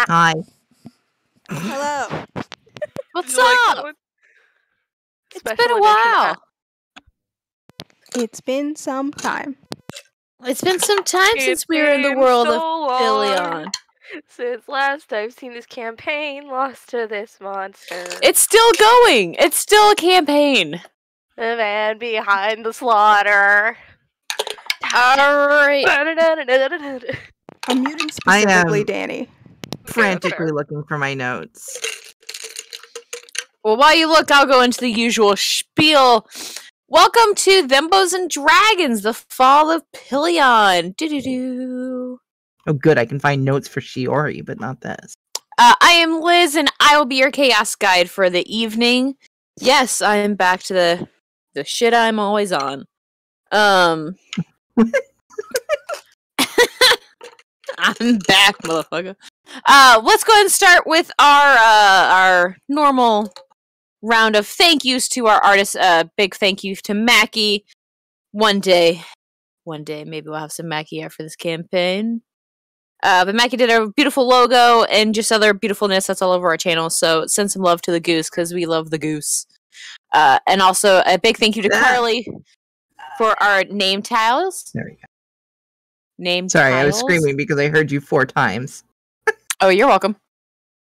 Hi. Hello. What's up? It's been a while. It's been some time. It's been some time since we were in the world of Pilion. Since last I've seen this campaign lost to this monster. It's still going. It's still a campaign. The man behind the slaughter. Alright. I'm muting specifically Danny. Frantically looking for my notes. Well, while you look, I'll go into the usual spiel. Welcome to Thembos and Dragons, the Fall of Pilion. Doo-doo-doo. Oh, good. I can find notes for Shiori, but not this. I am Liz, and I will be your chaos guide for the evening. Yes, I am back to the shit I'm always on. I'm back, motherfucker. Let's go ahead and start with our normal round of thank yous to our artists. Big thank you to Mackie. One day, maybe we'll have some Mackie after this campaign. But Mackie did a beautiful logo and just other beautifulness that's all over our channel. So send some love to the goose because we love the goose. And also a big thank you to Carly for our name tiles. There we go. Name Sorry, tiles. I was screaming because I heard you 4 times. Oh, you're welcome.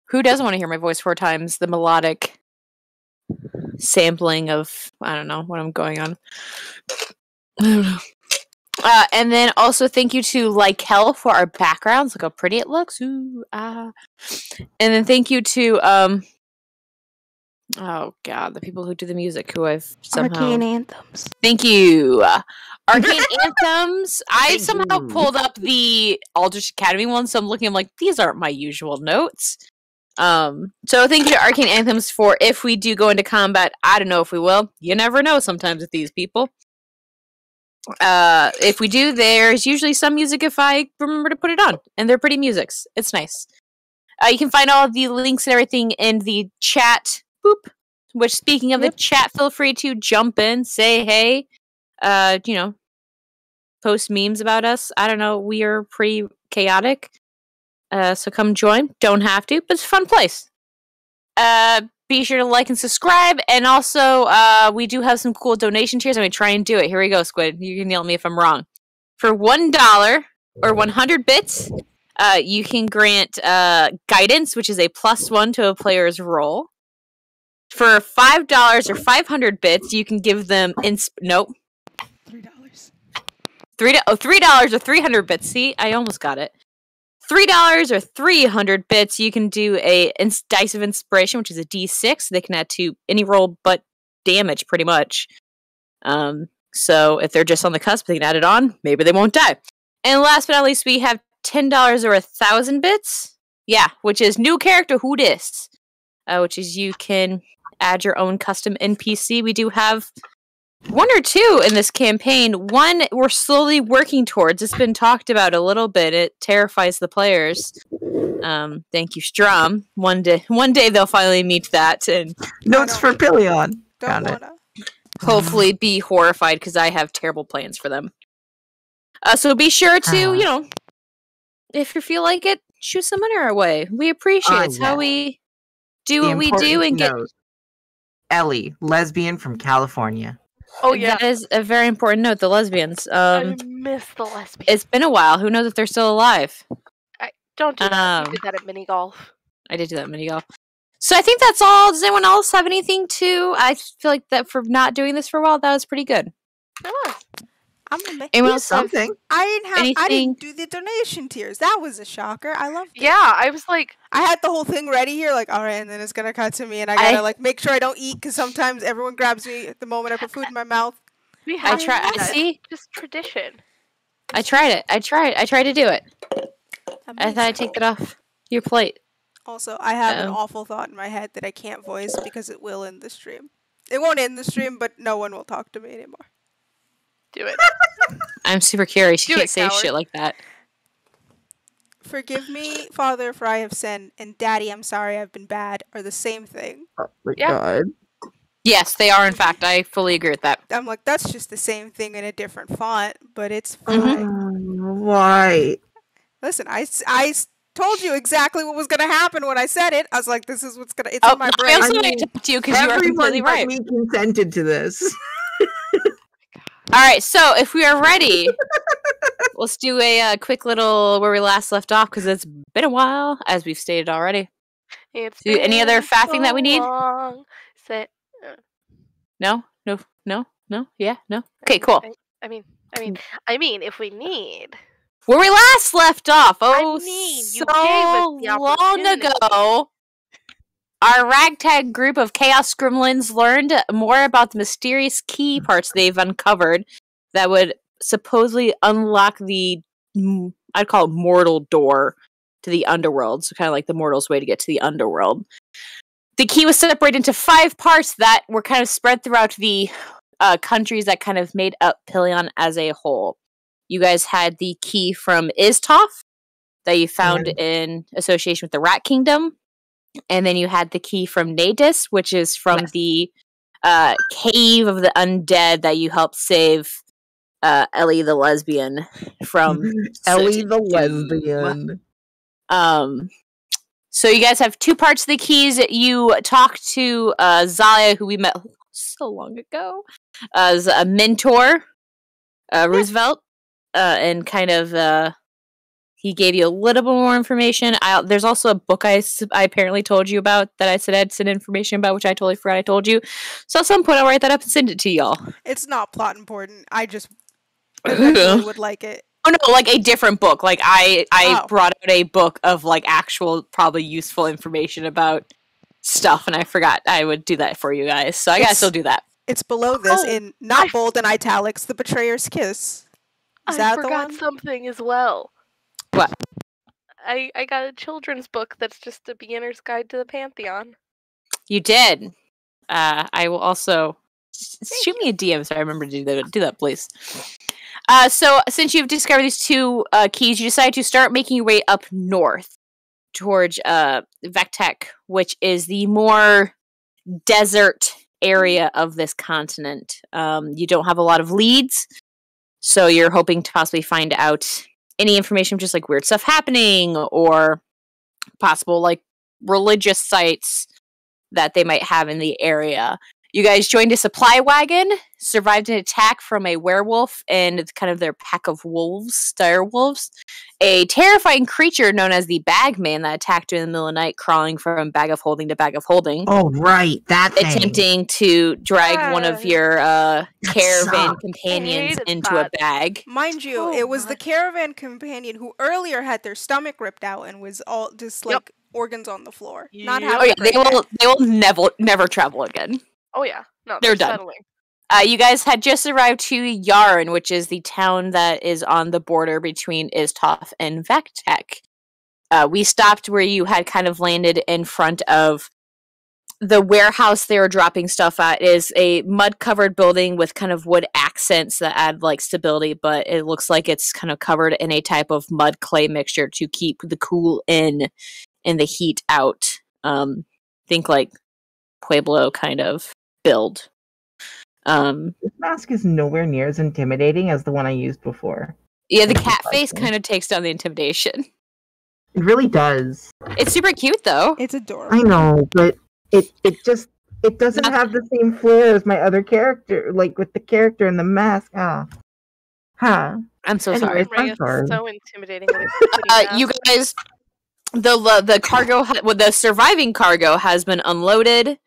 Who doesn't want to hear my voice 4 times? The melodic sampling of, I don't know what I'm going on. I don't know. And then also thank you to Lykel for our backgrounds. Look how pretty it looks. Ooh, ah. And then thank you to oh god, the people who do the music who I've somehow Arcane Anthems. Thank you. Arcane Anthems. I somehow pulled up the Aldrich Academy one, so I'm like, these aren't my usual notes. So thank you to Arcane Anthems for if we do go into combat. I don't know if we will. You never know sometimes with these people. If we do, there's usually some music if I remember to put it on. And they're pretty musics. It's nice. You can find all the links and everything in the chat. Boop. Which, speaking of the chat, feel free to jump in, say hey. Post memes about us. I don't know. We are pretty chaotic. So come join. Don't have to, but it's a fun place. Be sure to like and subscribe. And also, we do have some cool donation tiers. I'm going to try and do it. Here we go, Squid. You can yell at me if I'm wrong. For $1 or 100 bits, you can grant guidance, which is a +1 to a player's roll. For $5 or 500 bits, you can give them $3. $3 or 300 bits. See, I almost got it. $3 or 300 bits, you can do a Dice of Inspiration, which is a D6. They can add to any roll but damage, pretty much. So if they're just on the cusp, they can add it on. Maybe they won't die. And last but not least, we have $10 or 1,000 bits. Yeah, which is new character, who dis? Which is you can add your own custom NPC. We do have 1 or 2 in this campaign. One we're slowly working towards. It's been talked about a little bit. It terrifies the players. Thank you, Strum. One day they'll finally meet that and Notes for Pilion. Don't wanna. hopefully be horrified because I have terrible plans for them. So be sure to, if you feel like it, shoot some money our way. We appreciate it. It's how we do what we do and get. Ellie, lesbian from California. Oh yeah, that is a very important note. The lesbians. I miss the lesbians. It's been a while. Who knows if they're still alive? Don't do that. You did that at mini golf. I did do that at mini golf. So I think that's all. Does anyone else have anything to? I feel like that for not doing this for a while, that was pretty good. I'm gonna make Anyone else something. I didn't do the donation tiers. That was a shocker. I loved it. Yeah, I was like, I had the whole thing ready here, like, all right, and then it's gonna cut to me, and I gotta make sure I don't eat because sometimes everyone grabs me at the moment I put food in my mouth. I see. Just tradition. I tried it. I tried to do it. I thought I'd take that off your plate. Also, I have an awful thought in my head that I can't voice because it will end the stream. It won't end the stream, but no one will talk to me anymore. Do it. I'm super curious. You Do can't it, say coward. shit like that. Forgive me, Father, for I have sinned, and Daddy, I'm sorry I've been bad, are the same thing. Oh my Yeah. god. Yes, they are. In fact, I fully agree with that. I'm like, that's just the same thing in a different font, but it's fine. Why? Listen, I told you exactly what was gonna happen when I said it. I was like, "This is what's gonna." It's in my I brain. also need to talk to you because you are Everyone completely but right. me consented to this. All right, so if we are ready, let's do a quick little where we last left off because it's been a while, as we've stated already. It's Do any other been faffing that we so need? long. No, yeah, no. Okay, cool. I mean, if we need. Where we last left off, I mean, you so gave us the long opportunity. ago, our ragtag group of chaos gremlins learned more about the mysterious key parts they've uncovered that would supposedly unlock the, I'd call it mortal door to the underworld. So kind of like the mortal's way to get to the underworld. The key was separated into 5 parts that were kind of spread throughout the countries that kind of made up Pilion as a whole. You guys had the key from Istov that you found in association with the Rat Kingdom. And then you had the key from Nadis, which is from the cave of the undead that you helped save Ellie the lesbian from. Ellie the lesbian. So you guys have 2 parts of the keys. You talked to Zalia, who we met so long ago, as a mentor, Roosevelt, and kind of he gave you a little bit more information. There's also a book I apparently told you about that I said I'd send information about, which I totally forgot I told you. So at some point I'll write that up and send it to y'all. It's not plot important. I just eventually would like it. Oh no, like a different book. Like I brought out a book of like actual probably useful information about stuff, and I forgot I would do that for you guys. So I gotta still do that. It's below this in not bold and italics, The Betrayer's Kiss. Is that the forgot one? something as well. What? I got a children's book that's just a beginner's guide to the Pantheon. You did. I will also shoot me a DM so I remember to do that, please. So since you've discovered these 2 keys, you decide to start making your way up north towards Vectech, which is the more desert area of this continent. You don't have a lot of leads, so you're hoping to possibly find out any information, just like weird stuff happening or possible like religious sites that they might have in the area. You guys joined a supply wagon, survived an attack from a werewolf and kind of their pack of wolves, dire wolves. A terrifying creature known as the Bagman that attacked you in the middle of the night, crawling from bag of holding to bag of holding. Oh, right, that thing. Attempting to drag one of your caravan companions into a bag. Mind you, it was the caravan companion who earlier had their stomach ripped out and was all just like organs on the floor. Not how. Oh yeah, they will never travel again. Oh yeah, no, they're done. Settling. You guys had just arrived to Yarn, which is the town that is on the border between Istov and Vectech. We stopped where you had kind of landed in front of the warehouse they were dropping stuff at. It is a mud-covered building with kind of wood accents that add like stability, but it looks like it's kind of covered in a type of mud clay mixture to keep the cool in and the heat out. Think like Pueblo kind of build. This mask is nowhere near as intimidating as the one I used before. Yeah, the cat face kind of takes down the intimidation. It really does. It's super cute though. It's adorable. I know, but it doesn't have the same flair as my other character, like with the character and the mask. I'm so sorry. I'm sorry. So intimidating. You guys, the cargo, the surviving cargo has been unloaded.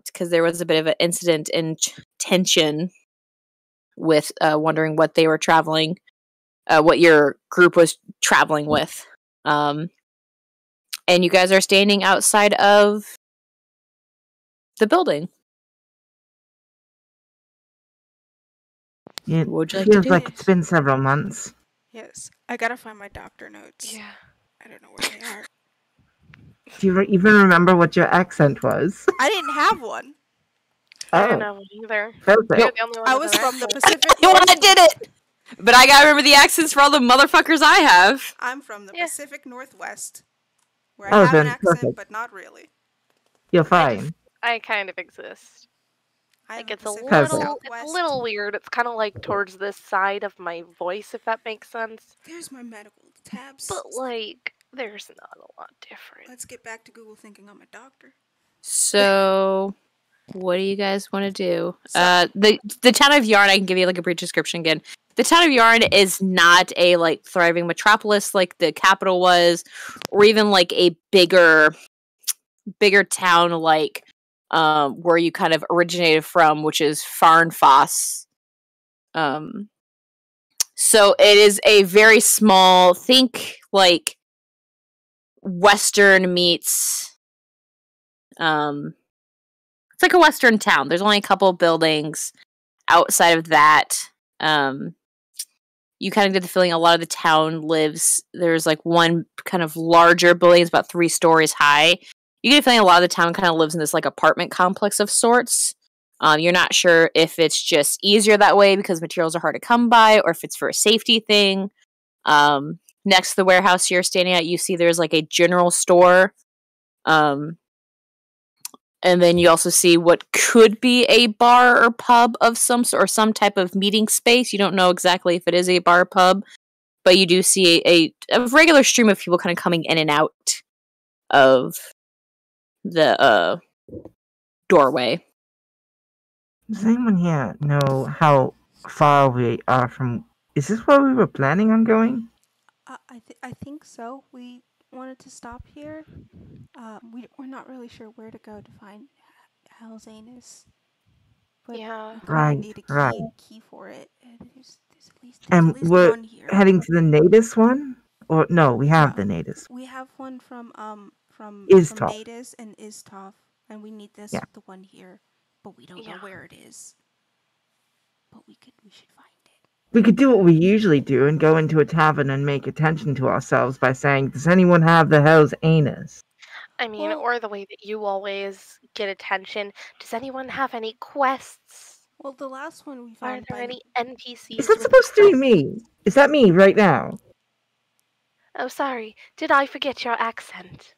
Because there was a bit of an incident in tension with wondering what they were traveling, what your group was traveling with. And you guys are standing outside of the building. It What would you like feels to do? like it's been several months. Yes, I gotta find my doctor notes. Yeah. I don't know where they are. Do you even remember what your accent was? I didn't have one. I don't know either. Perfect. I was from the Pacific. You want I did it, but I gotta remember the accents for all the motherfuckers I have. I'm from the Pacific Northwest, where Oh, I have an then accent, perfect. but not really. You're fine. I kind of exist. I Like have it's a Pacific little, Southwest. weird. It's kind of like towards this side of my voice, if that makes sense. There's my medical tabs. But like, There's not a lot different. Let's get back to Google thinking I'm a doctor. So, what do you guys want to do? The town of Yarn, I can give you like a brief description again. The town of Yarn is not a like thriving metropolis like the capital was, or even like a bigger town like where you kind of originated from, which is Farnfoss. So it is a very small, think like Western meets it's like a Western town. There's only a couple buildings. Outside of that, you kind of get the feeling a lot of the town lives. There's like one kind of larger building, it's about 3 stories high. You get a feeling a lot of the town kind of lives in this like apartment complex of sorts. You're not sure if it's just easier that way because materials are hard to come by, or if it's for a safety thing. Next to the warehouse you're standing at, you see there's like a general store. And then you also see what could be a bar or pub of some sort, or some type of meeting space. You don't know exactly if it is a bar or pub, but you do see a regular stream of people kind of coming in and out of the doorway. Does anyone here know how far we are from... Is this where we were planning on going? I think so. We wanted to stop here. We're not really sure where to go to find Halzanus. But Yeah. we probably need a Right. key for it. There's And at least we're one here. heading to the Natus one? Or no, we have the Natus. We have one from Istov. Natus and Istov, and we need the one here, but we don't know where it is. But we should find it. We could do what we usually do and go into a tavern and make attention to ourselves by saying, "Does anyone have the hell's anus?" I mean, or the way that you always get attention. Does anyone have any quests? Well, the last one we Are found. there any NPCs? Is that supposed to be me? Is that me right now? Oh, sorry. Did I forget your accent?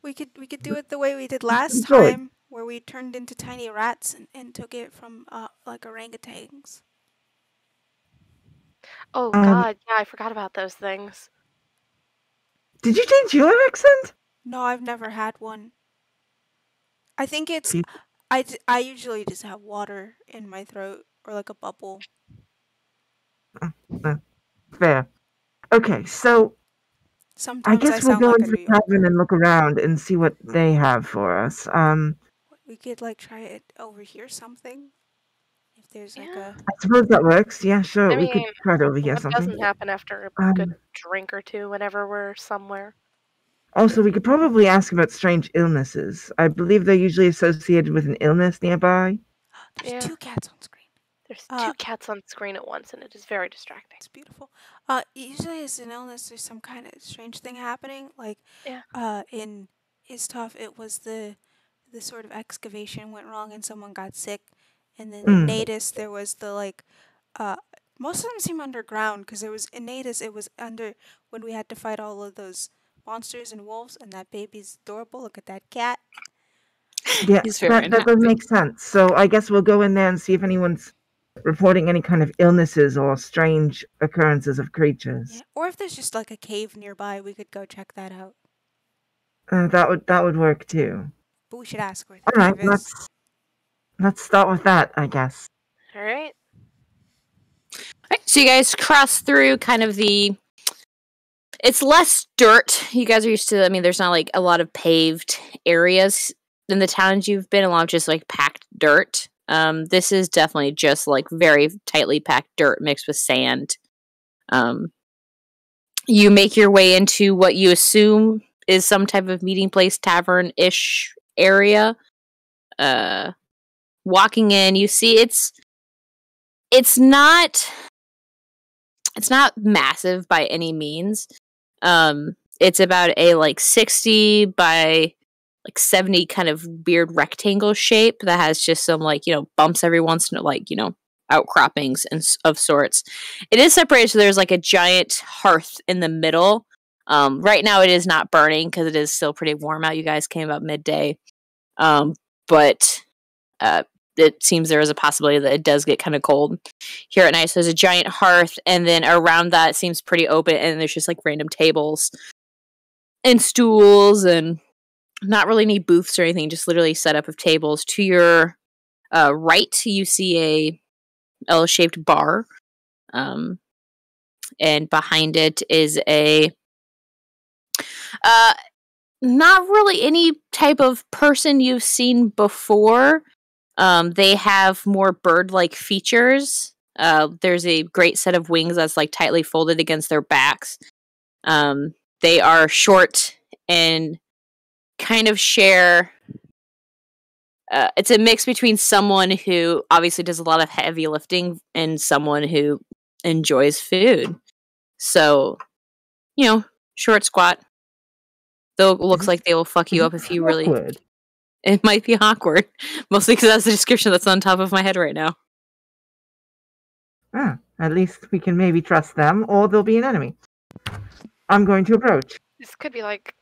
We could do it the way we did last Good. time, where we turned into tiny rats and took it from like orangutans. Oh God, yeah, I forgot about those things. Did you change your accent? No, I've never had one. I think it's I usually just have water in my throat or like a bubble. Fair. Okay, so Sometimes I guess we'll sound go like into the tavern and look around and see what they have for us. We could like try it over here something. If there's like a... I suppose that works. Yeah, sure. I We could mean, try it over here what something. doesn't happen after a good drink or two whenever we're somewhere? Also, we could probably ask about strange illnesses. I believe they're usually associated with an illness nearby. There's 2 cats on screen. There's 2 cats on screen at once, and it is very distracting. It's beautiful. Usually as an illness, there's some kind of strange thing happening. Like, in Istov, it was the sort of excavation went wrong and someone got sick. And then in Natus, there was the like, most of them seem underground because there was in Natus, it was under when we had to fight all of those monsters and wolves, and that baby's adorable. Look at that cat. Yeah, that does make sense. So I guess we'll go in there and see if anyone's reporting any kind of illnesses or strange occurrences of creatures. Yeah, or if there's just like a cave nearby, we could go check that out. That would work too. But we should ask where All the right, cave is. let's start with that, I guess. All right. So you guys cross through kind of it's less dirt. You guys are used to, I mean, there's not like a lot of paved areas in the towns you've been, a lot of just like packed dirt. This is definitely just like very tightly packed dirt mixed with sand. You make your way into what you assume is some type of meeting place, tavern-ish area. Walking in, you see it's not massive by any means. It's about a like 60 by like 70 kind of weird rectangle shape that has just some like, bumps every once in a like, outcroppings and of sorts. It is separated, so there's like a giant hearth in the middle. Right now it is not burning because it is still pretty warm out. You guys came about midday. But it seems there is a possibility that it does get kind of cold here at night. So there's a giant hearth, and then around that it seems pretty open, and there's just like random tables and stools, and not really any booths or anything, just literally set up of tables. To your right, you see a L-shaped bar, and behind it is a not really any type of person you've seen before. They have more bird-like features. There's a great set of wings that's like tightly folded against their backs. They are short and kind of share. It's a mix between someone who obviously does a lot of heavy lifting and someone who enjoys food. So, short, squat. Though it looks like they will fuck you up if you really... Awkward. It might be awkward. Mostly because that's the description that's on top of my head right now. At least we can maybe trust them, or they'll be an enemy. I'm going to approach. This could be like,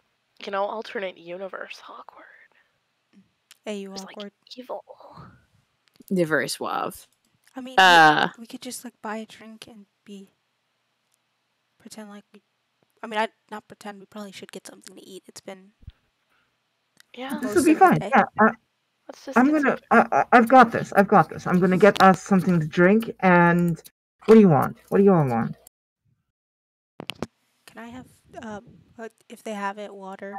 alternate universe awkward. Hey, you It's awkward. like evil. They're very suave. I mean, we could just like buy a drink and pretend like we. I mean, not pretend. We probably should get something to eat. It's been. Yeah. This will be fine. Yeah. I've got this. I'm gonna get us something to drink. And what do you want? What do you all want? Can I have if they have it, water?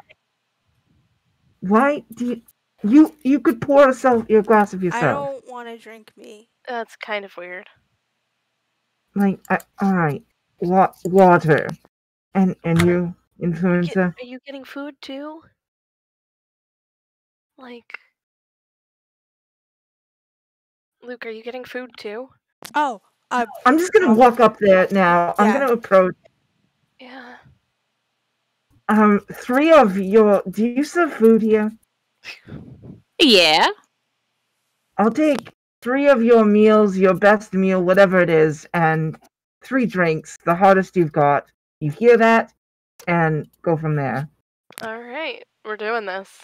Why do you could pour your glass of yourself. I don't want to drink me. That's kind of weird. All right. Water. And you, influencer? Are you getting food too? Like, Luke, are you getting food too? Oh, I'm just gonna walk up there now. I'm gonna approach. Yeah. 3 of your. Do you serve food here? Yeah. I'll take 3 of your meals, your best meal, whatever it is, and 3 drinks, the hardest you've got. You hear that? And go from there. Alright, we're doing this.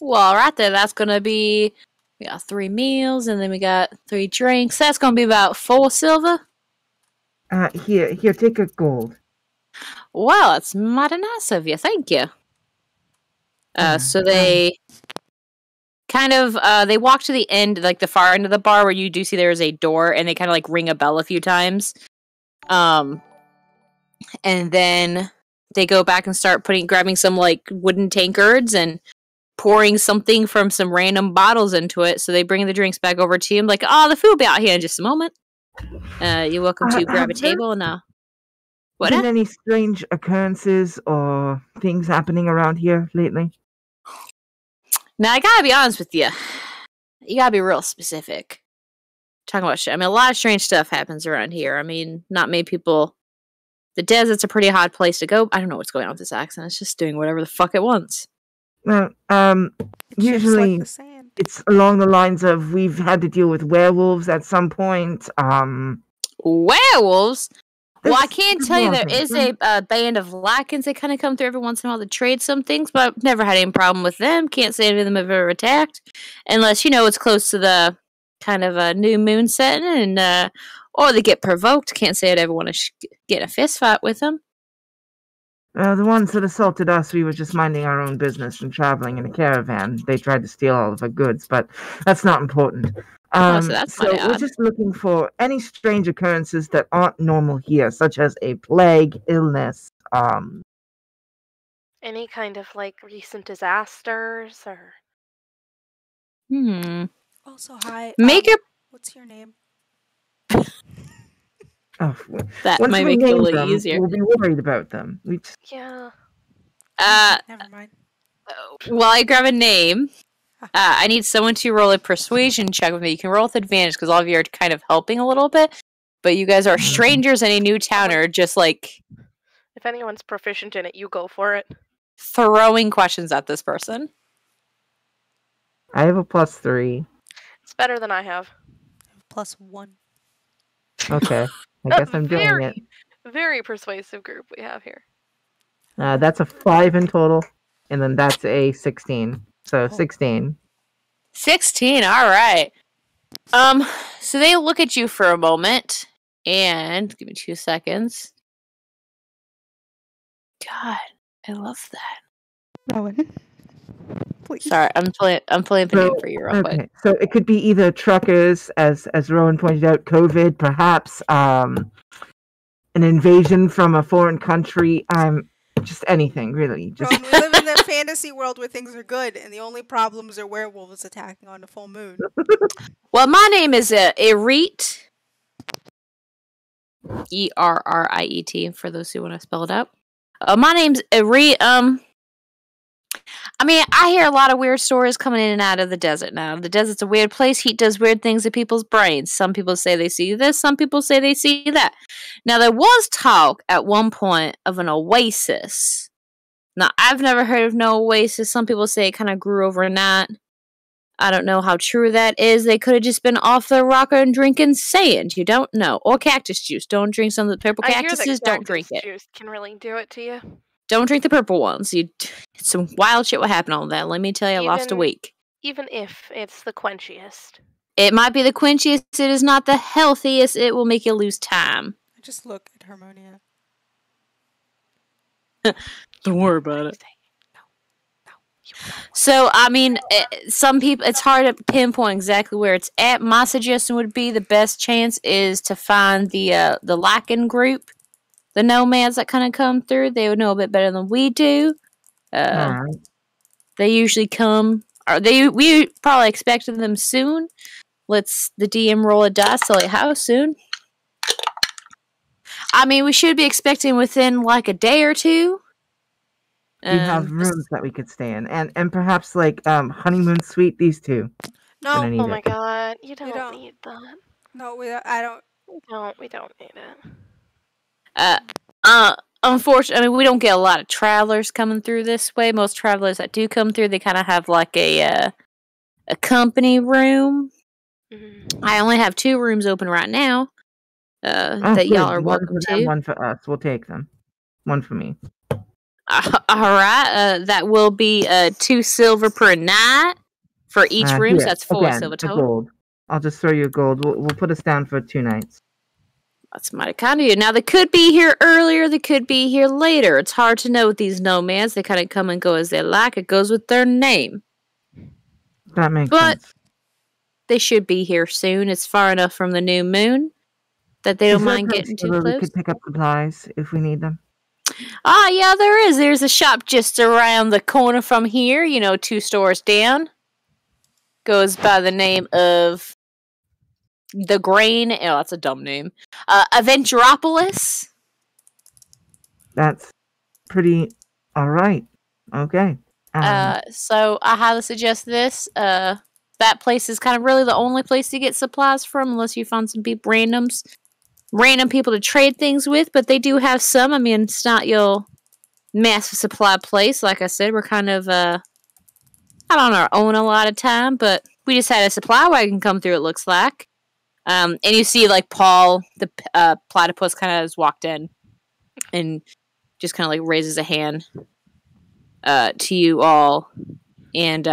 Well, right there, that's gonna be... We got 3 meals, and then we got 3 drinks. That's gonna be about 4 silver. Here, take a gold. Well, it's mighty nice of you. Thank you. So they... kind of, they walk to the end, like the far end of the bar, where you do see there is a door, and they kind of like ring a bell a few times. And then they go back and start grabbing some like wooden tankards and pouring something from some random bottles into it. So they bring the drinks back over to him, like, oh, the food will be out here in just a moment. You're welcome to grab a table and what? Been any strange occurrences or things happening around here lately? Now I gotta be honest with you. You gotta be real specific. Talking about shit. I mean, a lot of strange stuff happens around here. I mean, not many people. The desert's a pretty hard place to go. I don't know what's going on with this accent. It's just doing whatever the fuck it wants. Well, usually like the it's along the lines of we've had to deal with werewolves at some point. Werewolves? Well, I can tell you there is a band of Lycans that kind of come through every once in a while to trade some things, but I've never had any problem with them. Can't say any of them have ever attacked. Unless, it's close to the kind of a new moon setting, and or they get provoked. Can't say I'd ever want to get in a fist fight with them. The ones that assaulted us, we were just minding our own business and traveling in a caravan. They tried to steal all of our goods, but that's not important. So we're just looking for any strange occurrences that aren't normal here, such as a plague, illness, any kind of like recent disasters or. Also, hi. What's your name? That might make it a little easier. We'll be worried about them. Yeah. Never mind. While I grab a name, I need someone to roll a persuasion check with me. You can roll with advantage because all of you are kind of helping a little bit, but you guys are strangers in a new town, or just like... If anyone's proficient in it, you go for it. Throwing questions at this person. I have a +3. It's better than I have. +1. Okay. I guess I'm doing it. Very persuasive group we have here. That's a 5 in total, and then that's a 16. So 16. 16, alright. So they look at you for a moment, and give me 2 seconds. God, I love that. Rowan. Please. Sorry, I'm playing Pilion for you real quick. So it could be either truckers, as Rowan pointed out, COVID, perhaps an invasion from a foreign country. Just anything really. Just Rowan, we live in a fantasy world where things are good, and the only problems are werewolves attacking on the full moon. Well, my name is Erriet. Erriet, for those who want to spell it out. My name's Erriet. I mean, I hear a lot of weird stories coming in and out of the desert now. The desert's a weird place. Heat does weird things to people's brains. Some people say they see this. Some people say they see that. Now, there was talk at one point of an oasis. Now, I've never heard of no oasis. Some people say it kind of grew overnight. I don't know how true that is. They could have just been off their rocker and drinking sand. You don't know. Or cactus juice. Don't drink some of the purple cactuses. Don't drink it. Juice can really do it to you. Don't drink the purple ones. Some wild shit will happen on that. Let me tell you, I lost a week. Even if it's the quenchiest. It might be the quenchiest. It is not the healthiest. It will make you lose time. I just look at Harmonia. Don't worry about it. So, I mean, some people, it's hard to pinpoint exactly where it's at. My suggestion would be the best chance is to find the Lycan group, the nomads that kind of come through. They would know a bit better than we do. right. They usually come, we probably expected them soon. Let's the DM roll a dice, tell you how soon. I mean, we should be expecting within like a day or two. We have rooms that we could stay in, and perhaps like honeymoon suite. These two. No. Oh my god, you don't need that. No, I don't. We don't need it. Unfortunately, I mean, we don't get a lot of travelers coming through this way. Most travelers that do come through, they kind of have like a company room. Mm-hmm. I only have 2 rooms open right now. That y'all are welcome to. One for us. We'll take them. One for me. Alright, that will be 2 silver per night for each room, so that's 4 silver total. Gold. I'll just throw you a gold. We'll put us down for 2 nights. That's mighty kind of you. Now, they could be here earlier, they could be here later. It's hard to know with these nomads. They kind of come and go as they like. It goes with their name. That makes sense. But they should be here soon. It's far enough from the new moon that they don't mind getting too close. We could pick up supplies if we need them. Yeah, there is. There's a shop just around the corner from here, 2 stores down. Goes by the name of The Grain. Oh, that's a dumb name. Aventuropolis. That's pretty alright. Okay. So I highly suggest this. That place is kind of really the only place to get supplies from, unless you find some random people to trade things with, but they do have some. I mean, it's not your massive supply place. Like I said, we're kind of out on our own a lot of time, but we just had a supply wagon come through, it looks like. And you see, like, Paul, the platypus, kind of has walked in and just kind of, like, raises a hand to you all. And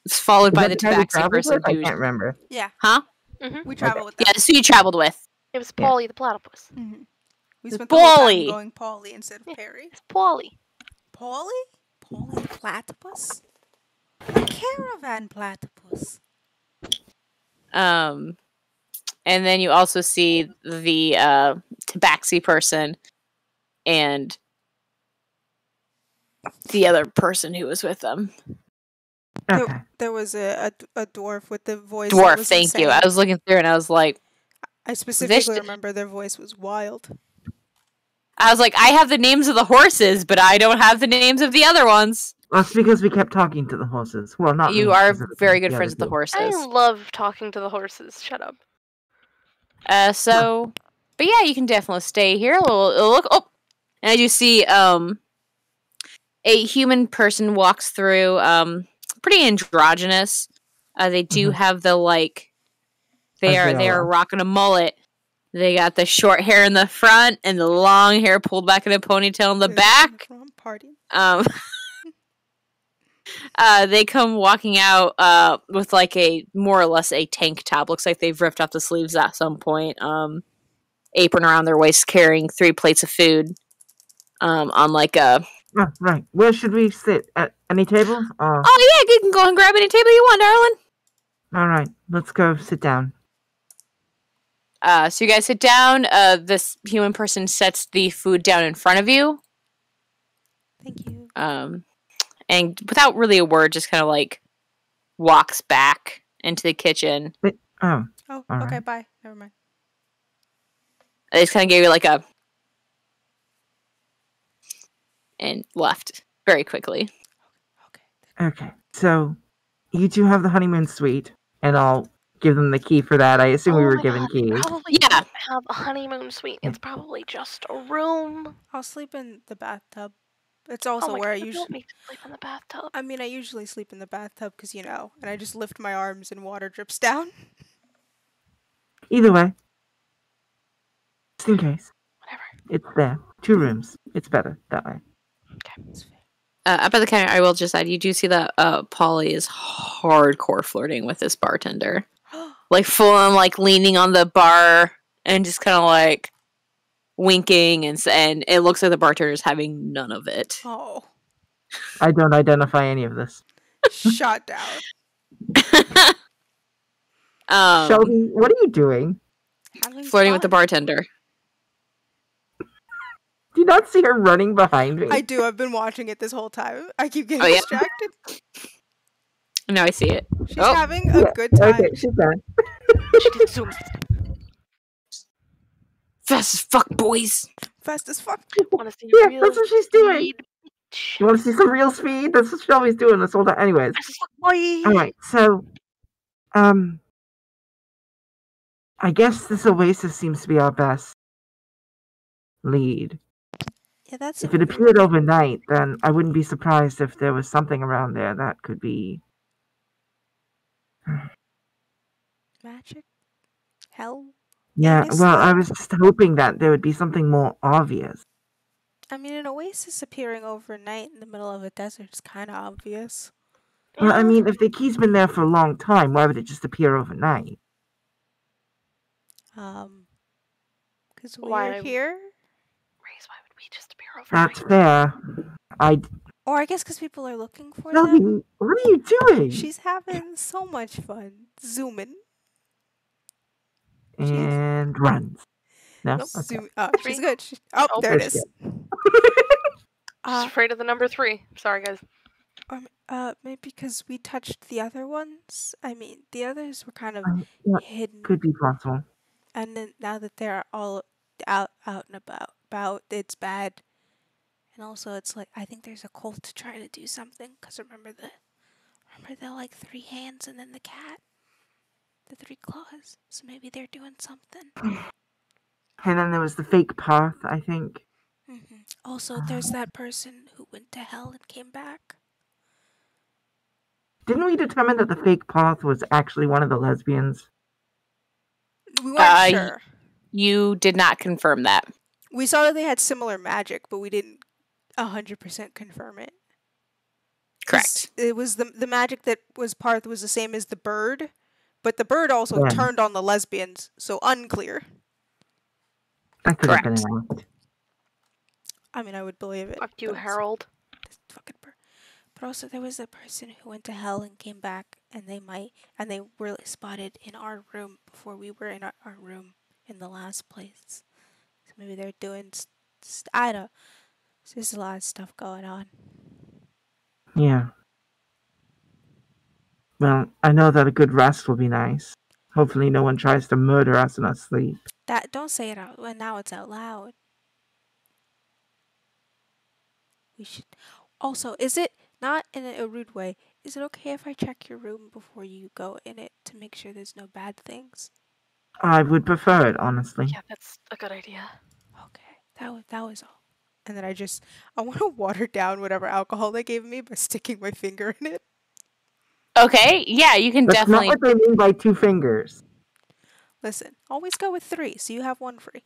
it's followed by the tabaxi person. I can't remember. Yeah. Huh? Mm-hmm. We traveled with them. Yeah, that's who you traveled with. It was Paulie the platypus. Mm-hmm. We spent the whole time going Paulie instead of Perry. It's Paulie. Paulie? Paulie the platypus? The caravan platypus. And then you also see the tabaxi person and the other person who was with them. Okay. There was a dwarf with the voice. Dwarf, thank you. I was looking through and I was like, I specifically remember their voice was wild. I was like, I have the names of the horses, but I don't have the names of the other ones. Well, it's because we kept talking to the horses. Well, not you are very good friends with the horses. I love talking to the horses. Shut up. But yeah, you can definitely stay here. Look, and I do see a human person walks through. Pretty androgynous. They do have the they are rocking a mullet. They got the short hair in the front and the long hair pulled back in a ponytail in the back. They come walking out with like a more or less a tank top. Looks like they've ripped off the sleeves at some point. Apron around their waist, carrying 3 plates of food. On like a. Oh, right. Where should we sit? At any table? Oh yeah, you can go and grab any table you want, darling. All right. Let's go sit down. So you guys sit down. This human person sets the food down in front of you. Thank you. And without really a word, just kind of like walks back into the kitchen. Oh, okay, right. bye. Never mind. They just kind of gave you like a... and left very quickly. Okay. So, you two have the honeymoon suite, and I'll give them the key for that. I assume we were given keys. Probably don't have a honeymoon suite. It's probably just a room. I'll sleep in the bathtub. It's also where I usually don't need to sleep in the bathtub. I mean, I usually sleep in the bathtub because, and I just lift my arms and water drips down. Either way. Just in case. Whatever. It's there. 2 rooms. It's better that way. Okay. Up at the counter, I will just add, you do see that Polly is hardcore flirting with this bartender. Like, full on, like, leaning on the bar and just kind of, like, winking, and it looks like the bartender's having none of it. Oh. I don't identify any of this. Shot down. Shelby, what are you doing? Flirting with the bartender. Do you not see her running behind me? I do. I've been watching it this whole time. I keep getting distracted. Now I see it. She's having a good time. Okay, she's done. She did zoom. Fast as fuck, boys. Fast as fuck. Want to see real that's what she's doing. speed? You want to see some real speed? That's what Shelby's doing this whole time. Anyways. Fast as fuck, boy. Alright, so... I guess this oasis seems to be our best lead. Yeah, that's... If it appeared overnight, then I wouldn't be surprised if there was something around there that could be... magic? Hell? Yeah, well, I was just hoping that there would be something more obvious. I mean, an oasis appearing overnight in the middle of a desert is kind of obvious. Well, I mean, if the key's been there for a long time, why would it just appear overnight? Because we're here? Race, why would we just appear overnight? That's fair. Or I guess because people are looking for Shelby, them. what are you doing? She's having so much fun. Zooming. And runs. No? Nope. Okay. She's good. There it is. Just afraid of the number 3. Sorry, guys. Maybe because we touched the other ones. I mean, the others were kind of hidden. Could be possible. And then now that they're all out and about, it's bad. And also, it's like I think there's a cult trying to do something. Cause remember the like 3 hands and then the cat, the 3 claws. So maybe they're doing something. And then there was the fake path, I think. Mm-hmm. Also, there's that person who went to hell and came back. Didn't we determine that the fake path was actually one of the lesbians? We weren't sure. You did not confirm that. We saw that they had similar magic, but we didn't 100% confirm it. Correct. It was the magic that was Parth was the same as the bird, but the bird also turned on the lesbians, so unclear. That could have been out. I mean, I would believe it. Fuck you, Harold. This fucking bird. But also, there was a person who went to hell and came back, and they were spotted in our room before we were in our room in the last place. So maybe they're doing, I don't know. There's a lot of stuff going on. Yeah. Well, I know that a good rest will be nice. Hopefully no one tries to murder us in our sleep. Don't say it out, well, now it's out loud. We should... Also, is it, not in a rude way, is it okay if I check your room before you go in it to make sure there's no bad things? I would prefer it, honestly. Yeah, that's a good idea. Okay, that was all. And then I want to water down whatever alcohol they gave me by sticking my finger in it. Okay, yeah, you can definitely... That's not what they mean by 2 fingers. Listen, always go with 3, so you have 1 free.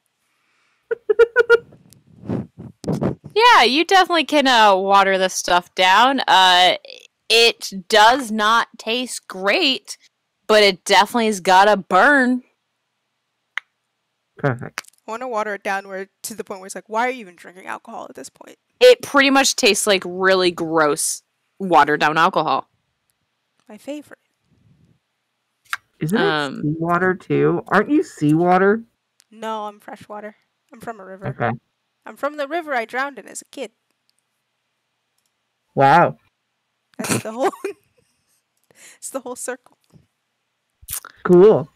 Yeah, you definitely can water this stuff down. It does not taste great, but it definitely has got a burn. Perfect. I want to water it down to the point where it's like, why are you even drinking alcohol at this point? It pretty much tastes like really gross watered down alcohol. My favorite. Isn't it seawater too? Aren't you seawater? No, I'm freshwater. I'm from a river. Okay. I'm from the river I drowned in as a kid. Wow. That's the whole. It's the whole circle. Cool.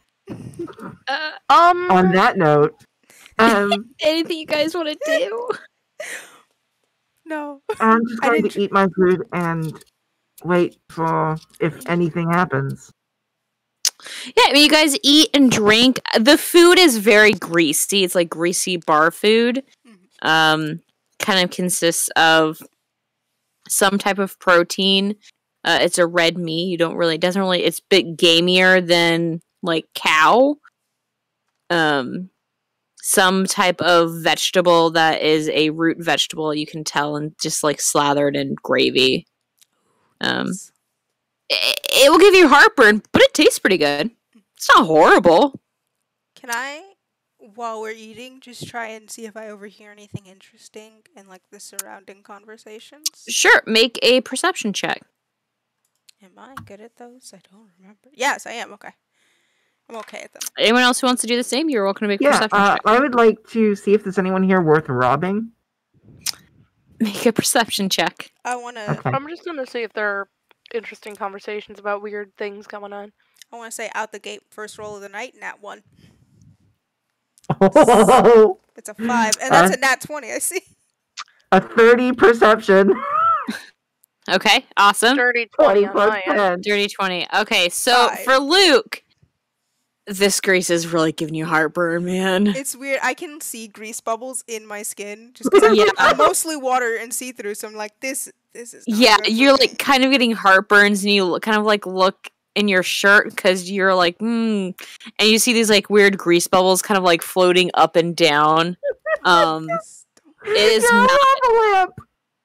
On that note, anything you guys want to do? No. I'm just going to eat my food and wait for if anything happens. Yeah, I mean, you guys eat and drink. The food is very greasy. It's like greasy bar food. Kind of consists of some type of protein. It's a red meat. It's a bit gamier than like cow. Some type of vegetable that is a root vegetable, you can tell, and just like slathered in gravy. It will give you heartburn, but it tastes pretty good. It's not horrible. Can I, while we're eating, just try and see if I overhear anything interesting in like the surrounding conversations? Sure, make a perception check. Am I good at those? I don't remember. Yes, I am. Okay. I'm okay at them. Anyone else who wants to do the same, you're welcome to make a perception check. I would like to see if there's anyone here worth robbing. Make a perception check. I want to... Okay. I'm just gonna see if there are interesting conversations about weird things going on. I want to say out the gate, first roll of the night, nat 1. Oh, It's a 5, and that's a nat 20, I see. a 30 perception. Okay, awesome. Dirty 20 on my end. 10. Dirty 20. Okay, so 5. for Luke, this grease is really giving you heartburn, man. It's weird. I can see grease bubbles in my skin just because I'm mostly water and see-through, so I'm like, this is not good for you're me. like kind of getting heartburns, and you kind of like look in your shirt because you're like, and you see these like weird grease bubbles kind of like floating up and down. It is not.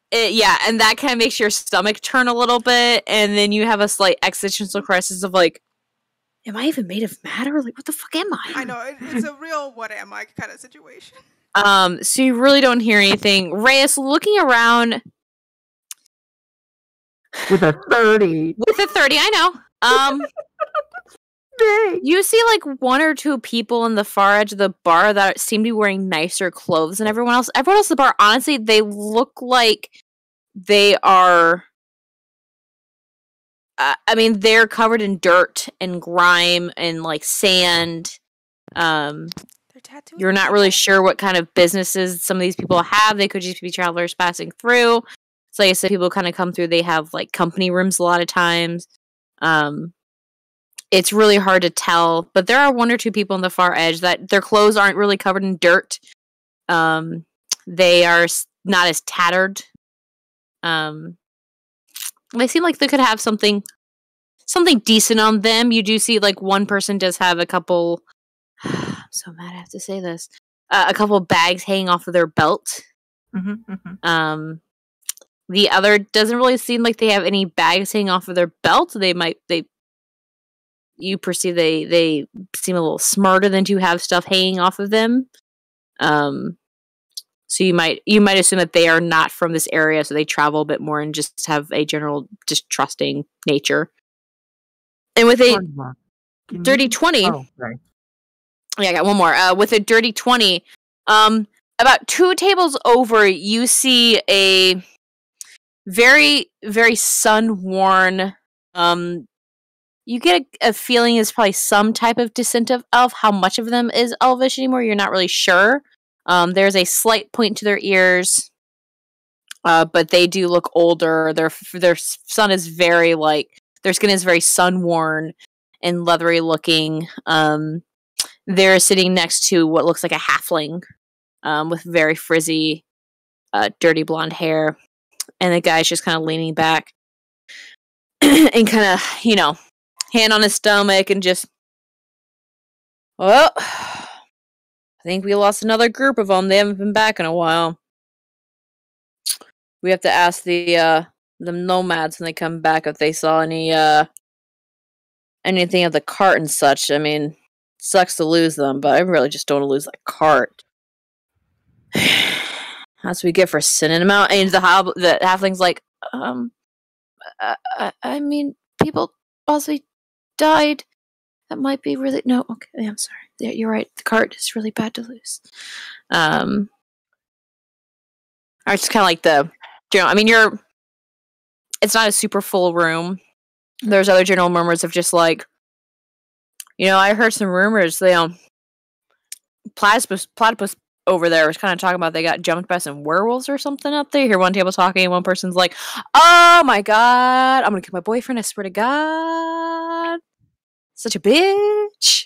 And that kind of makes your stomach turn a little bit, and then you have a slight existential crisis of like, am I even made of matter? Like, what the fuck am I? I know, it's a real what am I kind of situation. So you really don't hear anything. Reyes, looking around with a 30. With a 30, I know. You see like one or two people in the far edge of the bar that seem to be wearing nicer clothes than everyone else. Everyone else at the bar, honestly, they look like they are... I mean, they're covered in dirt and grime and like sand. You're not really sure what kind of businesses some of these people have. They could just be travelers passing through. So like I said, people kind of come through. They have like company rooms a lot of times. It's really hard to tell, but there are one or two people on the far edge that their clothes aren't really covered in dirt. They are not as tattered. They seem like they could have something decent on them. You do see like one person does have a couple. I'm so mad I have to say this. A couple bags hanging off of their belt. The other doesn't really seem like they have any bags hanging off of their belt. You perceive they seem a little smarter than to have stuff hanging off of them. So you might assume that they are not from this area, so they travel a bit more and just have a general distrusting nature. And with a dirty 20, oh, sorry. Yeah, I got one more. With a dirty 20, about 2 tables over, you see a very, very sun-worn. You get a feeling it's probably some type of descent of elf. How much of them is elvish anymore, you're not really sure. There's a slight point to their ears, but they do look older. Their sun is very their skin is very sun-worn and leathery looking. They're sitting next to what looks like a halfling with very frizzy, dirty blonde hair. And the guy's just kind of leaning back and kind of, hand on his stomach and just, well, I think we lost another group of them. They haven't been back in a while. We have to ask the nomads when they come back if they saw anything of the cart and such. I mean, sucks to lose them, but I really just don't want to lose that cart. That's what we get for sending them out. And the halfling's like, I mean, people possibly died. That might be really no. Okay, I'm sorry. Yeah, you're right. The cart is really bad to lose. It's kind of like I mean, it's not a super full room. There's other general murmurs of just like, I heard some rumors. Platypus over there was kind of talking about they got jumped by some werewolves or something up there. You hear one table talking, and one person's like, "Oh my god, I'm gonna kill my boyfriend. I swear to God, such a bitch.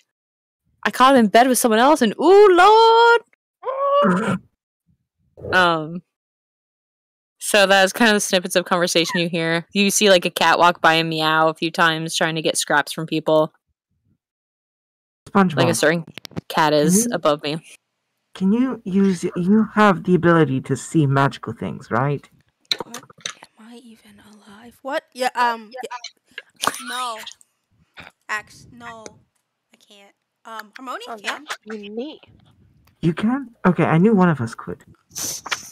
I caught him in bed with someone else, and ooh lord." So that's kind of the snippets of conversation you hear. You see like a cat walk by and meow a few times, trying to get scraps from people. SpongeBob. Like a certain cat is above me. Can you you have the ability to see magical things, right? What? Am I even alive? What? Yeah, no. No. I can't. Harmony can. Me. You can? Okay, I knew one of us could.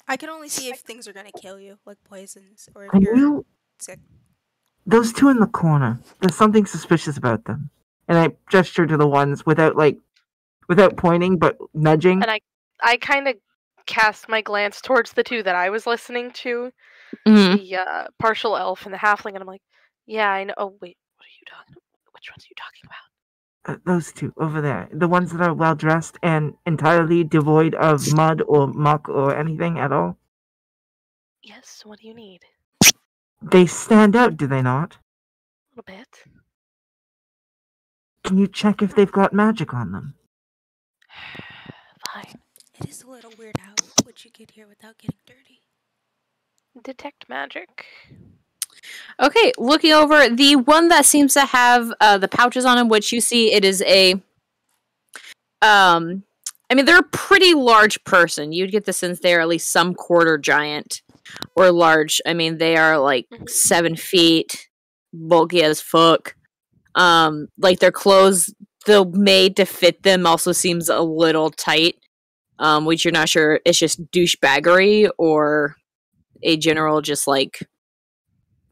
I can only see if things are gonna kill you, like poisons, or if Can you're you... sick. Those two in the corner. There's something suspicious about them. And I gesture to the ones without pointing, but nudging. And I kind of cast my glance towards the two that I was listening to, the partial elf and the halfling, and I'm like, yeah, I know. Oh, wait, what are you talking about? Which ones are you talking about? Those two over there. The ones that are well-dressed and entirely devoid of mud or muck or anything at all. Yes, what do you need? They stand out, do they not? A little bit. Can you check if they've got magic on them? Fine. It is a little weird how what you get here without getting dirty. Detect magic. Okay, looking over, the one that seems to have the pouches on him, which you see it is I mean, they're a pretty large person. You'd get the sense they're at least some quarter giant or large. I mean, they are like 7 feet, bulky as fuck. Like their clothes, though made to fit them, also seems a little tight. Which you're not sure it's just douchebaggery or a general just like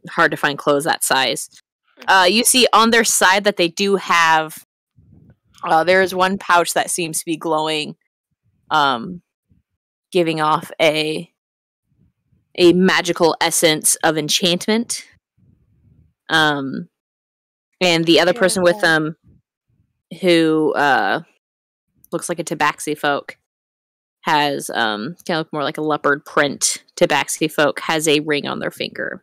hard to find clothes that size. You see on their side that they do have there's one pouch that seems to be glowing, giving off a magical essence of enchantment. And the other person with them, who looks like a tabaxi folk, has kind of look more like a leopard print tabaxi folk, has a ring on their finger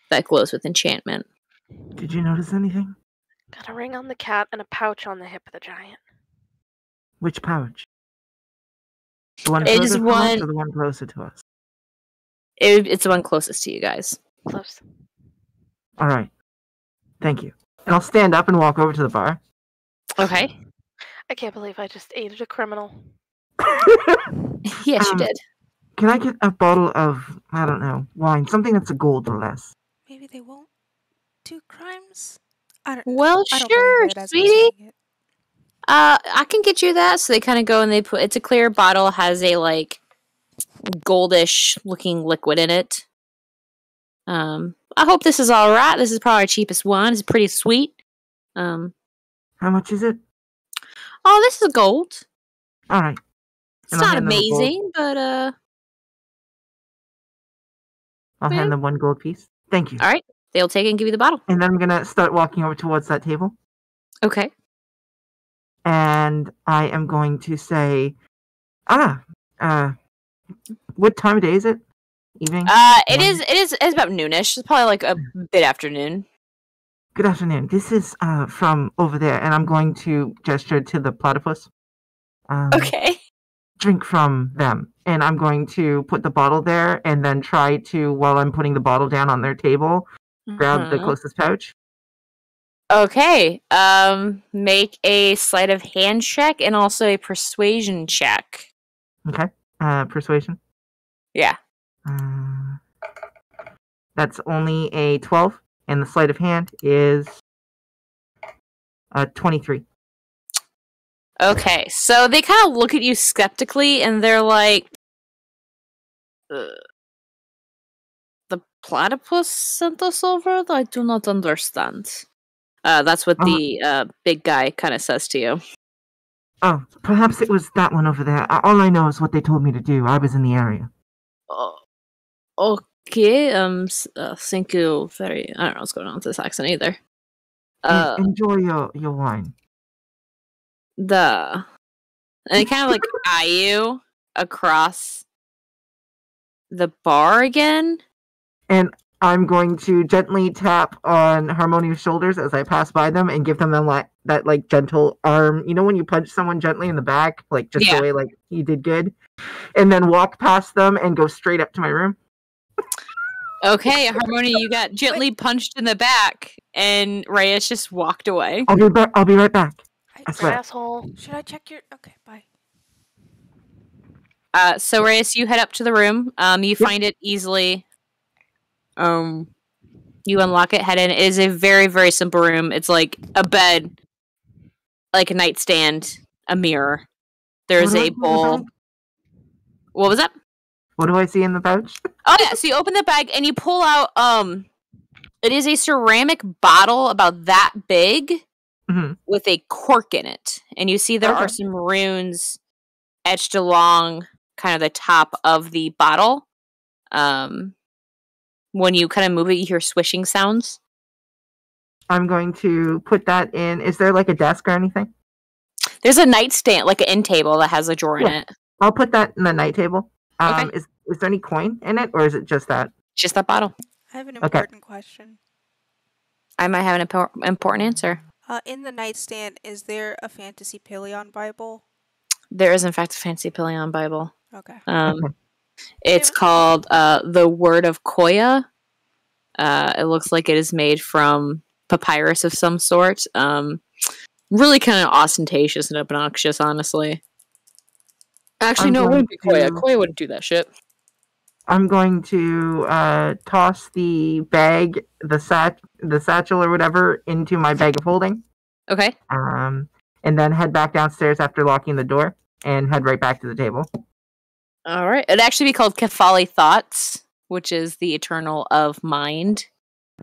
that glows with enchantment. Did you notice anything? Got a ring on the cat and a pouch on the hip of the giant. Which pouch? The one further from us or the one closer to us? It's the one closest to you guys. Close. Alright. Thank you. And I'll stand up and walk over to the bar. Okay. I can't believe I just aided a criminal. Yes, you did. Can I get a bottle of, I don't know, wine? Something that's a gold or less. Maybe they won't do crimes? Well, sure, sweetie. I can get you that. So they kind of go and they put, it's a clear bottle, has a like goldish looking liquid in it. I hope this is all right. This is probably our cheapest one. It's pretty sweet. How much is it? Oh, this is gold. All right. It's not amazing, but I'll hand them 1 gold piece. Thank you. All right. They'll take it and give you the bottle. And then I'm gonna start walking over towards that table. Okay. And I am going to say, what time of day is it? Evening? It's about noonish. It's probably like a bit afternoon. Good afternoon. This is from over there, and I'm going to gesture to the platypus. Okay. Drink from them, and I'm going to put the bottle there, and then try to, while I'm putting the bottle down on their table, grab the closest pouch. Okay. Make a sleight of hand check and also a persuasion check. Okay. Persuasion. Yeah. That's only a 12, and the sleight of hand is 23. Okay, so they kind of look at you skeptically, and they're like, the platypus sent us over? I do not understand. That's what the big guy kind of says to you. Oh, perhaps it was that one over there. All I know is what they told me to do. I was in the area. Okay, thank you very... I don't know what's going on with this accent either. Enjoy your wine. And they kind of like eye you across the bar again. And I'm going to gently tap on Harmonia's shoulders as I pass by them and give them that like gentle arm. You know when you punch someone gently in the back, like just the way like you did good, and then walk past them and go straight up to my room. Okay, Harmonia, you got gently punched in the back, and Reyes just walked away. I'll be right back. I swear. Asshole. Should I check your... Okay, bye. So Reyes, you head up to the room. You find it easily. You unlock it, head in. It is a very, very simple room. It's like a bed, like a nightstand, a mirror. There's a bowl. What was that? What do I see in the pouch? Oh yeah, so you open the bag and you pull out it is a ceramic bottle about that big with a cork in it. And you see there are some runes etched along kind of the top of the bottle. When you kind of move it, you hear swishing sounds. I'm going to put that in. Is there like a desk or anything? There's a nightstand, like an end table that has a drawer in it. I'll put that in the night table. Okay. Is there any coin in it, or is it just that? Just that bottle. I have an important question. I might have an important answer. In the nightstand, is there a fantasy Pilion Bible? There is, in fact, a fancy Pilion Bible. Okay. It's called The Word of Koya. It looks like it is made from papyrus of some sort. Really kind of ostentatious and obnoxious, honestly. Actually, no, it wouldn't be Koya. Koya wouldn't do that shit. I'm going to toss the bag, the satchel or whatever, into my bag of holding. Okay. And then head back downstairs after locking the door and head right back to the table. All right. It'd actually be called Kephali Thoughts, which is the eternal of mind.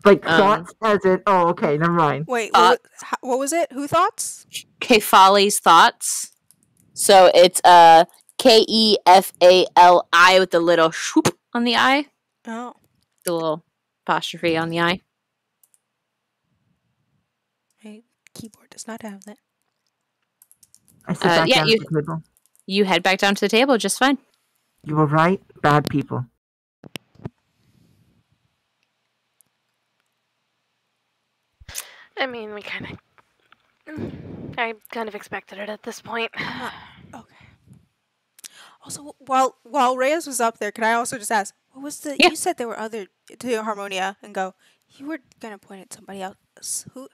Like thoughts as it... Oh, okay, never mind. Wait, what was it? Who thoughts? Kephali's Thoughts. So it's Kefali with the little shoop on the I. Oh. The little apostrophe on the I. My keyboard does not have that. I sit back down at the table. You head back down to the table just fine. You were right. Bad people. I mean, I kind of expected it at this point. Okay. Also, while Reyes was up there, can I also just ask, what was the... You said there were other... To Harmonia and go, you were going to point at somebody else. Who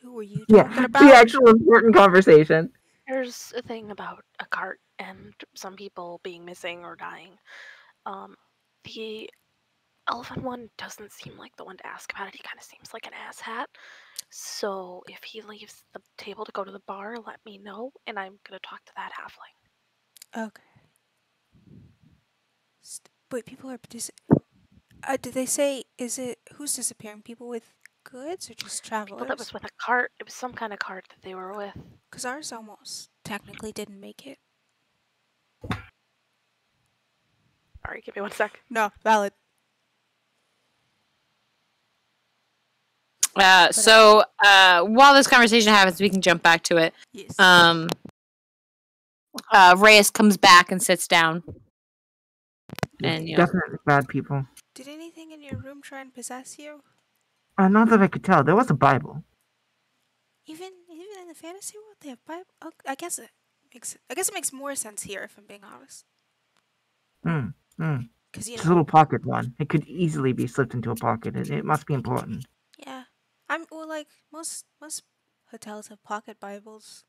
were you talking about? The actual important conversation. There's a thing about a cart and some people being missing or dying. The elephant one doesn't seem like the one to ask about it. He kind of seems like an asshat. So if he leaves the table to go to the bar, let me know, and I'm gonna talk to that halfling. Okay. Wait, people are did they say, who's disappearing? People with goods or just travelers? People that was with a cart. It was some kind of cart that they were with. Because ours almost technically didn't make it. Sorry, give me 1 sec. No, valid. So while this conversation happens, we can jump back to it. Yes. Reyes comes back and sits down. And definitely bad people. Did anything in your room try and possess you? Not that I could tell. There was a Bible. Even in the fantasy world, they have Bible. Oh, I guess it makes more sense here, if I'm being honest. Because It's a little pocket one. It could easily be slipped into a pocket. It must be important. Yeah, like most hotels have pocket Bibles,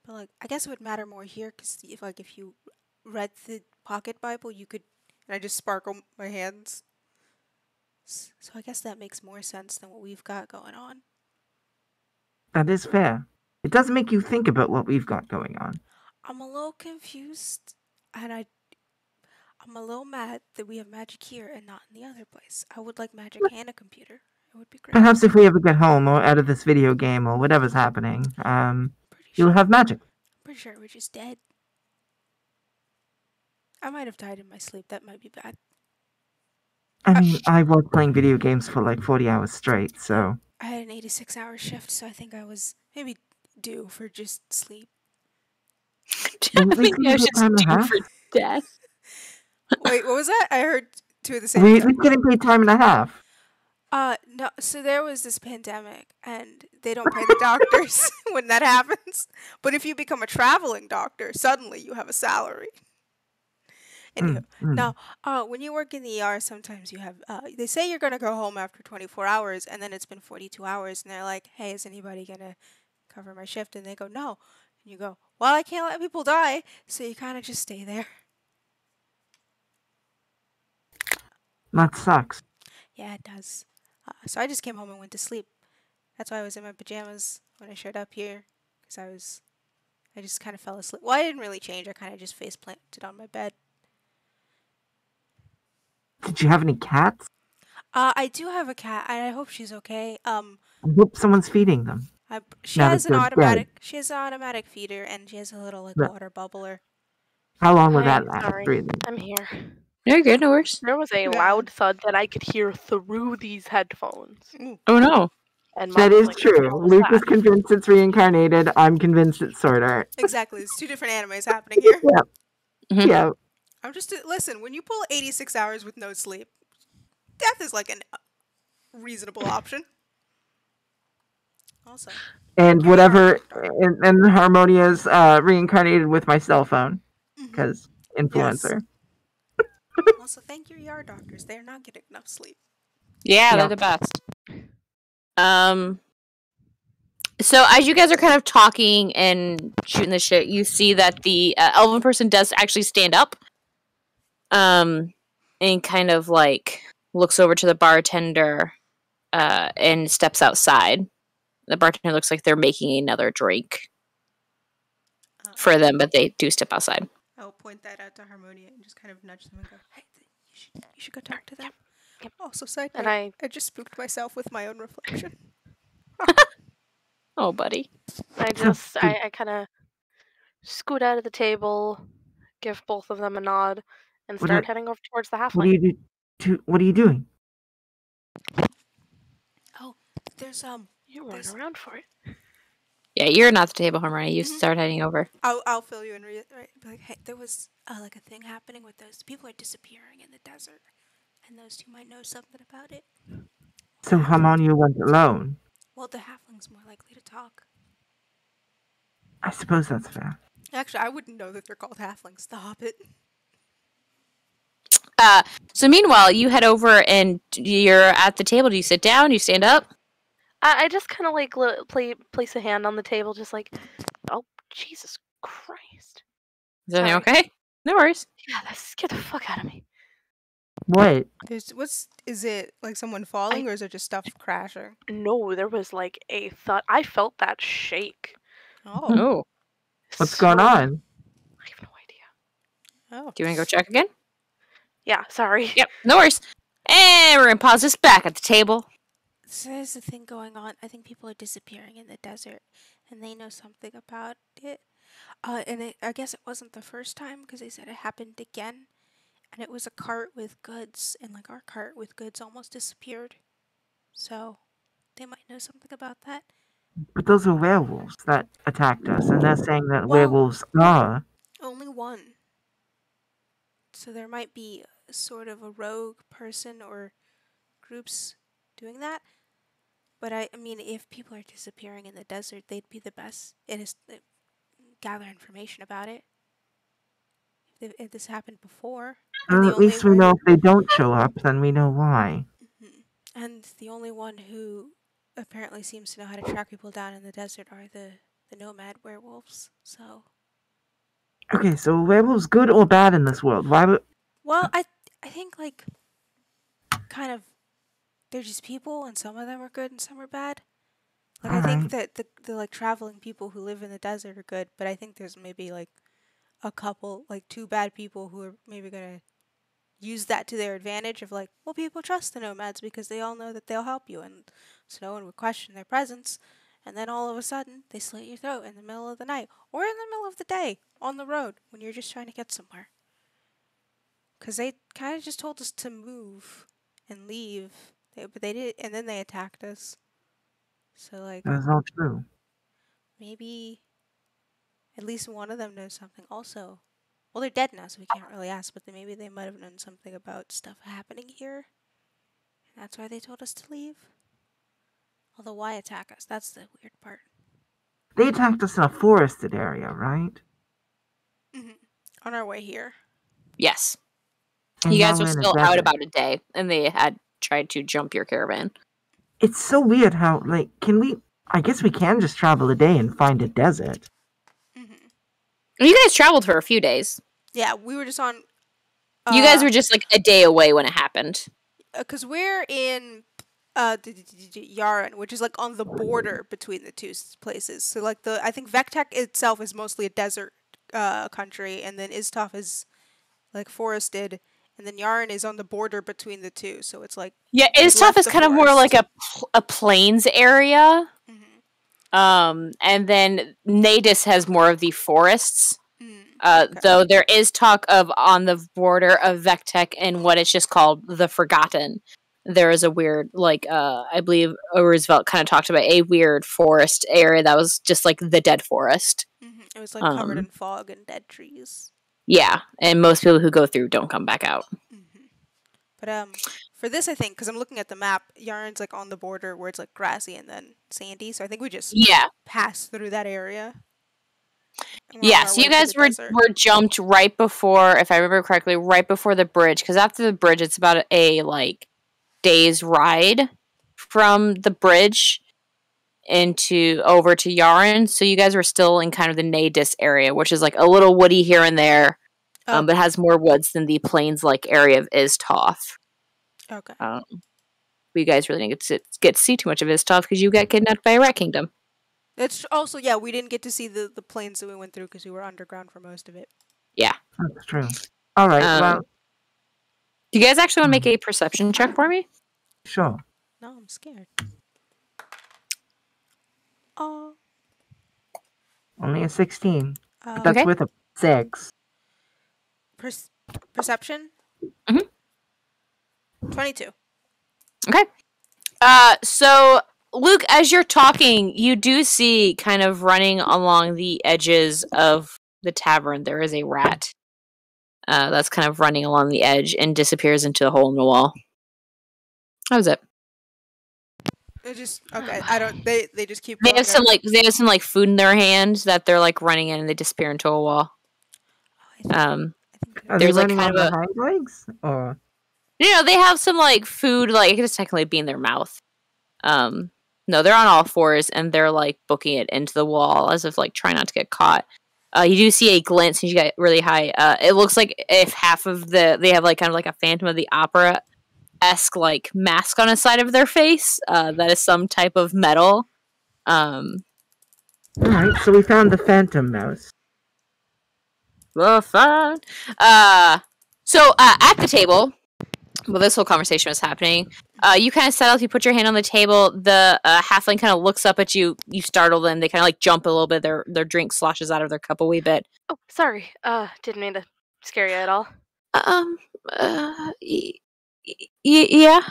but like I guess it would matter more here because if you read the pocket Bible, you could. And I just sparkle my hands. So I guess that makes more sense than what we've got going on. That is fair. It does make you think about what we've got going on. I'm a little confused, and I'm a little mad that we have magic here and not in the other place. I would like magic and a computer. It would be great. Perhaps if we ever get home or out of this video game or whatever's happening, you'll have magic. I'm pretty sure we're just dead. I might have died in my sleep. That might be bad. I mean, I was playing video games for like 40 hours straight, so... I had an 86-hour shift, so I think I was maybe due for just sleep. I think I was just due for death. Wait, what was that? I heard two of the same time. We're getting paid time and a half. No, so there was this pandemic, and they don't pay the doctors when that happens. But if you become a traveling doctor, suddenly you have a salary. Anywho, now, when you work in the ER, sometimes you have, they say you're going to go home after 24 hours, and then it's been 42 hours, and they're like, hey, is anybody going to cover my shift? And they go, no. And you go, well, I can't let people die, so you kind of just stay there. That sucks. Yeah, it does. So I just came home and went to sleep. That's why I was in my pajamas when I showed up here, because I just kind of fell asleep. Well, I didn't really change. I kind of just face planted on my bed. Did you have any cats? I do have a cat, and I hope she's okay. I hope someone's feeding them. She has an automatic feeder, and she has a little water bubbler. How long will that last? Sorry, I'm here. You're good, no worries. There was a loud thud that I could hear through these headphones. Oh no. And that is true. Luke is convinced it's reincarnated. I'm convinced it's Sword Art. Exactly. There's two different animes happening here. Yeah. Mm-hmm. Yeah. I'm just listen. When you pull 86 hours with no sleep, death is like a reasonable option. Also. And whatever, and Harmonia's reincarnated with my cell phone because influencer. Yes. Also, thank your ER doctors. They're not getting enough sleep. Yeah, they're the best. So as you guys are kind of talking and shooting the shit, you see that the elven person does actually stand up. And kind of like looks over to the bartender and steps outside. The bartender looks like they're making another drink for them, but they do step outside. I'll point that out to Harmonia and just kind of nudge them and go, hey, you should go talk to them. Yep. Also, side note, I just spooked myself with my own reflection. Oh, buddy. I kind of scoot out of the table, give both of them a nod, and start heading over towards the halfling. What are you doing? Oh, there's You weren't around for it. Yeah, you're not the table, Harmonia. You start heading over. I'll fill you in. Be like, hey, there was like a thing happening with those people are disappearing in the desert, and those two might know something about it. So Harmonia went alone. Well, the halfling's more likely to talk. I suppose that's fair. Actually, I wouldn't know that they're called halflings. Stop it. So meanwhile, you head over and you're at the table. Do you sit down? Do you stand up? I just kind of like place a hand on the table, just like, oh, Jesus Christ. Is everything okay? No worries. Yeah, get the fuck out of me. What? Is it like someone falling or is it just stuff crashing? No, there was like a thud. I felt that shake. Oh. What's going on? I have no idea. Oh. Do you want to go check again? Yeah, sorry. Yep, no worries. And we're going to pause this back at the table. So there's a thing going on. I think people are disappearing in the desert, and they know something about it. I guess it wasn't the first time, because they said it happened again. And it was a cart with goods, and like our cart with goods almost disappeared. So they might know something about that. But those are werewolves that attacked us, and they're saying that werewolves are. Only one. So there might be sort of a rogue person or groups doing that. But I mean, if people are disappearing in the desert, they'd be the best in gather information about it. If this happened before. At least we know if they don't show up, then we know why. Mm-hmm. And the only one who apparently seems to know how to track people down in the desert are the nomad werewolves. So. Okay, so are werewolves good or bad in this world? Why would? Well, I think like kind of they're just people, and some of them are good and some are bad. Like, All I think right. that the like traveling people who live in the desert are good, but I think there's maybe like a couple, like two bad people who are maybe gonna use that to their advantage of like, well, people trust the nomads because they all know that they'll help you, and so no one would question their presence. And then all of a sudden, they slit your throat in the middle of the night or in the middle of the day on the road when you're just trying to get somewhere. Because they kind of just told us to move and leave, but they did, and then they attacked us. So like, That's all true. maybe at least one of them knows something. Also, well, they're dead now, so we can't really ask. But maybe they might have known something about stuff happening here, and that's why they told us to leave. Although, why attack us? That's the weird part. They attacked us in a forested area, right? Mm-hmm. On our way here. Yes. And You now guys were we're in a still out desert. about a day, and they had tried to jump your caravan. It's so weird how, like, I guess we can just travel a day and find a desert. Mm-hmm. You guys traveled for a few days. Yeah, we were just on. You guys were just like a day away when it happened. Because we're in Yaren, which is like on the border between the two places. So like I think Vectek itself is mostly a desert country, and then Istaf is like forested, and then Yaren is on the border between the two. So it's like Istaf is kind of more like a plains area. Mm-hmm. And then Nadis has more of the forests. Okay. Though there is talk of on the border of Vectek and what it's just called the Forgotten. There is a weird, like, I believe Roosevelt kind of talked about a weird forest area that was just like the dead forest. Mm-hmm. It was like covered in fog and dead trees. Yeah, and most people who go through don't come back out. Mm-hmm. But for this, I think, because I'm looking at the map, Yarn's like on the border where it's like grassy and then sandy. So I think we just pass through that area. Yeah, so you guys were jumped right before, if I remember correctly, right before the bridge. Because after the bridge, it's about a like day's ride from the bridge over to Yaren. So you guys were still in kind of the Nadis area, which is like a little woody here and there, but has more woods than the plains-like area of Istaf. Okay. But you guys really didn't get to see too much of Istaf because you got kidnapped by a rat kingdom. It's also, we didn't get to see the plains that we went through because we were underground for most of it. Yeah. That's true. All right, well. Do you guys actually want to make a perception check for me? Sure. No, I'm scared. Oh. Only a 16. But that's with a 6. Perception? Mm-hmm. 22. Okay. So Luke, as you're talking, you do see kind of running along the edges of the tavern, there is a rat that's kind of running along the edge and disappears into a hole in the wall. That was it. They just I don't. They just keep. They have some like food in their hands that they're like running in and they disappear into a wall. Are there's they like running kind on of the hind legs, or they have some like food, like it could just technically be in their mouth. No, they're on all fours and they're like booking it into the wall as if like trying not to get caught. You do see a glint since you got really high. It looks like if half of they have like kind of like a Phantom of the Opera-esque like mask on the side of their face. That is some type of metal. Alright, so we found the Phantom Mouse. The fun. So at the table, well, this whole conversation was happening. You kind of settle. You put your hand on the table. The halfling kind of looks up at you. You startle them. They kind of like jump a little bit. Their drink sloshes out of their cup a wee bit. Oh, sorry. Didn't mean to scare you at all. Yeah.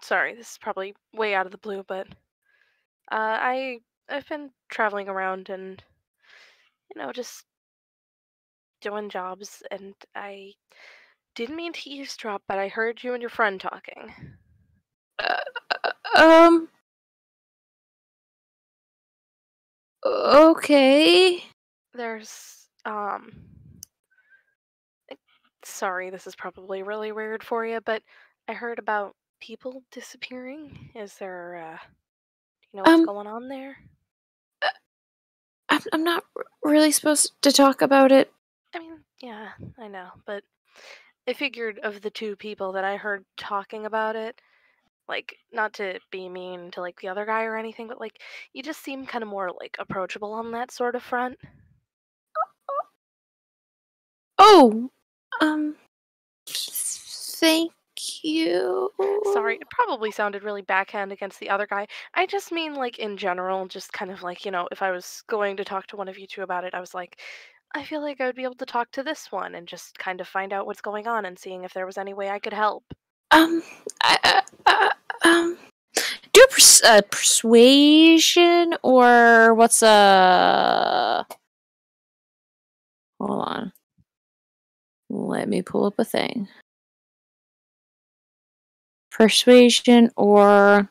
Sorry. This is probably way out of the blue, but I've been traveling around and just doing jobs, and I didn't mean to eavesdrop, but I heard you and your friend talking. Okay. There's, sorry, this is probably really weird for you, but I heard about people disappearing. Is there, do you know what's going on there? I'm not really supposed to talk about it. I mean, yeah, I know, but I figured of the two people that I heard talking about it, like, not to be mean to, like, the other guy or anything, but, like, you just seem kind of more, like, approachable on that sort of front. Oh, thank you. Sorry, it probably sounded really backhand against the other guy. I just mean, like, in general, just kind of like, if I was going to talk to one of you two about it, I was like, I feel like I would be able to talk to this one and just kind of find out what's going on and seeing if there was any way I could help. Do a persuasion or what's a... Hold on. Let me pull up a thing. Persuasion or...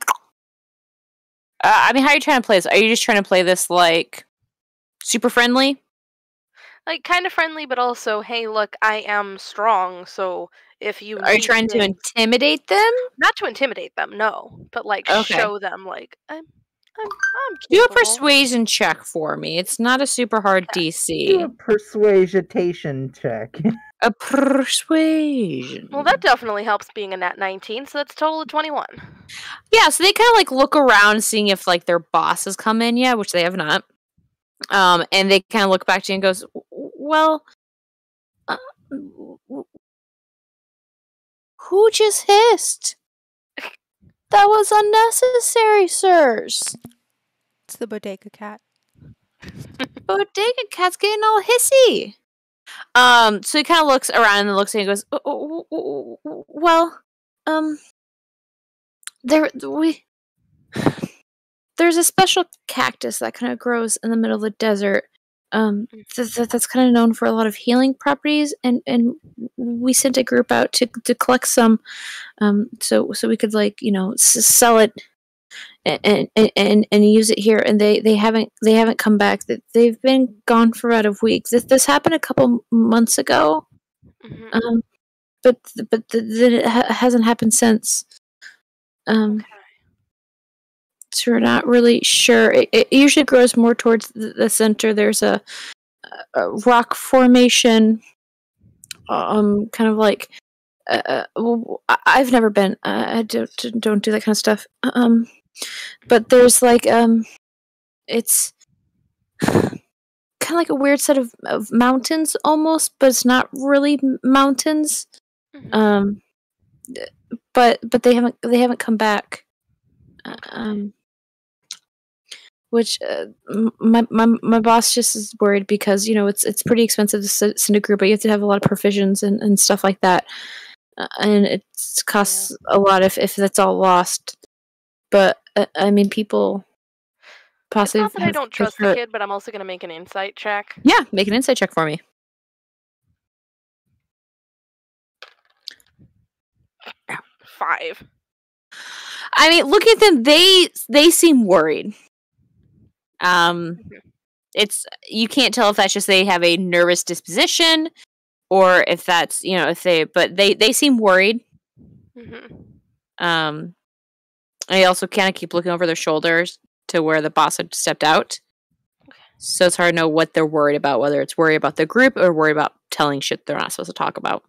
I mean, how are you trying to play this? Are you just trying to play this, like, super friendly? Like, kind of friendly, but also, hey, look, I am strong, so if you Are you trying to intimidate them? Not to intimidate them, no. But, like, show them, like, I'm capable. Do a persuasion check for me. It's not a super hard DC. Do a persuasion check. A persuasion. Well, that definitely helps being a nat 19, so that's a total of 21. Yeah, so they kind of, like, look around seeing if, like, their boss has come in yet, which they have not. And they kind of look back to you and goes, well, who just hissed? That was unnecessary, sirs. It's the bodega cat. Bodega cat's getting all hissy. So he kind of looks around and looks at you and goes, well, there's a special cactus that kind of grows in the middle of the desert. That's kind of known for a lot of healing properties, and we sent a group out to collect some, so we could, like, sell it and use it here. And they haven't come back. They've been gone for about a week. This happened a couple months ago, but it hasn't happened since. Okay. So we're not really sure. It usually grows more towards the center. There's a rock formation, kind of like. I've never been. I don't do that kind of stuff. But there's like it's kind of like a weird set of mountains almost, but it's not really mountains. But they haven't come back. Which my boss just is worried because it's pretty expensive to send a group, but you have to have a lot of provisions and stuff like that, and it costs a lot if that's all lost. But I mean, people possibly. It's not that I don't trust the kid, but I'm also going to make an insight check. Yeah, make an insight check for me. Five. I mean, look at them. They seem worried. It's you can't tell if that's just they have a nervous disposition, or if that's but they seem worried. They also kind of keep looking over their shoulders to where the boss had stepped out. So it's hard to know what they're worried about, whether it's worried about the group or worried about telling shit they're not supposed to talk about.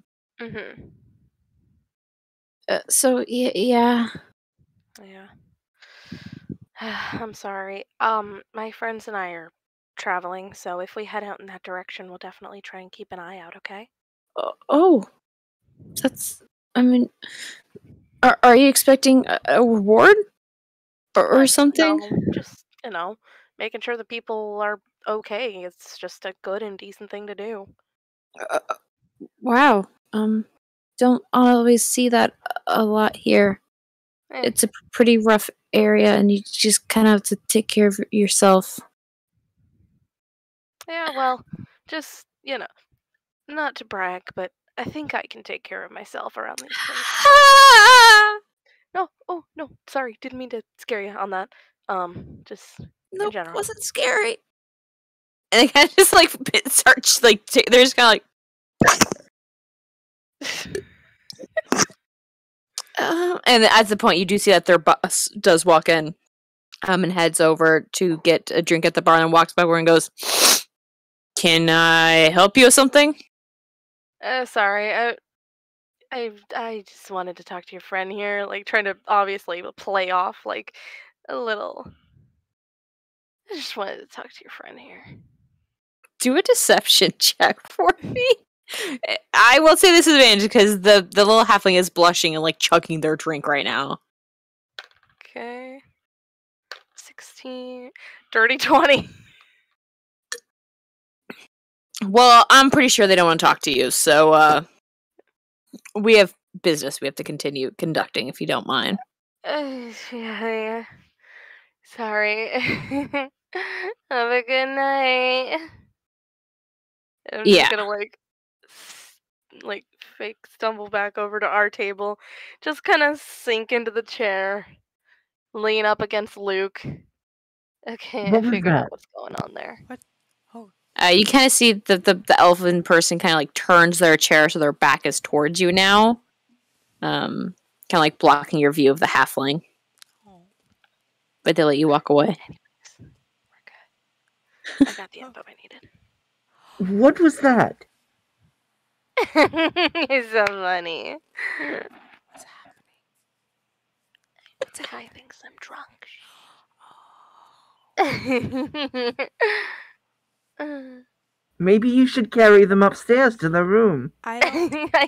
So yeah. I'm sorry. My friends and I are traveling, so if we head out in that direction, we'll definitely try and keep an eye out, okay? That's... I mean... Are you expecting a reward? Or something? No, just, making sure that people are okay. It's just a good and decent thing to do. Wow. Don't always see that a lot here. It's a pretty rough area, and you just kind of have to take care of yourself. Yeah, well, just, not to brag, but I think I can take care of myself around these places. No, sorry, didn't mean to scare you on that. Just in general. It wasn't scary. And they kind of just, like, start, like, they're just kind of like... and at the point, you do see that their boss does walk in, and heads over to get a drink at the bar, and walks by where and goes, "Can I help you with something?" Sorry, I just wanted to talk to your friend here, like trying to obviously play off like a little. I just wanted to talk to your friend here. Do a deception check for me. I will say this is advantage because the little halfling is blushing and like chugging their drink right now. Okay. 16. Dirty 20. Well, I'm pretty sure they don't want to talk to you, so we have business we have to continue conducting if you don't mind. Yeah. Sorry. Have a good night. I'm just gonna like fake stumble back over to our table, just kind of sink into the chair, lean up against Luke. I can't figure out what's going on there. What? Oh. You kind of see the elfin person kind of like turns their chair so their back is towards you now, kind of like blocking your view of the halfling. Oh. But they let you walk away. Anyways, we're good. I got the info I needed. What was that? It's so funny. What's happening? It's a guy thinks I'm drunk. Maybe you should carry them upstairs to their room. I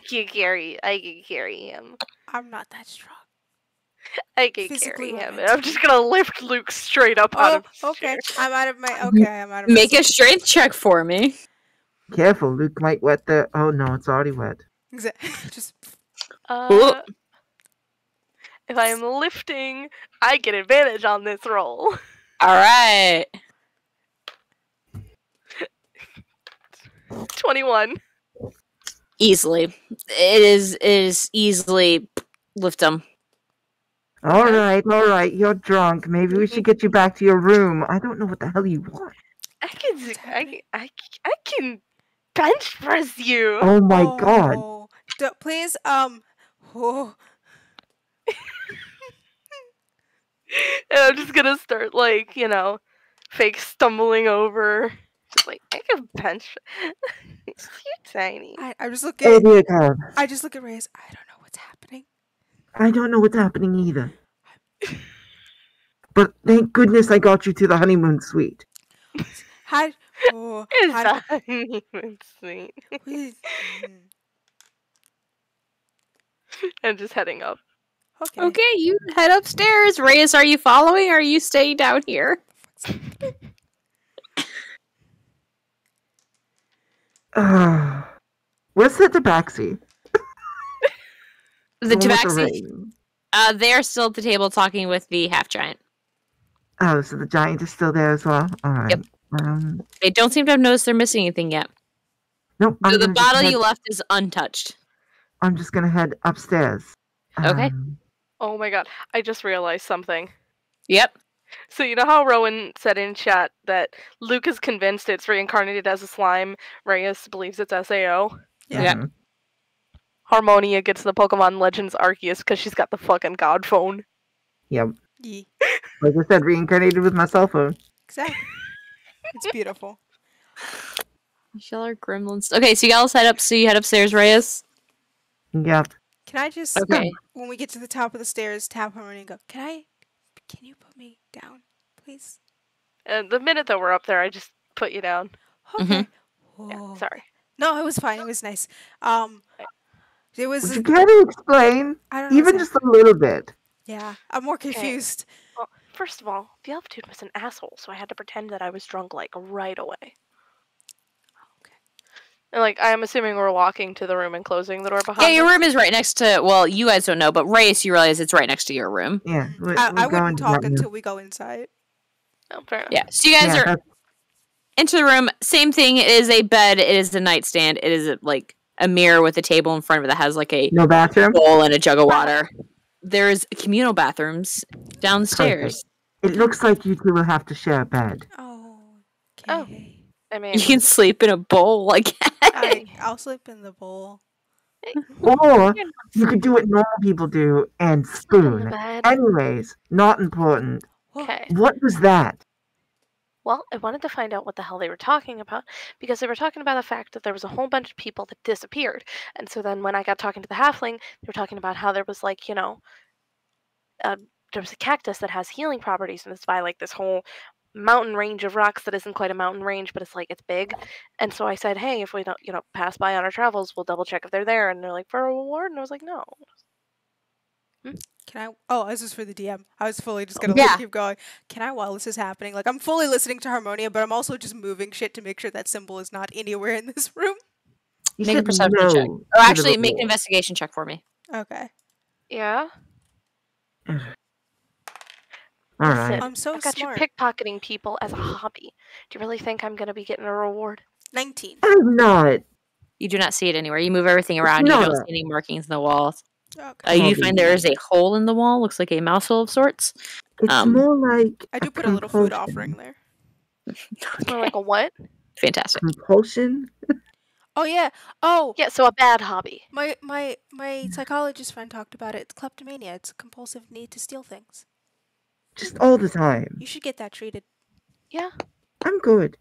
can carry him. I'm not that strong. I can carry him. And I'm just gonna lift Luke straight up out of his okay. chair. I'm out of my Make a strength check for me. Careful, Luke might wet the... Oh no, it's already wet. Just... If I am lifting, I get advantage on this roll. Alright. 21. Easily. It is easily lift them. Alright, you're drunk. Maybe we should get you back to your room. I don't know what the hell you want. I can bench press you. Oh my god. Please, And I'm just gonna start like, fake stumbling over. Just like, I can bench. You're tiny. I just look at I just look at Reyes. I don't know what's happening. I don't know what's happening either. But thank goodness I got you to the honeymoon suite. It's the honeymoon suite. I'm just heading up. Okay, you head upstairs. Reyes, are you following or are you staying down here? Where's the tabaxi? The tabaxi? They're still at the table talking with the half-giant. Oh, so the giant is still there as well? Alright. Yep. They don't seem to have noticed they're missing anything yet. Nope. So the bottle you left is untouched. I'm just gonna head upstairs. Okay. Oh my god, I just realized something. Yep. So you know how Rowan said in chat that Luke is convinced it's reincarnated as a slime, Reyes believes it's SAO? Yeah. Harmonia gets the Pokemon Legends Arceus because she's got the fucking god phone. Yep. Yeah. Like I said, reincarnated with my cell phone. Exactly. It's beautiful. Michelle are gremlins. Okay, so you guys head up. So you head upstairs, Reyes. Yep. Can I just, when we get to the top of the stairs, tap Harmonia and go, can you put me down, please? And the minute that we're up there, I just put you down. Okay. Yeah, sorry. No, it was fine. It was nice. It was. Would you care to explain? I don't know. Even just a little bit. Yeah, I'm more confused. Well, first of all, the elf dude was an asshole, so I had to pretend that I was drunk like right away. Okay. And like, I'm assuming we're walking to the room and closing the door behind. Yeah, your room is right next to. Well, you guys don't know, but Reyes, you realize it's right next to your room. Yeah. I wouldn't talk until we go inside. Oh, fair enough. Yeah. So you guys are into the room. Same thing. It is a bed. It is a nightstand. It is like a mirror with a table in front of it that has like a bathroom bowl and a jug of water. There's communal bathrooms downstairs. Perfect. It looks like you two will have to share a bed. Oh, okay. I mean, You can sleep in a bowl like I'll sleep in the bowl. Or you could do what normal people do and spoon. bed. Anyways, not important. Okay. What was that? Well, I wanted to find out what the hell they were talking about, because they were talking about the fact that there was a whole bunch of people that disappeared. And so then when I got talking to the halfling, they were talking about how there was, like, there was a cactus that has healing properties, and it's by, like, this whole mountain range of rocks that isn't quite a mountain range, but it's big. And so I said, hey, if we don't, pass by on our travels, we'll double check if they're there. And they're like, for a reward? And I was like, no. Can I? Oh, this is for the DM. I was fully just gonna keep going. Can I, while this is happening, like, I'm fully listening to Harmonia, but I'm also just moving shit to make sure that symbol is not anywhere in this room. Make a perception check. Or actually, make an investigation check for me. Okay. Yeah. All right. I'm so I've got smart. you pickpocketing people as a hobby. Do you really think I'm gonna be getting a reward? 19. I'm not. You do not see it anywhere. You move everything around. You don't see any markings in the walls. Okay. You find there is a hole in the wall. Looks like a mouse hole of sorts. It's more like I do put a little food offering there. It's more like a what? Fantastic. Compulsion? Oh yeah. Oh yeah. So a bad hobby. My psychologist friend talked about it. It's kleptomania. It's a compulsive need to steal things. Just all the time. You should get that treated. Yeah. I'm good.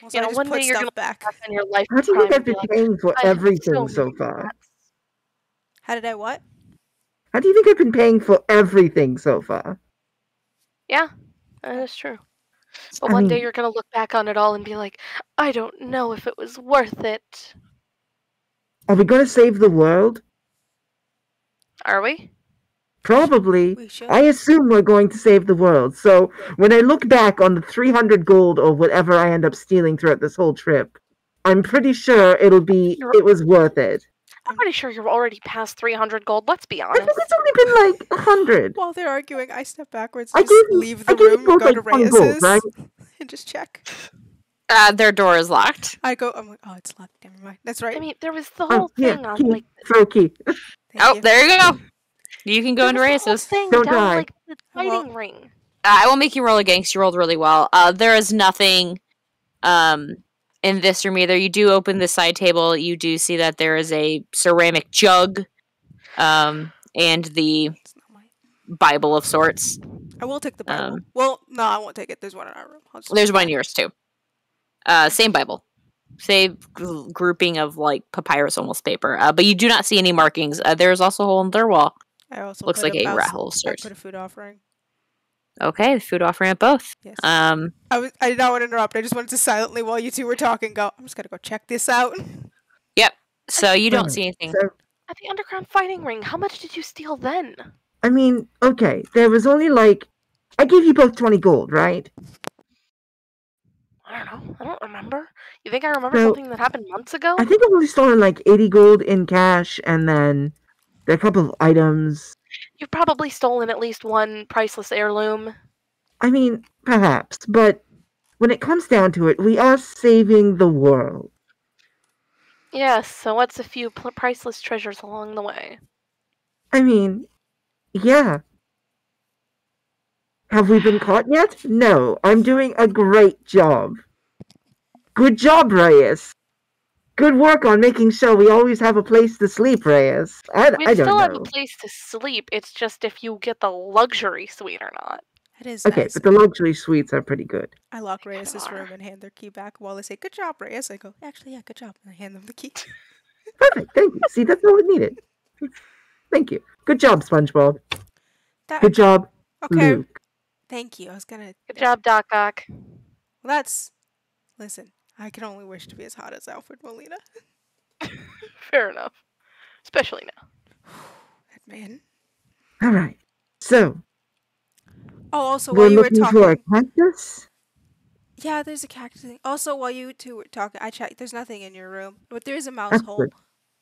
Also, one day you're gonna back in your life. How do you think I've been paying for everything so far? How did I what? How do you think I've been paying for everything so far? Yeah, that is true. But one day you're gonna look back on it all and be like, I don't know if it was worth it. Are we gonna save the world? Are we? Probably. I assume we're going to save the world. So when I look back on the 300 gold or whatever I end up stealing throughout this whole trip, I'm pretty sure it was worth it. I'm pretty sure you're already past 300 gold, let's be honest. I think it's only been like 100. While they're arguing, I step backwards, leave the room and go to Reyes's right? And just check. Their door is locked. I'm like, oh, it's locked. Never mind. That's right. I mean, there was the whole thing on, key. Throw key. There you go. You can go into Reyes's. Don't die. Like, the fighting ring. I will make you roll again because you rolled really well. There is nothing in this room either. You do open the side table. You do see that there is a ceramic jug and the Bible of sorts. I will take the Bible. Well, no, I won't take it. There's one in our room. There's one in yours too. Same Bible. Same grouping of like papyrus almost paper. But you do not see any markings. There's also a hole in their wall. I also looks like a rat hole of sorts. I put a food offering. Okay, the food offering at both. Yes. I did not want to interrupt. I just wanted to silently, while you two were talking, go, I'm just going to go check this out. Yep. So you don't see anything. So, at the underground fighting ring, how much did you steal then? I mean, okay, there was only like, I gave you both 20 gold, right? I don't know. I don't remember. You think I remember something that happened months ago? I think I've only stolen like 80 gold in cash, and then there are a couple of items. You've probably stolen at least one priceless heirloom. I mean, perhaps, but when it comes down to it, we are saving the world. Yes, so what's a few priceless treasures along the way? I mean, yeah. Have we been caught yet? No, I'm doing a great job. Good job, Reyes. Good work on making sure we always have a place to sleep, Reyes. I don't know. We still have a place to sleep. It's just if you get the luxury suite or not. It is okay, nice. But the luxury suites are pretty good. I lock Reyes's room and hand their key back. While they say, good job, Reyes, I go, actually, yeah, good job. And I hand them the key. Perfect, thank you. See, that's all it needed. Thank you. Good job, SpongeBob. Good job, okay. Luke. Thank you. I was gonna... Good job, Doc Ock. Well, listen, I can only wish to be as hot as Alfred Molina. Fair enough. Especially now. That man. Alright, so... Oh, also, while you were talking... for a cactus? Yeah, there's a cactus thing. Also, while you two were talking, I checked. There's nothing in your room. But there is a mouse hole. Good.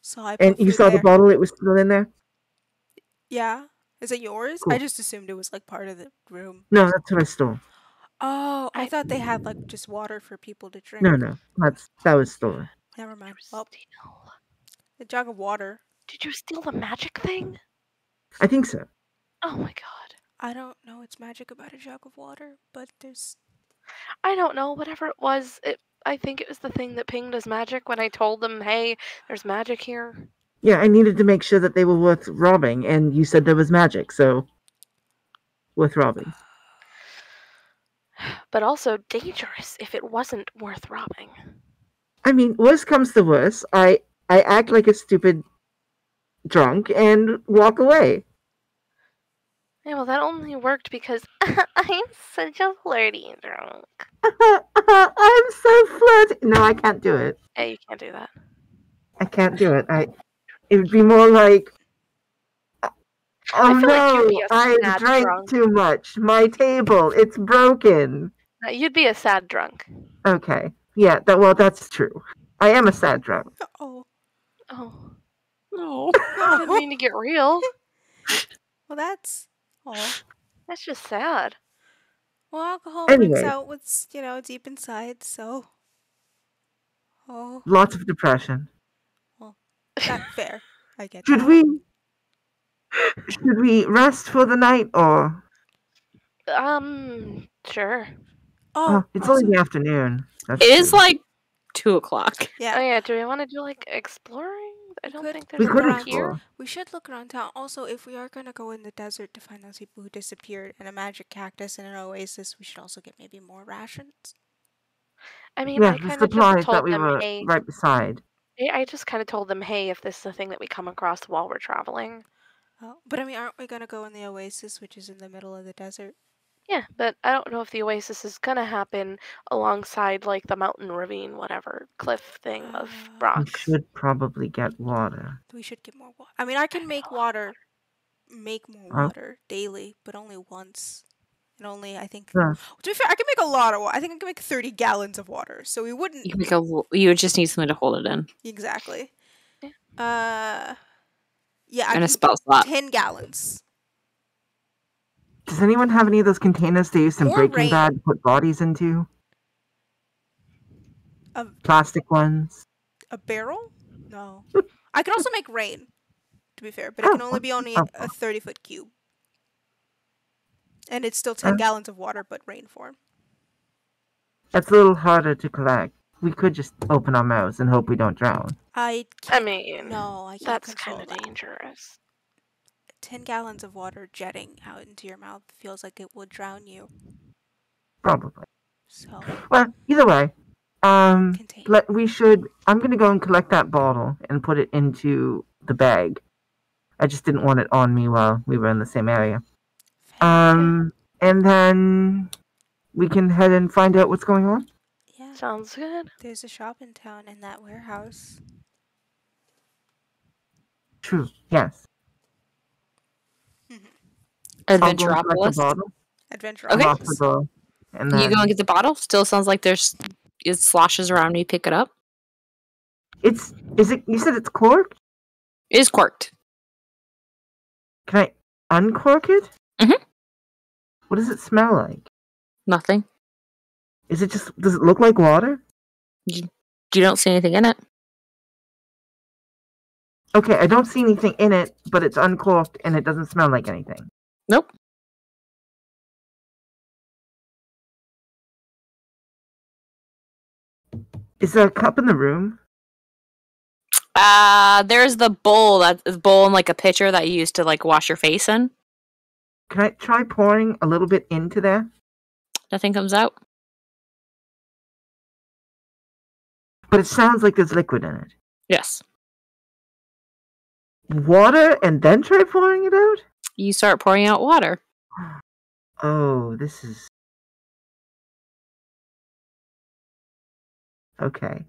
So I put And you saw the bottle? It was still in there? Yeah. Is it yours? Cool. I just assumed it was like part of the room. No, that's what I stole. Oh, I thought they had like just water for people to drink. No, that was stolen. Never mind. Well, a jug of water. Did you steal the magic thing? I think so. Oh my god. I don't know what's magic about a jug of water, but there's... I don't know. Whatever it was, I think it was the thing that pinged as magic when I told them, hey, there's magic here. Yeah, I needed to make sure that they were worth robbing, and you said there was magic, so... worth robbing. But also dangerous if it wasn't worth robbing. I mean, worst comes to worst, I act like a stupid drunk and walk away. Yeah, well, that only worked because I'm such a flirty drunk. I'm so flirty. No, I can't do it. Hey, you can't do that. I can't do it. It would be more like, oh no, I drank too much. My table, it's broken. You'd be a sad drunk. Okay. Yeah, that's true. I am a sad drunk. Oh. No. I didn't mean to get real. Well, that's just sad. Well, alcohol brings out what's, deep inside, so. Oh. Lots of depression. Well, that's fair. I get Should we rest for the night or? Sure. Oh, it's only the afternoon. It is like 2:00. Yeah. Oh yeah. Do we want to do like exploring? I don't think there's we could around explore. here. We should look around town. Also, if we are gonna go in the desert to find those people who disappeared and a magic cactus and an oasis, we should also get maybe more rations. I mean, I kind of just told them, hey, right beside. I just kind of told them, hey, if this is a thing that we come across while we're traveling. Oh, but I mean, aren't we gonna go in the oasis, which is in the middle of the desert? Yeah, but I don't know if the oasis is gonna happen alongside like the mountain ravine, whatever cliff thing of rocks. We should probably get water. We should get more water. I mean, I can make more water daily, but only once. And only, I think, to be fair, I can make a lot of water. I think I can make 30 gallons of water, so we wouldn't. You would just need something to hold it in. Exactly. Yeah. Yeah, and a spell slot. 10 gallons. Does anyone have any of those containers they used in Breaking Bad to put bodies into? Plastic ones? A barrel? No. I can also make rain, to be fair, but it can only be a 30-foot cube. And it's still 10 gallons of water, but rain form. That's a little harder to collect. We could just open our mouths and hope we don't drown. I mean, no, I can't. That's kind of dangerous. 10 gallons of water jetting out into your mouth feels like it would drown you. Probably. So. Well, either way, I'm gonna go and collect that bottle and put it into the bag. I just didn't want it on me while we were in the same area. And then we can head and find out what's going on. Yeah. Sounds good. There's a shop in town in that warehouse. True. Yes. Adventuropolis. Adventuropolis. Okay. And then... You go and get the bottle? Still sounds like it sloshes around when you pick it up. You said it's corked? It is corked. Can I uncork it? Mm-hmm. What does it smell like? Nothing. Does it look like water? You don't see anything in it. Okay, I don't see anything in it, but it's uncorked and it doesn't smell like anything. Nope. Is there a cup in the room? There's the bowl in like a pitcher that you used to like wash your face in. Can I try pouring a little bit into there? Nothing comes out. But it sounds like there's liquid in it. Yes. Water and then try pouring it out? You start pouring out water. Oh, this is... Okay.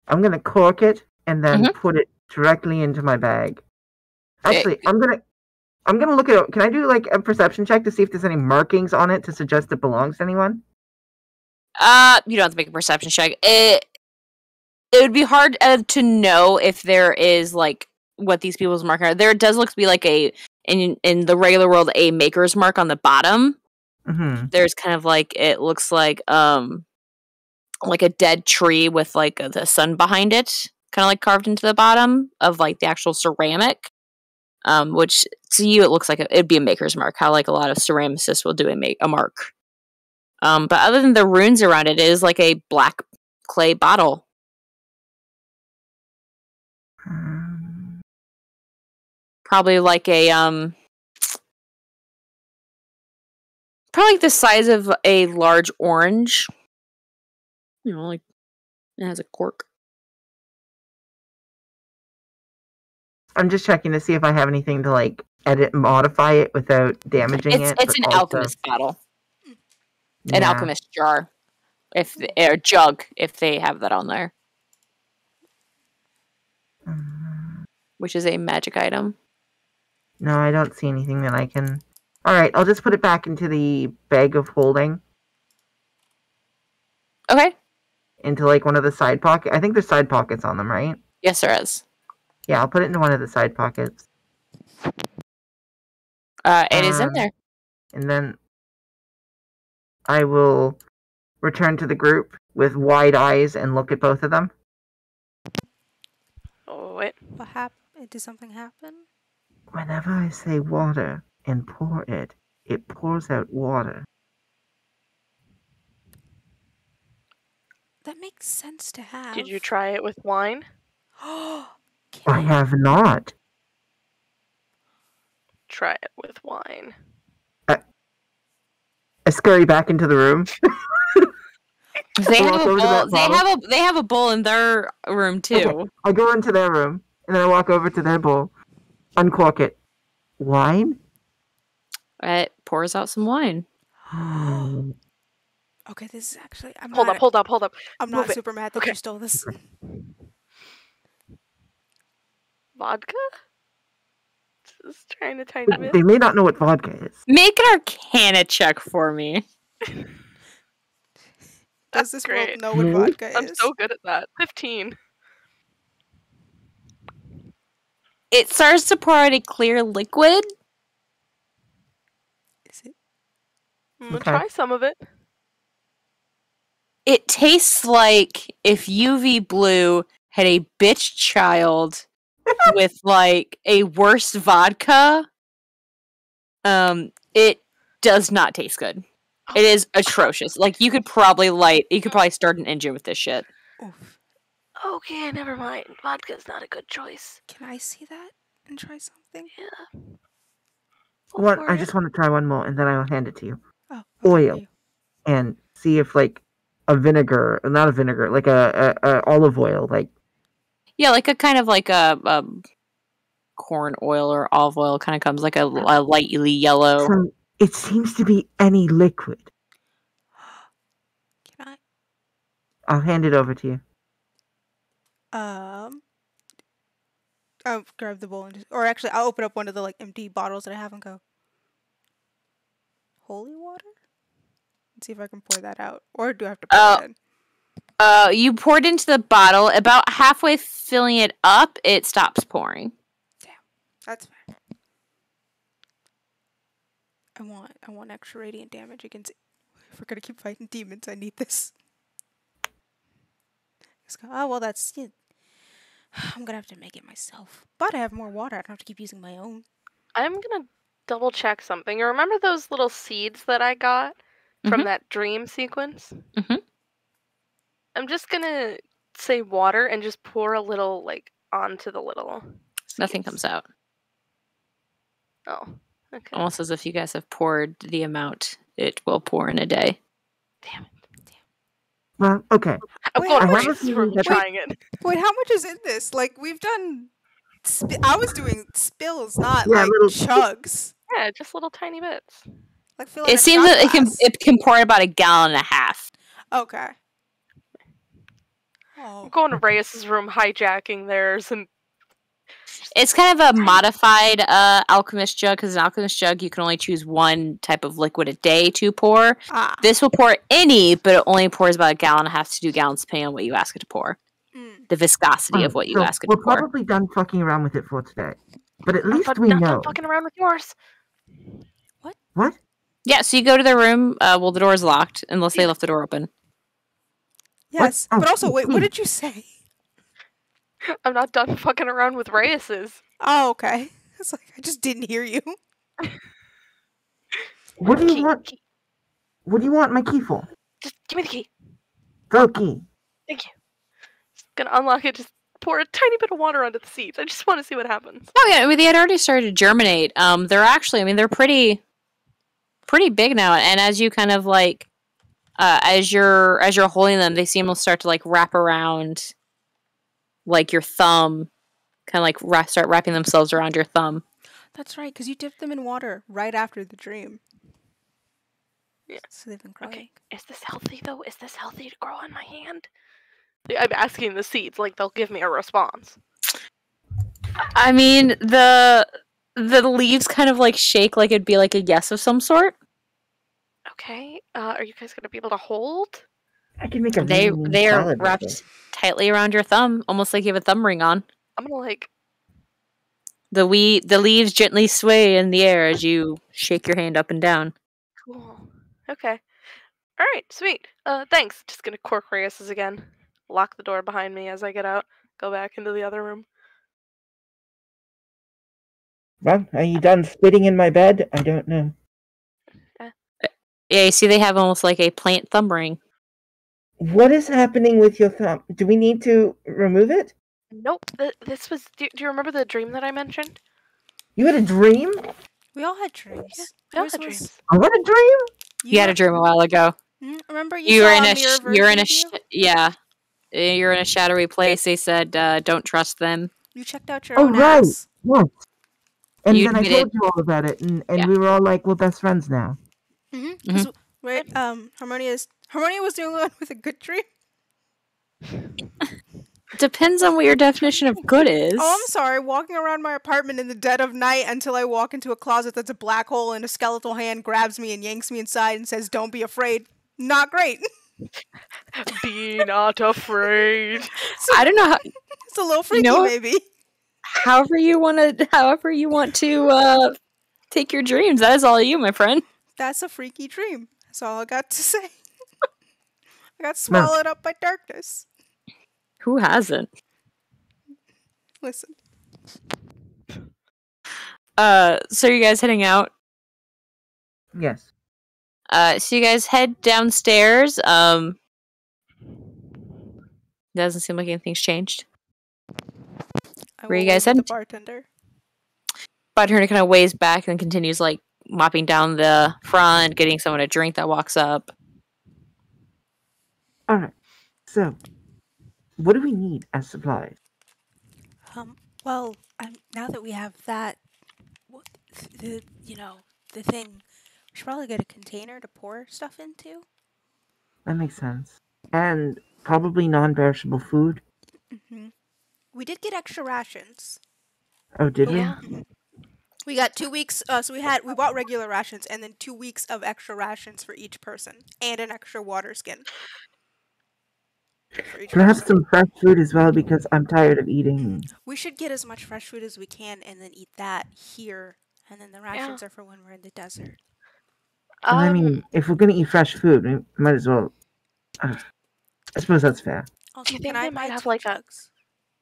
I'm gonna cork it and then put it directly into my bag. Actually, I'm gonna look at it. Can I do like a perception check to see if there's any markings on it to suggest it belongs to anyone? You don't have to make a perception check. It would be hard to know if there is like what these people's mark are. There does look to be like in the regular world a maker's mark on the bottom. Mm-hmm. There's kind of like it looks like a dead tree with like the sun behind it, kind of like carved into the bottom of like the actual ceramic. Which to you it looks like it'd be a maker's mark. How like a lot of ceramicists will do a mark. But other than the runes around it, it is like a black clay bottle. Probably like a probably the size of a large orange. Like it has a cork. I'm just checking to see if I have anything to like edit and modify it without damaging it. It's an alchemist bottle. An Yeah. alchemist jar. Or jug, if they have that on there. Which is a magic item. No, I don't see anything that I can... Alright, I'll just put it back into the bag of holding. Okay. Into like one of the side pockets. I think there's side pockets on them, right? Yes, there is. Yeah, I'll put it into one of the side pockets. It is in there. And then I will return to the group with wide eyes and look at both of them. Oh, wait. What happened? Did something happen? Whenever I say water and pour it, it pours out water. That makes sense to have. Did you try it with wine? I have not. Try it with wine. I scurry back into the room. They have a bowl. They have a bowl in their room too. Okay. I go into their room and then I walk over to their bowl, uncork it. Wine? It pours out some wine. Okay, this is actually. Hold up. I'm not super mad that you stole this. Vodka? Just trying a tiny bit. They may not know what vodka is. Make an Arcana check for me. Does this great. world know what vodka is? I'm so good at that. 15. It starts to pour out a clear liquid. Is it? I'm gonna try some of it. It tastes like if UV Blue had a bitch child with like a worse vodka. It does not taste good. It is atrocious. Like you could probably start an engine with this shit. Oof. Okay, never mind. Vodka's not a good choice. Can I see that and try something? Yeah. What? I just want to try one more and then I'll hand it to you. Oh, Oil. And see if like a vinegar, not a vinegar, like a olive oil, like. Yeah, like a kind of like a corn oil or olive oil kind of comes like a lightly yellow. So it seems to be any liquid. Can I? I'll hand it over to you. I'll grab the bowl and or actually, I'll open up one of the like empty bottles that I have and go. Holy water? Let's see if I can pour that out, or do I have to pour it in? You poured into the bottle. About halfway filling it up, it stops pouring. Damn, that's fair. I want extra radiant damage against. If we're gonna keep fighting demons, I need this. Oh well, that's. Yeah. I'm gonna have to make it myself. But I have more water. I don't have to keep using my own. I'm gonna double check something. You remember those little seeds that I got from that dream sequence? Mm-hmm. I'm just gonna say water and just pour a little like onto the little seeds. Nothing comes out. Oh, okay. Almost as if you guys have poured the amount it will pour in a day. Damn it. Well, okay. I'm going to trying it. Wait, how much is in this? Like, we've done... I was doing spills, not, little chugs. Yeah, just little tiny bits. Like, it seems that it can pour about a gallon and a half. Okay. I'm going to Reyes' room, hijacking theirs, and... It's kind of a modified alchemist jug, because an alchemist jug, you can only choose one type of liquid a day to pour. This will pour any, but it only pours about a gallon and a half to 2 gallons, depending on what you ask it to pour. The viscosity of what you ask it to pour. We're probably done fucking around with it for today. But at least we know. know. I'm fucking around with yours. What? Yeah, so you go to their room. Well, the door's locked, unless they left the door open. Yes, but also, wait, what did you say? I'm not done fucking around with Reyes's. Oh, okay. It's like, I just didn't hear you. What do you want? What do you want my key for? Just give me the key. The key. Thank you. Just gonna unlock it, just pour a tiny bit of water onto the seeds. I just want to see what happens. Oh yeah, I mean, they had already started to germinate. They're actually, I mean, they're pretty pretty big now, and as you kind of like, as you're holding them, they seem to start to like wrap around, like your thumb, kind of like start wrapping themselves around your thumb. That's right, because you dipped them in water right after the dream. Yeah. So they've been growing. Okay. Is this healthy though? Is this healthy to grow on my hand? I'm asking the seeds, like they'll give me a response. I mean, the leaves kind of like shake like it'd be like a yes of some sort. Okay. Are you guys gonna be able to hold? I can make a They really are solid wrapped bubble. tightly around your thumb, almost like you have a thumb ring on. I'm gonna like. The leaves gently sway in the air as you shake your hand up and down. Cool. Okay. All right. Sweet. Thanks. Just gonna cork Reyes's again. Lock the door behind me as I get out. Go back into the other room. Well, are you done spitting in my bed? I don't know. Yeah, you see they have almost like a plant thumb ring. What is happening with your thumb? Do we need to remove it? Nope. This was. Do you remember the dream that I mentioned? You had a dream? We all had dreams. Yeah, we all Yours had was- dreams. I had a dream? You had a dream a while ago. Remember You're saw in a a mirror you're in version a of you? yeah. You're in a shadowy place. They said don't trust them. You checked out your Oh, own right. ass. Yes. And You then I admitted- told you all about it, and Yeah. we were all like, we're best friends now. Because Harmonia was the only one with a good dream. Depends on what your definition of good is. Oh, I'm sorry. Walking around my apartment in the dead of night until I walk into a closet that's a black hole and a skeletal hand grabs me and yanks me inside and says, "Don't be afraid." Not great. Be not afraid. I don't know how. It's a little freaky, maybe. However you want to take your dreams. That is all you, my friend. That's a freaky dream. That's all I got to say. I got swallowed up by darkness. Who hasn't? Listen. So you guys heading out? Yes. So you guys head downstairs. Doesn't seem like anything's changed. Where you guys heading? The bartender. Bartender kind of waves back and continues like mopping down the front, getting someone a drink that walks up. All right. So, what do we need as supplies? Well, now that we have that, the thing, we should probably get a container to pour stuff into. That makes sense. And probably non-perishable food. Mm-hmm. We did get extra rations. Oh, did we? Yeah. We got 2 weeks. So we bought regular rations and then 2 weeks of extra rations for each person and an extra water skin. Can I have some fresh food as well because I'm tired of eating? We should get as much fresh food as we can and then eat that here, and then the rations are for when we're in the desert. I mean, if we're gonna eat fresh food, we might as well. I suppose that's fair. Also, do you think they might have like a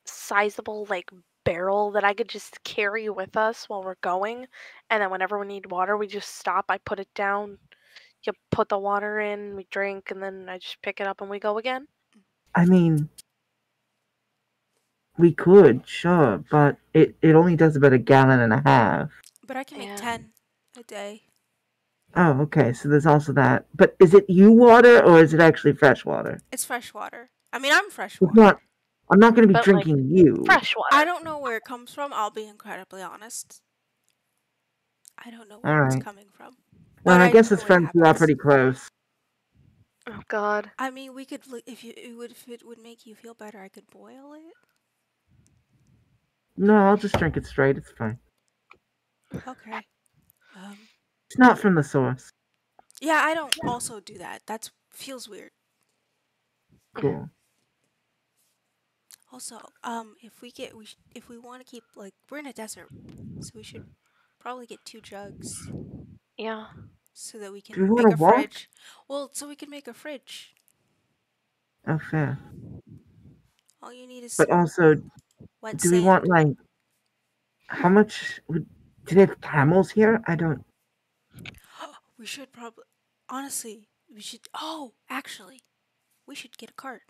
sizable like barrel that I could just carry with us while we're going, and then whenever we need water, we just stop. I put it down. You put the water in, we drink, and then I just pick it up and we go again. I mean, we could, sure, but it only does about 1.5 gallons. But I can make 10 a day. Oh, okay, so there's also that. But is it you water or is it actually fresh water? It's fresh water. I mean, I'm fresh water. I'm not going to be drinking you. Fresh water. I don't know where it comes from. I'll be incredibly honest. I don't know where it's coming from. Well, I guess as friends we are pretty close. Oh God. I mean, we could if it would make you feel better, I could boil it. No, I'll just drink it straight. It's fine. Okay. It's not from the source. Yeah, I don't also do that. That feels weird. Cool. Also, if we want to keep we're in a desert, so we should probably get 2 jugs. Yeah. So that we can Do we make want a to walk? fridge. Well, so we can make a fridge. Oh, fair. All you need is. But also, wet do sand. we want how much? Do they have camels here? I don't. We should probably. Honestly, we should. Oh, actually, we should get a cart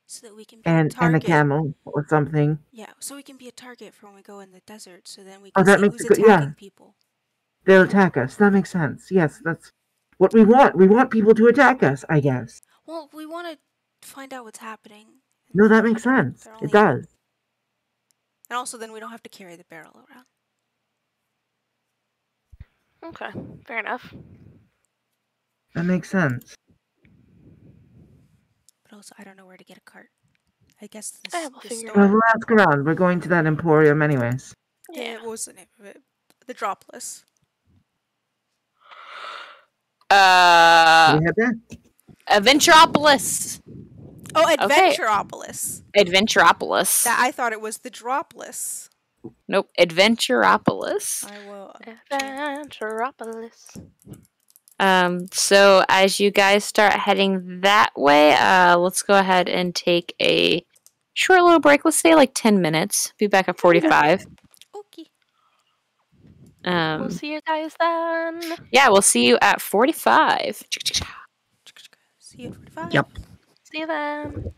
so that we can be a And target. a camel or something. Yeah, so we can be a target for when we go in the desert. So then we can that see makes who's a good- attacking yeah. people. they'll attack us. That makes sense. Yes, that's what we want. We want people to attack us, I guess. Well, we want to find out what's happening. No, that makes sense. It does. And also, then we don't have to carry the barrel around. Okay, fair enough. That makes sense. But also, I don't know where to get a cart. I guess we'll ask around. We're going to that emporium anyways. Yeah, what was the name of it? The Dropless. Adventuropolis. Oh, Adventuropolis. Okay. Adventuropolis. I thought it was the Dropless. Nope, Adventuropolis. I will. Adventuropolis. So as you guys start heading that way, let's go ahead and take a short little break. Let's say like 10 minutes. Be back at 45. Okay. We'll see you guys then. Yeah, we'll see you at 45. See you at 45. Yep. See you then.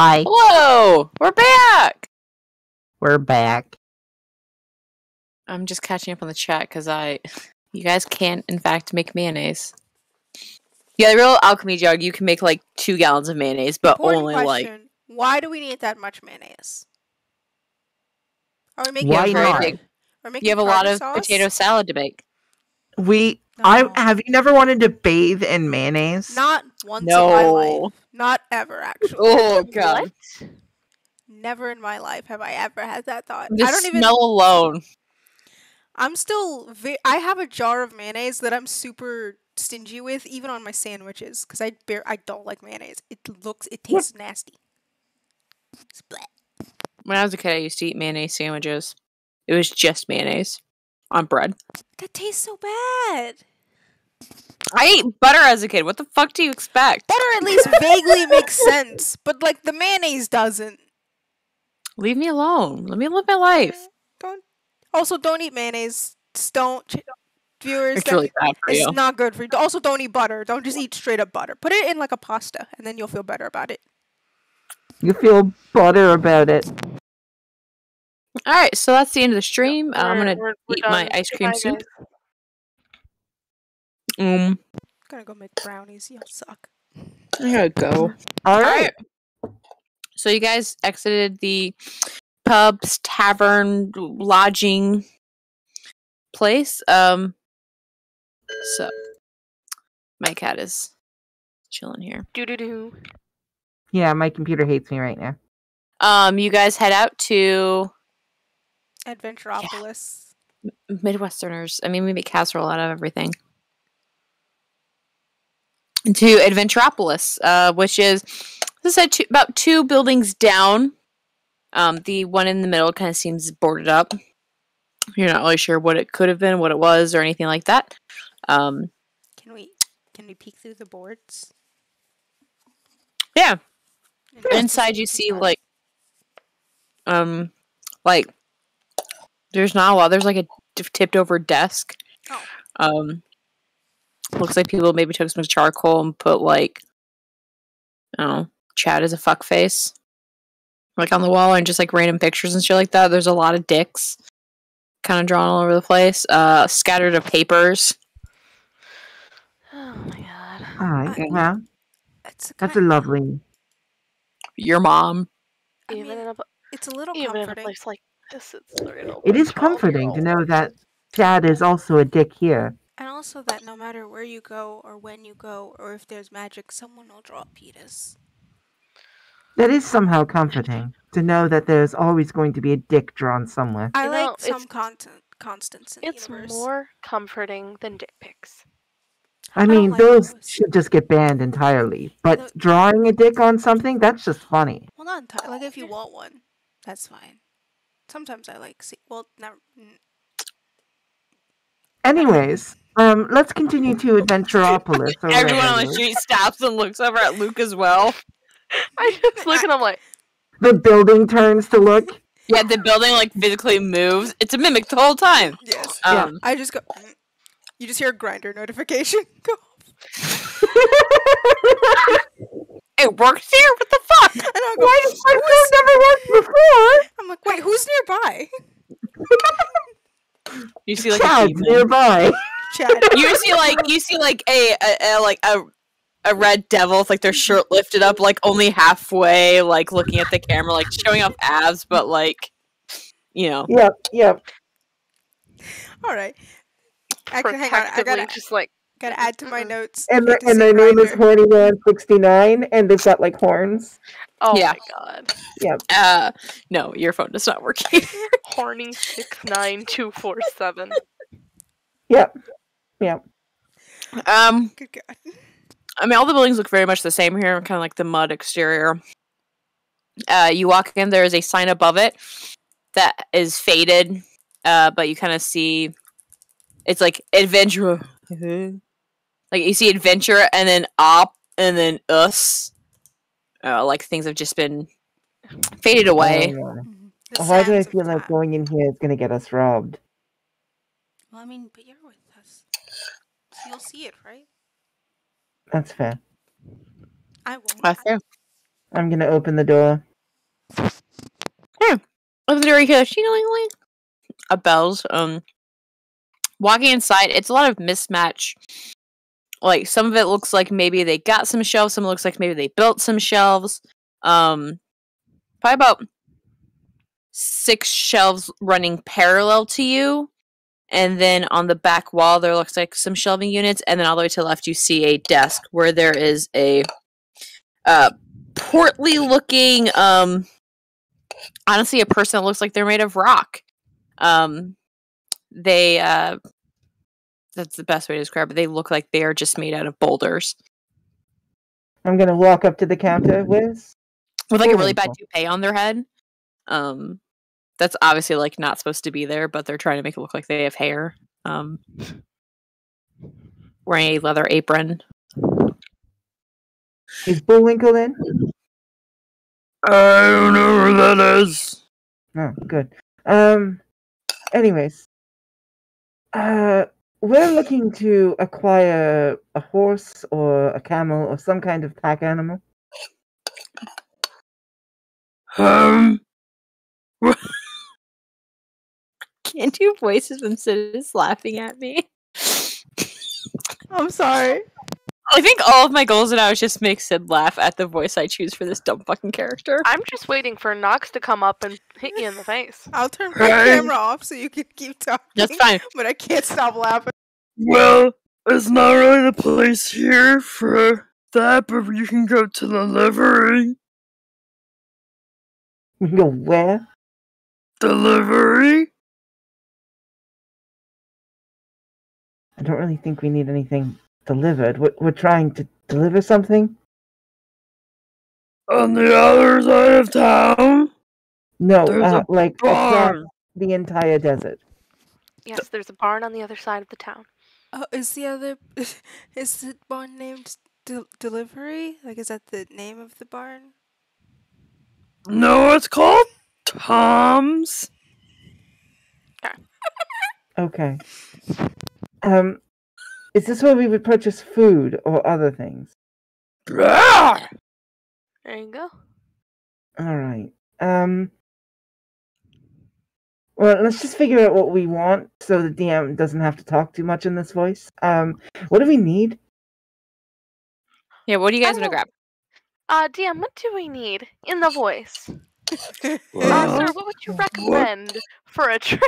Hi. Hello! We're back! We're back. I'm just catching up on the chat because you guys can't, in fact, make mayonnaise. Yeah, the real alchemy jug, you can make like 2 gallons of mayonnaise, but Important only question. Why do we need that much mayonnaise? Are we making Why not? We're making You have a lot of sauce? potato salad to bake. Have you never wanted to bathe in mayonnaise? Not once in my life. Not ever, actually. Oh, God. What? Never in my life have I ever had that thought. The I don't even. smell alone. I'm still. I have a jar of mayonnaise that I'm super stingy with, even on my sandwiches, because I don't like mayonnaise. It tastes nasty. Splat. When I was a kid, I used to eat mayonnaise sandwiches. It was just mayonnaise on bread. That tastes so bad. I ate butter as a kid. What the fuck do you expect? Butter at least vaguely makes sense, but like the mayonnaise doesn't. Leave me alone. Let me live my life. Don't eat mayonnaise. Viewers. It's really bad for you. It's not good for you. Also, don't eat butter. Don't just eat straight up butter. Put it in like a pasta, and then you'll feel better about it. You feel better about it. Alright, so that's the end of the stream. I'm gonna eat my done. ice cream soup. Guys. I'm gonna go make brownies. Y'all suck. I gotta go. Alright. So you guys exited the pubs, tavern, lodging place. So my cat is chilling here. Doo-doo-doo. Yeah, my computer hates me right now. You guys head out to Adventuropolis. Midwesterners. I mean, we make casserole out of everything. To Adventuropolis, which is, as I said, about 2 buildings down. The one in the middle kind of seems boarded up. You're not really sure what it could have been, what it was, or anything like that. Can we peek through the boards? Yeah. Inside you see like there's not a lot. There's like a tipped over desk. Oh. Looks like people maybe took some charcoal and put like, I don't know, Chad as a fuck face, like on the wall, and just like random pictures and shit like that. There's a lot of dicks, kind of drawn all over the place. Scattered of papers. Oh my god. Alright, yeah. That's a lovely. Your mom. It's a little even comforting. in a place like this, It is comforting to know that Chad is also a dick here. And also that no matter where you go, or when you go, or if there's magic, someone will draw a penis. That is somehow comforting to know that there's always going to be a dick drawn somewhere. I like some constants in the universe. It's more comforting than dick pics. I mean, those should just get banned entirely. But drawing a dick on something, that's just funny. Well, not entirely. Like, if you want one, that's fine. Sometimes I like never. Anyways, let's continue to Adventuropolis. Everyone on the street stops and looks over at Luke as well. I just look and I'm like... The building turns to look. Yeah, the building like physically moves. It's a mimic the whole time. Yes. I just go... You just hear a grinder notification. Go. It works here? What the fuck? And I go, why does my phone never worked before? I'm like, wait, who's nearby? You see like Chad's nearby. Chad. You see like a red devil with like their shirt lifted up like only halfway, like looking at the camera, like showing off abs, but like, you know. Yep. All right. Actually, hang on. I gotta add to my notes. And their name is HornyMan69, and they've got like horns. Oh my god. Yep. No, your phone does not work here. Horny69247. Yep. Good God. I mean, all the buildings look very much the same here, kind of like the mud exterior. You walk in, there is a sign above it that is faded, but you kind of see it's like adventure. Like you see adventure and then op and then us. Like things have just been faded away. Why do I feel like going in here is going to get us robbed? Well, I mean, but you're with us. So you'll see it, right? That's fair. I won't. That's fair. I'm gonna open the door. Yeah. Open the door, you hear a bells. Walking inside, it's a lot of mismatch. Like, some of it looks like maybe they got some shelves, some looks like maybe they built some shelves. Probably about 6 shelves running parallel to you. And then on the back wall, there looks like some shelving units. And then all the way to the left, you see a desk where there is a portly looking, honestly, a person that looks like they're made of rock. That's the best way to describe it. They look like they are just made out of boulders. I'm gonna walk up to the counter with like a really bad toupee on their head. That's obviously like not supposed to be there, but they're trying to make it look like they have hair. Wearing a leather apron. Is Bullwinkle in? I don't know where that is. Oh, good. Anyways. We're looking to acquire a horse or a camel or some kind of pack animal. Can't do voices when Sid is laughing at me. I'm sorry. I think all of my goals now is just make Sid laugh at the voice I choose for this dumb fucking character. I'm just waiting for Nox to come up and hit you in the face. I'll turn my camera off so you can keep talking. That's fine. But I can't stop laughing. Well, it's not really the place here for that, but you can go to the livery. We can go where? Delivery? I don't really think we need anything delivered. We're trying to deliver something? On the other side of town? No, like across the entire desert. Yes, there's a barn on the other side of the town. Oh, is the barn named Delivery? Like, is that the name of the barn? No, it's called Tom's. Okay. Is this where we would purchase food or other things? Ah! There you go. Alright. Well, let's just figure out what we want so the DM doesn't have to talk too much in this voice. What do we need? Yeah, what are you guys gonna grab? DM, what do we need in the voice? Well, Sir, what would you recommend for a trip?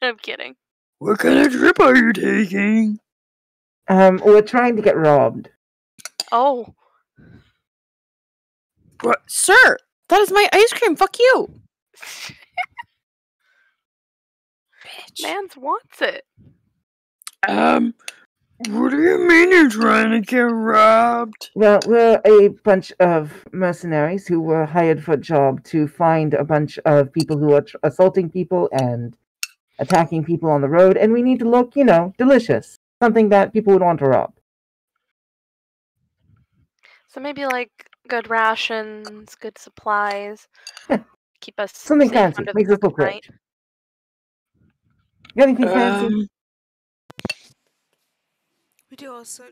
I'm kidding. What kind of trip are you taking? We're trying to get robbed. Oh. What? Sir, that is my ice cream. Fuck you. Bitch. Mans wants it. What do you mean you're trying to get robbed? Well, we're a bunch of mercenaries who were hired for a job to find a bunch of people who are assaulting people and attacking people on the road, and we need to look, delicious. Something that people would want to rob. So maybe like good rations, good supplies. Keep us something safe fancy. under Makes the us look night. rich. You got anything fancy? We do also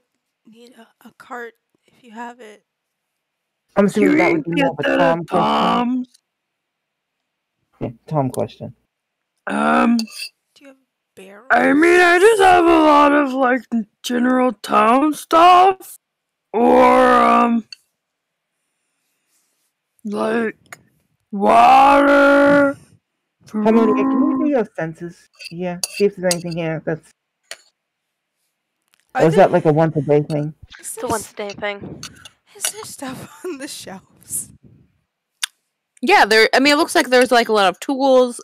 need a cart if you have it. I'm assuming that would be more of a Tom question. Yeah, Tom question. Do you have barrels? I mean, I just have a lot of, like, general town stuff. Or, like, water. Harmonia, can you do your senses? Yeah, see if there's anything here that's... Or is that like a once-a-day thing? It's a once-a-day thing. Is there stuff on the shelves? Yeah, it looks like there's like a lot of tools,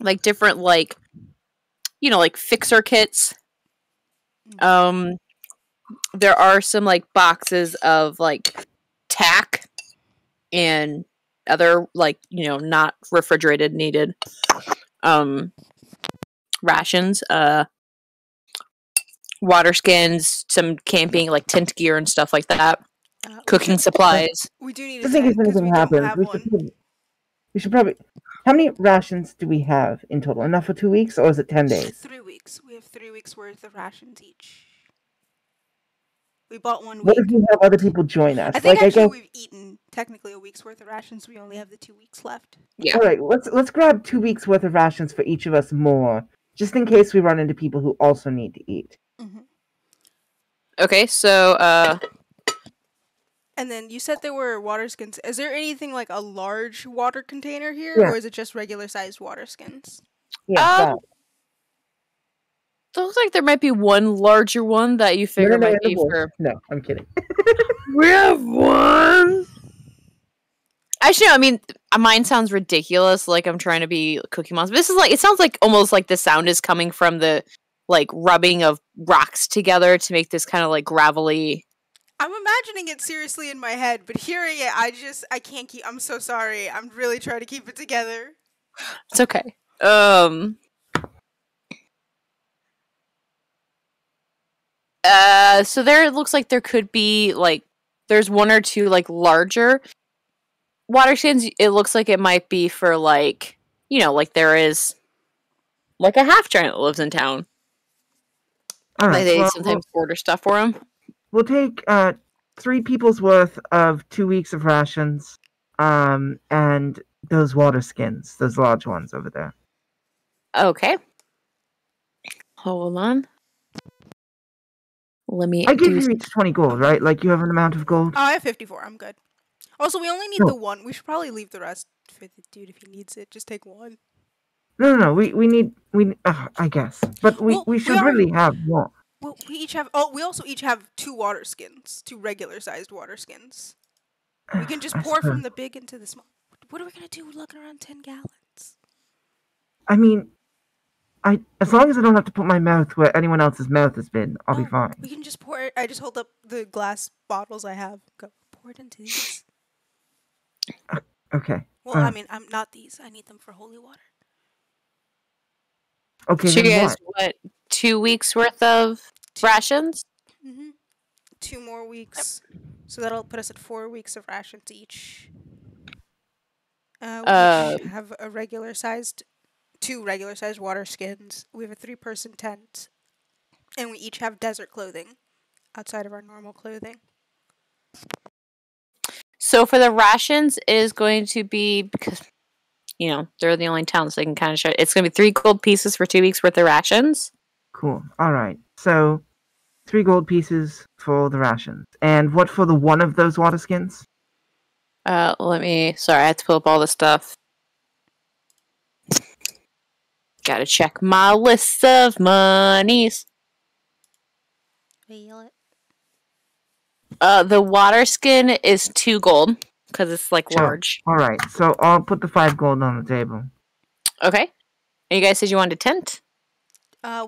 like different like fixer kits. There are some like boxes of like tack and other like, not refrigerated needed rations, water skins, some camping like tent gear and stuff like that. Cooking supplies. We do need I think if anything happens, we should probably... How many rations do we have in total? Enough for 2 weeks, or is it 10 days? 3 weeks. We have 3 weeks worth of rations each. We bought 1 week. What if we have other people join us? I think like, actually I guess... we've eaten technically a week's worth of rations. We only have the 2 weeks left. Yeah. All right, let's grab 2 weeks worth of rations for each of us more, just in case we run into people who also need to eat. Mm-hmm. Okay, so And then you said there were water skins. Is there anything like a large water container here, Yeah. or is it just regular sized water skins? Yeah, it looks like there might be one larger one that you figure might be for. No, I'm kidding. We have one. Actually, no, I mean, mine sounds ridiculous. Like I'm trying to be Cookie Monster. This is like, it sounds like almost like the sound is coming from the like rubbing of rocks together to make this kind of like gravelly. I'm imagining it seriously in my head, but hearing it, I can't keep. I'm so sorry. I'm really trying to keep it together. It's okay. So there, it looks like there could be like there's one or two like larger water skins. It looks like it might be for like, you know, like there is like a half giant that lives in town. All right, like they sometimes order stuff for them. We'll take 3 people's worth of 2 weeks of rations, and those water skins, those large ones over there. Okay. Hold on. Let me. I give you each 20 gold, right? Like you have an amount of gold. Oh, I have 54. I'm good. Also, we only need the one. We should probably leave the rest for the dude if he needs it. Just take one. No. We need. I guess, but we should really have one. Well, we each have. Oh, we also each have 2 water skins, 2 regular-sized water skins. We can just pour from the big into the small. What are we gonna do? We're looking around 10 gallons. I mean, as long as I don't have to put my mouth where anyone else's mouth has been, I'll be fine. We can just pour it. I just hold up the glass bottles I have. Go pour it into these. Okay. Well, I mean, I'm not these. I need them for holy water. Okay. So you guys, what, 2 weeks worth of rations? Mm-hmm. 2 more weeks. So that'll put us at 4 weeks of rations each. We have a regular-sized, 2 regular-sized water skins. We have a 3-person tent, and we each have desert clothing outside of our normal clothing. So for the rations is going to be, because, you know, they're the only town, so they can kind of show. It's going to be 3 gold pieces for 2 weeks worth of rations. Cool. All right. So 3 gold pieces for the rations. And what for the one of those water skins? Sorry, I have to pull up all the stuff. Gotta check my list of monies. Feel it. The water skin is 2 gold, because it's like large. All right. So I'll put the 5 gold on the table. Okay. And you guys said you wanted a tent?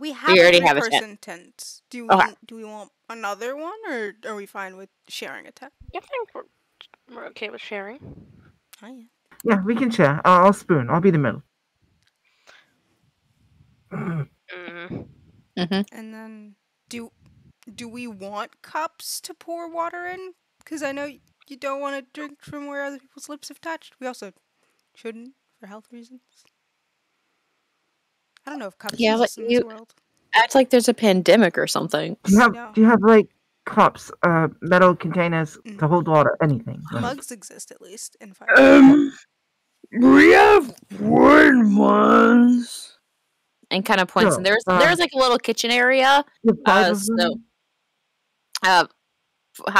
We have already a have a 3-person tent. Do we want another one, or are we fine with sharing a tent? I think we're okay with sharing. Oh yeah. Yeah, we can share. I'll spoon. I'll be the middle. And then do we want cups to pour water in? Because I know you don't want to drink from where other people's lips have touched. We also shouldn't for health reasons. I don't know if cups exist in this world. Act like there's a pandemic or something. Do you have like cups, metal containers to hold water, anything? Mugs exist at least in fire. We have wooden ones. And kind of points. And there's like a little kitchen area. How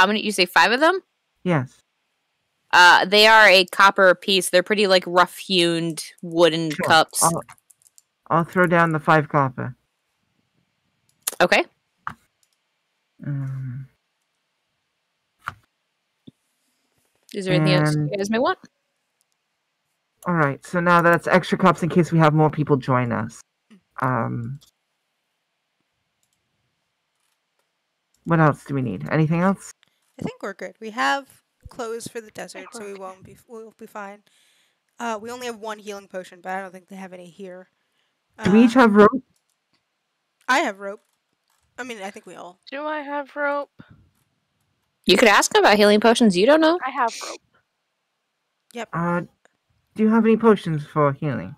many? You say 5 of them? Yes. They are a copper piece. They're pretty like rough hewn wooden cups. I'll throw down the 5 copper. Okay. Is there anything else you guys may want? All right. So now that's extra cups in case we have more people join us. What else do we need? Anything else? I think we're good. We have clothes for the desert, so we'll be fine. We only have 1 healing potion, but I don't think they have any here. Do we each have rope? I have rope. I mean, I think we all. Do I have rope? You could ask them about healing potions. You don't know. I have rope. Yep. Do you have any potions for healing?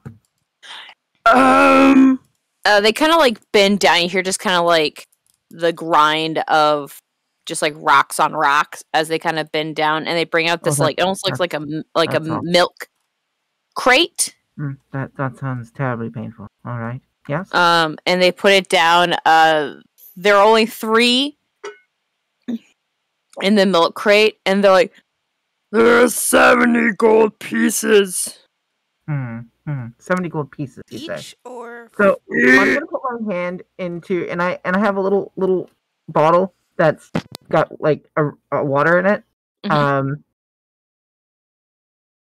They kind of like bend down. You hear just kind of like the grind of just like rocks on rocks as they kind of bend down, and they bring out this like it almost looks like a milk crate. That sounds terribly painful. All right. Yes. And they put it down. There are only 3 in the milk crate, and they're like, there are 70 gold pieces. 70 gold pieces. You Each say. or So I'm gonna put my hand into, and I have a little bottle that's got like a water in it. Mhm.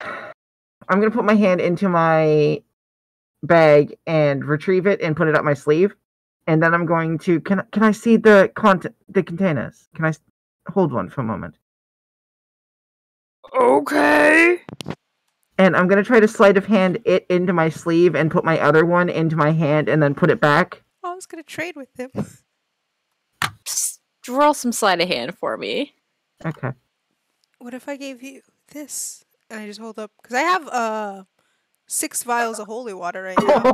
I'm gonna put my hand into my bag and retrieve it and put it up my sleeve, and then I'm going to can I see the containers? Can I hold one for a moment? Okay. And I'm gonna try to sleight of hand it into my sleeve and put my other one into my hand and then put it back. I was gonna trade with him. roll some sleight of hand for me. Okay. What if I gave you this and I just hold up? Because I have 6 vials of holy water right now.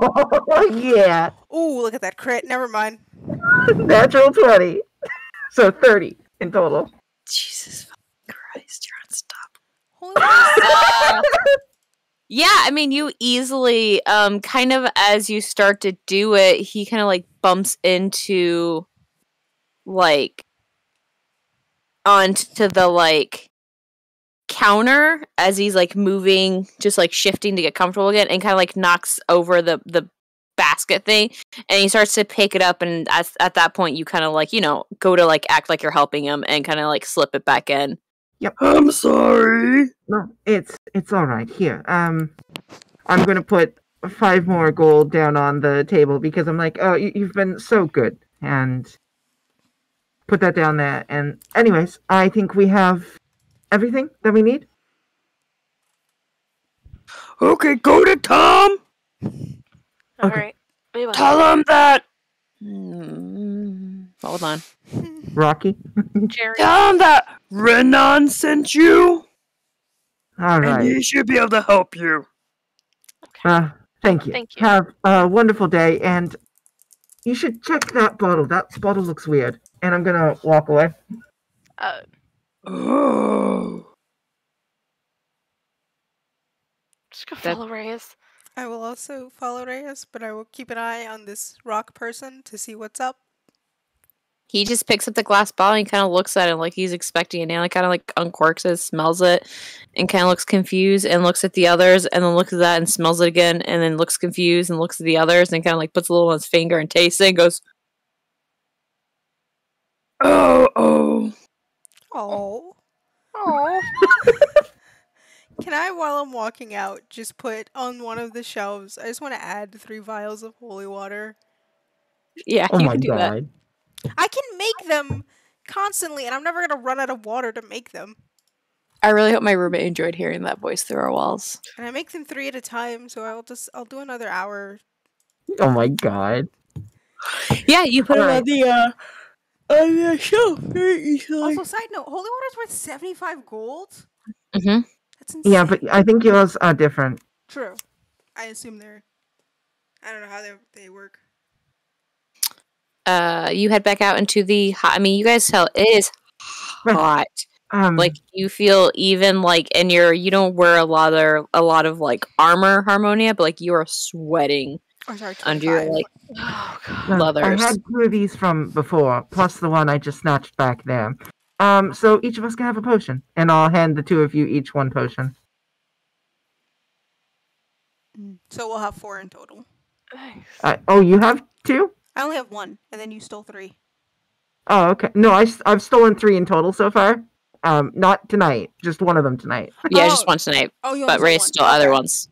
Yeah. Ooh, look at that crit. Never mind. Natural 20. So 30 in total. Jesus Christ, you're unstoppable. Holy water. Yeah, I mean, you easily, kind of as you start to do it, he kind of like bumps into, like, onto the like counter as he's like moving, just like shifting to get comfortable again, and kind of like knocks over the basket thing, and he starts to pick it up, and at that point you kind of like, you know, go to like act like you're helping him and kind of like slip it back in. Yep. I'm sorry. No, it's all right. Here, I'm gonna put 5 more gold down on the table because I'm like, oh, you've been so good, and put that down there. And anyways, I think we have everything that we need. Okay, go to Tom. All Okay. right. We will. Tell him that. Hold on. Rocky. Jerry. Tell him that Renan sent you, All and right. he should be able to help you. Thank you. Thank you. Have a wonderful day, and you should check that bottle. That bottle looks weird. And I'm gonna walk away. Oh. Just go follow Reyes. I will also follow Reyes, but I will keep an eye on this rock person to see what's up. He just picks up the glass bottle and kind of looks at it like he's expecting it. And he kind of like uncorks it, smells it, and kind of looks confused and looks at the others, and then looks at that and smells it again, and then looks confused and looks at the others, and kind of like puts a little on his finger and tastes it and goes, Oh. Oh. Oh. Can I, while I'm walking out, just put on one of the shelves, I just want to add 3 vials of holy water. yeah, Oh you my can do that. god. I can make them constantly, and I'm never going to run out of water to make them. I really hope my roommate enjoyed hearing that voice through our walls. And I make them 3 at a time, so I'll do another hour. Oh my god. Yeah, you put Alright. it on the shelf very easily. Also, side note, holy water's worth 75 gold? Mm-hmm. That's insane. Yeah, but I think yours are different. True. I assume they're... I don't know how they work. You head back out into the hot. I mean, you guys tell it is hot. Like you feel even like, and you don't wear a lot of like armor, Harmonia, but like you are sweating under your like leathers. I had 2 of these from before, plus the one I just snatched back there. So each of us can have a potion, and I'll hand the 2 of you each 1 potion. So we'll have 4 in total. Nice. Oh, you have 2? I only have 1, and then you stole 3. Oh, okay. No, I've stolen 3 in total so far. Not tonight, just 1 of them tonight. Yeah, just one tonight. Oh, you But only Ray stole 1. stole other ones.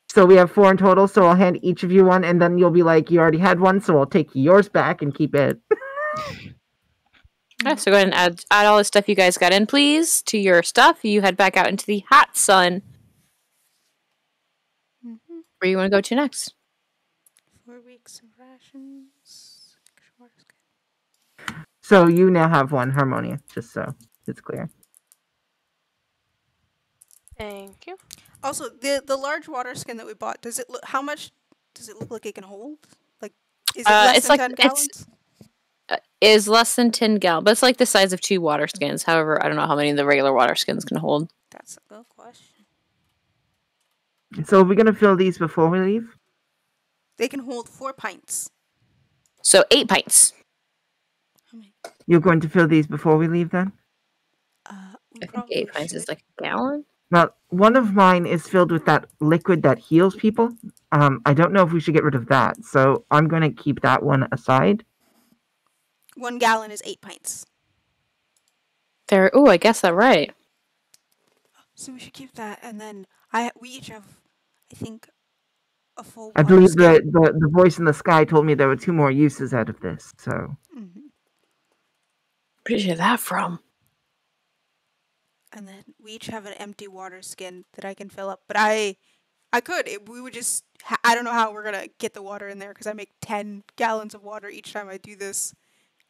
So we have 4 in total, so I'll hand each of you 1, and then you'll be like, you already had 1, so I'll take yours back and keep it. Yeah, so go ahead and add all the stuff you guys got in, please, to your stuff. You head back out into the hot sun. Mm-hmm. Where you want to go to next? 4 weeks of rations. So you now have 1 Harmonia, just so it's clear. Thank you. Also, the large water skin that we bought, does it look? How much does it look like it can hold? Like, is it less it's than like 10 gallons? is less than 10 gallons, but it's like the size of 2 water skins. However, I don't know how many the regular water skins can hold. That's a good question. So are we going to fill these before we leave? They can hold 4 pints. So 8 pints. How many? You're going to fill these before we leave then? We I think probably 8 pints should. is like a gallon. Well, one of mine is filled with that liquid that heals people. I don't know if we should get rid of that, so I'm going to keep that one aside. 1 gallon is 8 pints. There. Oh, I guess that right. So we should keep that, and then we each have, I think, a full. I believe the voice in the sky told me there were 2 more uses out of this, so. Mm-hmm. Where did you get that from? And then we each have an empty water skin that I can fill up. But I could. We would just. I don't know how we're gonna get the water in there because I make 10 gallons of water each time I do this.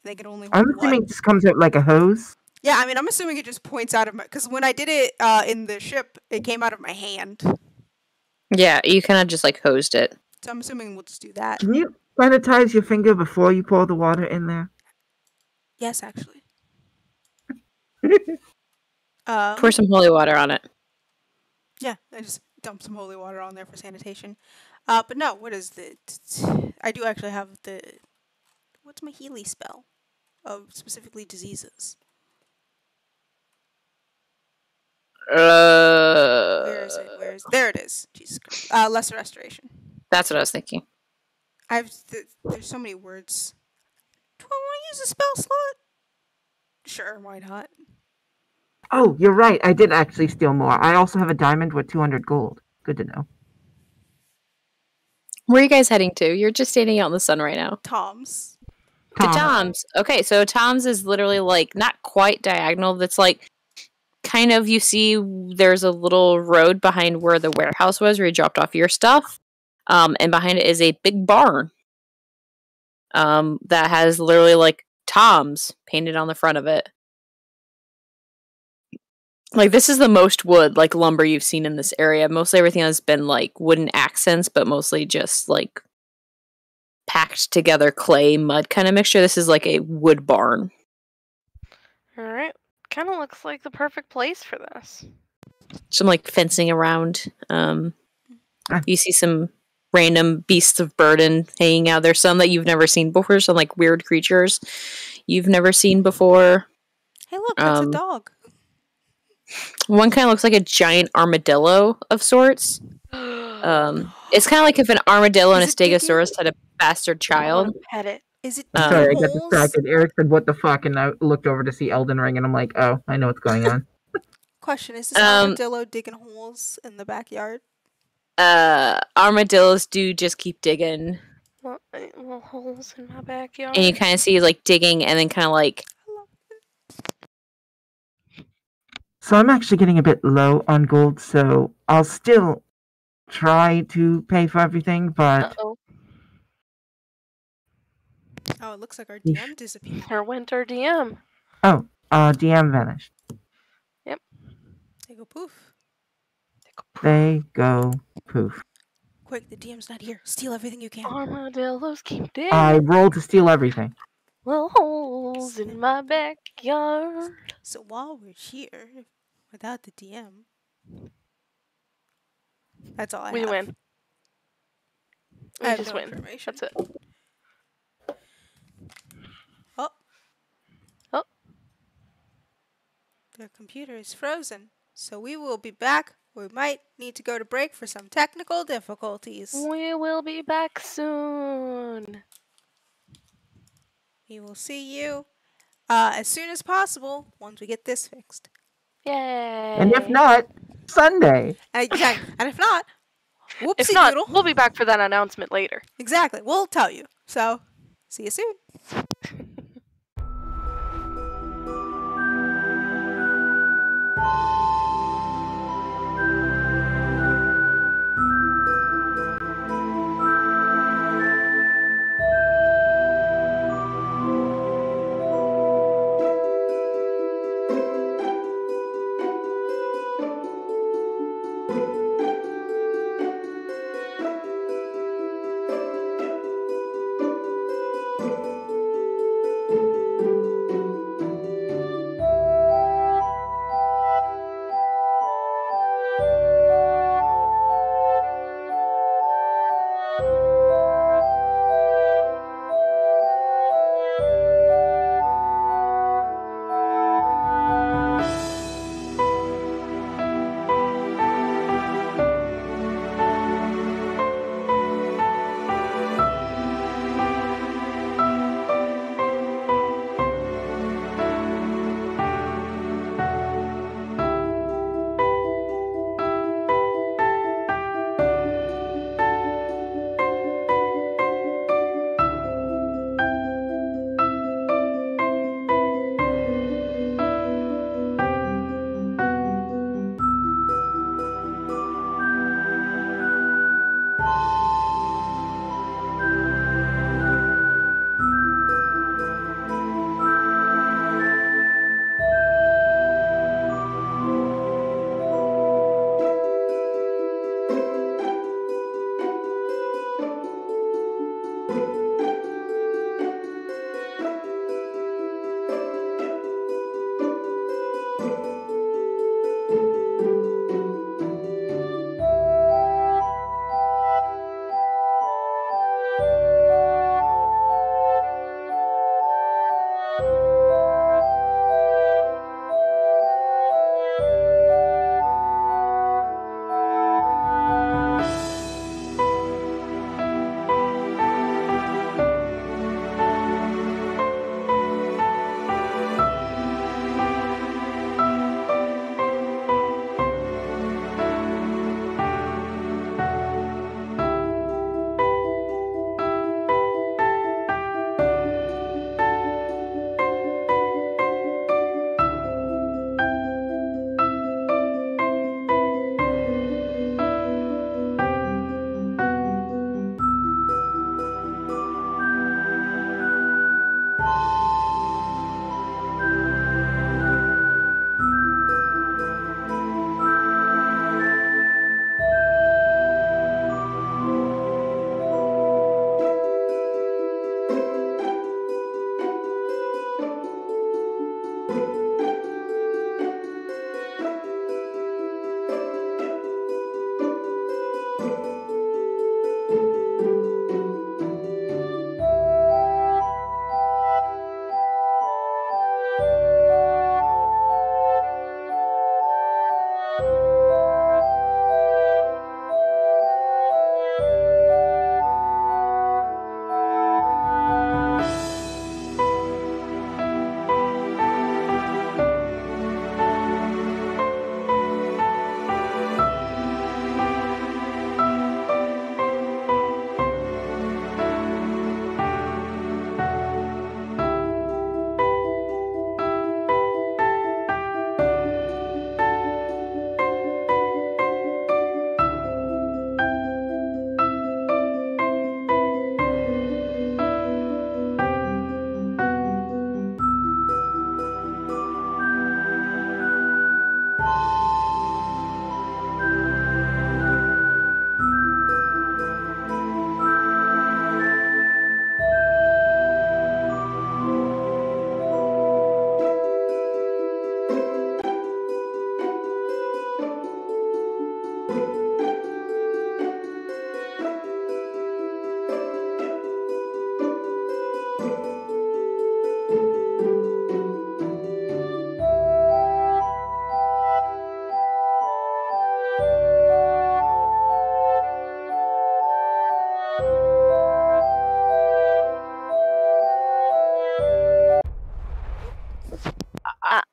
They can only. I'm assuming it just comes out like a hose. Yeah, I mean, I'm assuming it just points out of my. Because when I did it in the ship, it came out of my hand. Yeah, you kind of just like hosed it. So I'm assuming we'll just do that. Can you sanitize your finger before you pour the water in there? Yes, actually. Pour some holy water on it. Yeah, I just dump some holy water on there for sanitation. But no, what is the... I do actually have the... What's my Healy spell? Of specifically diseases. Where is it? There it is. Jesus Christ. Lesser restoration. That's what I was thinking. There's so many words. Do I want to use a spell slot? Sure, why not? Oh, you're right. I did actually steal more. I also have a diamond with 200 gold. Good to know. Where are you guys heading to? You're just standing out in the sun right now. Tom's. To Tom's. Okay, so Tom's is literally like not quite diagonal. That's like kind of, you see there's a little road behind where the warehouse was where you dropped off your stuff. And behind it is a big barn. That has literally like Tom's painted on the front of it. Like, this is the most wood, like, lumber you've seen in this area. Mostly everything has been, like, wooden accents, but mostly just, like, packed together clay, mud kind of mixture. This is, like, a wood barn. Alright. Kind of looks like the perfect place for this. Some, like, fencing around. You see some random beasts of burden hanging out. There's some that you've never seen before. Some, like, weird creatures you've never seen before. Hey, look, that's a dog. One kind of looks like a giant armadillo of sorts. It's kind of like if an armadillo and a stegosaurus had a bastard child. Pet it. Is it Sorry, I got distracted. Eric said, "What the fuck?" And I looked over to see Elden Ring, and I'm like, "Oh, I know what's going on." Question: is this armadillo digging holes in the backyard? Armadillos do just keep digging. Well, holes in my backyard. And you kind of see like digging, and then kind of like. So I'm actually getting a bit low on gold, so I'll still try to pay for everything, but... Uh-oh. Oh, it looks like our DM disappeared. Or went our DM. Oh, DM vanished. Yep. They go poof. They go poof. Quick, the DM's not here. Steal everything you can. Armadillos keep digging. I rolled to steal everything. Well, holes in my backyard. So while we're here, without the DM, that's all I have. We win. We have just no win. information. That's it. Oh. Oh. The computer is frozen, so we will be back. We might need to go to break for some technical difficulties. We will be back soon. We will see you as soon as possible once we get this fixed. Yay. And if not, Sunday. Exactly. And if not, whoopsie If not, doodle. we'll be back for that announcement later. Exactly. We'll tell you. So, see you soon.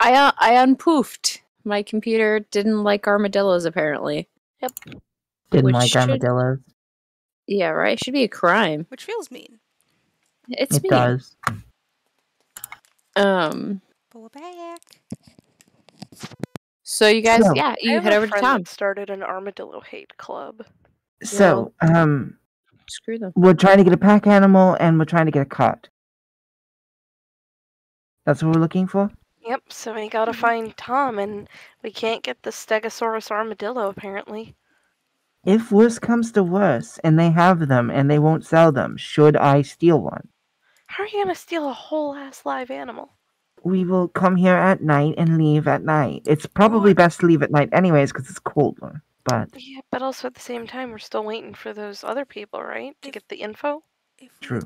I unpoofed. My computer didn't like armadillos, apparently. Yep. Didn't like armadillos. Yeah, right? Should be a crime. Which feels mean. It's It mean. does. Pull it back. So you guys, you head over to Tom. That started an armadillo hate club. So, screw them. We're trying to get a pack animal, and we're trying to get a cart. That's what we're looking for? Yep, so we gotta find Tom, and we can't get the Stegosaurus armadillo, apparently. If worse comes to worse, and they have them, and they won't sell them, should I steal one? How are you gonna steal a whole-ass live animal? We will come here at night and leave at night. It's probably best to leave at night anyways, because it's colder, but... Yeah, but also at the same time, we're still waiting for those other people, right? To get the info? True.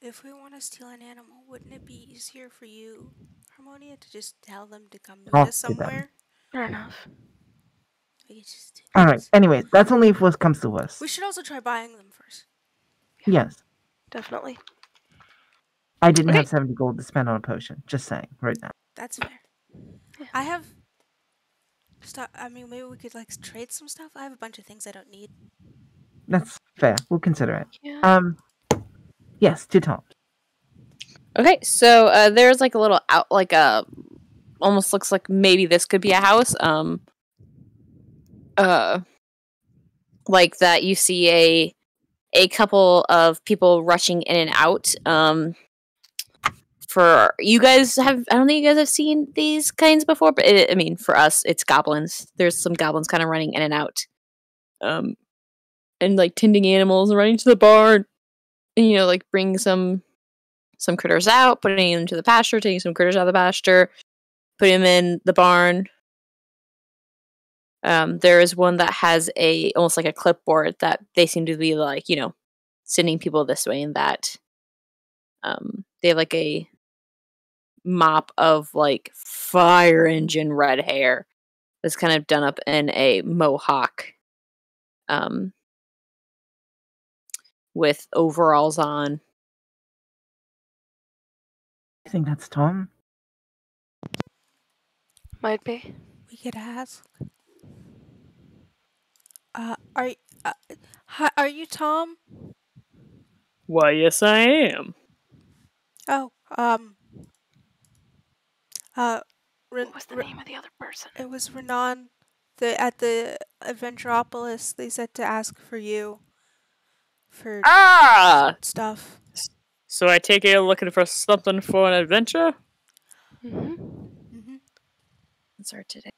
If we want to steal an animal, wouldn't it be easier for you, Harmonia, to just tell them to come meet us somewhere? Fair enough. Alright, anyways, that's only if worse comes to worse. We should also try buying them first. Yes. Definitely. I didn't have 70 gold to spend on a potion. Just saying, right now. That's fair. I have stuff. I mean, maybe we could trade some stuff. I have a bunch of things I don't need. That's fair. We'll consider it. Yeah. Yes, to Tom. Okay, so there's like a little almost looks like maybe this could be a house. Like that you see a couple of people rushing in and out. For you guys I don't think you guys have seen these kinds before, but I mean, for us, it's goblins. There's some goblins kind of running in and out, and like tending animals and running to the barn, and like bringing some critters out, putting them to the pasture, taking some critters out of the pasture, putting them in the barn. There is one that has almost like a clipboard that they seem to be like, sending people this way and that. They have like a mop of like fire engine red hair that's kind of done up in a mohawk, with overalls on. I think that's Tom. Might be. We could ask. Are you Tom? Why, yes, I am. Oh, what was the name of the other person? It was Renan. At the Adventuropolis, they said to ask for you for stuff. So I take it you're looking for something for an adventure? Let's start today.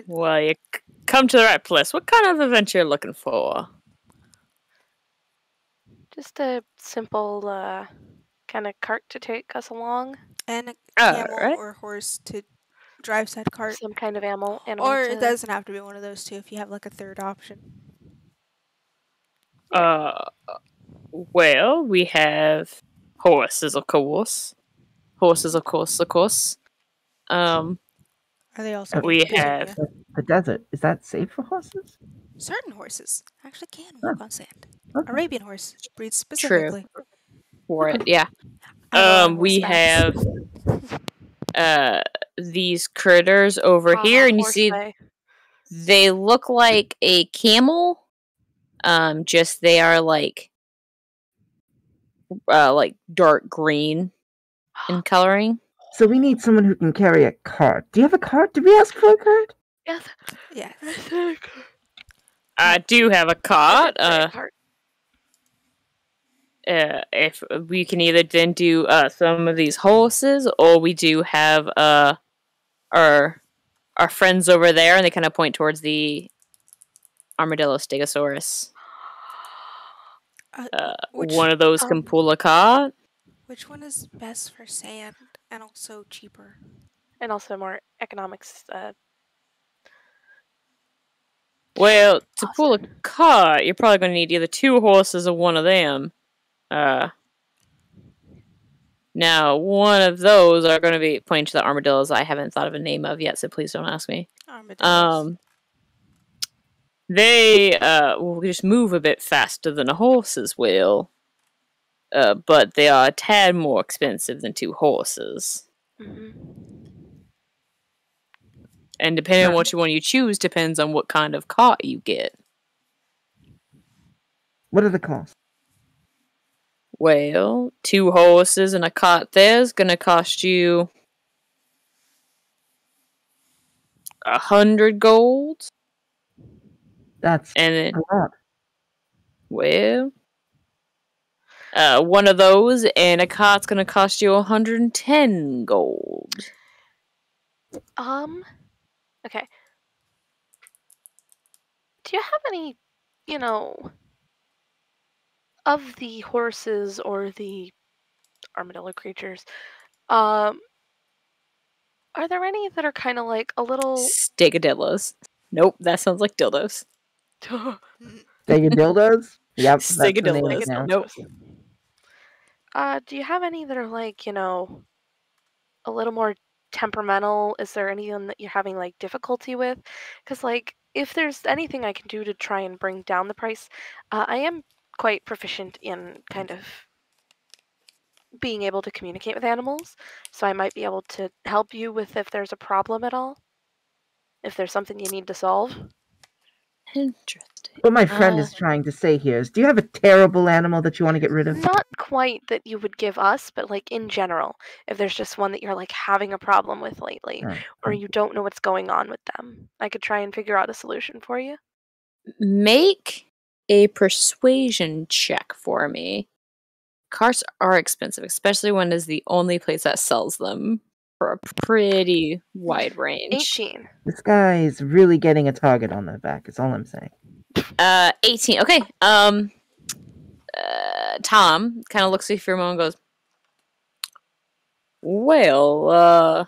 Well, you come to the right place. What kind of adventure are you looking for? Just a simple kind of cart to take us along. And a camel or horse to drive said cart. Some kind of animal. Or it doesn't have to be one of those two if you have like a third option. Well, we have horses, of course. Are they also we have the desert. Is that safe for horses? Certain horses actually can walk on sand. Okay. Arabian horse breeds specifically. True. For it, yeah. We have these critters over here, and you see they look like a camel. Just they are like dark green in coloring. So we need someone who can carry a cart. Do you have a cart? Did we ask for a cart? Yes. I do have a cart. If we can either then do some of these horses, or we do have our friends over there, and they kind of point towards the armadillo stegosaurus. One of those can pull a cart. Which one is best for sand and also cheaper? And also more economics. Well, to pull a cart, you're probably going to need either 2 horses or one of them. Now, one of those are going to be pointing to the armadillos I haven't thought of a name of yet, so please don't ask me. Armadillos. They will just move a bit faster than the horses will. But they are a tad more expensive than 2 horses. And depending on which one you choose depends on what kind of cart you get. What are the costs? Well, 2 horses and a cart there's gonna cost you 100 gold. That's and then, a lot. well, one of those and a cart's gonna cost you 110 gold. Okay. Do you have any, of the horses or the armadillo creatures, are there any that are kind of like a little... Stigadillos. Nope, that sounds like dildos. Stegodildos? Yep, that's the name Stigadillos. now. Nope. Do you have any that are like, a little more temperamental? Is there anyone that you're having like difficulty with? Because like, if there's anything I can do to try and bring down the price, I am quite proficient in kind of being able to communicate with animals, so I might be able to help you with if there's a problem at all, if there's something you need to solve. Interesting. What my friend is trying to say here is, do you have a terrible animal that you want to get rid of? Not quite that you would give us, but like in general, if there's just one that you're like having a problem with lately, or you don't know what's going on with them, I could try and figure out a solution for you. Make a persuasion check for me. Carts are expensive, especially when it's the only place that sells them for a pretty wide range. 18. This guy is really getting a target on their back, is all I'm saying. 18. Okay. Tom kind of looks at you for a moment and goes, well,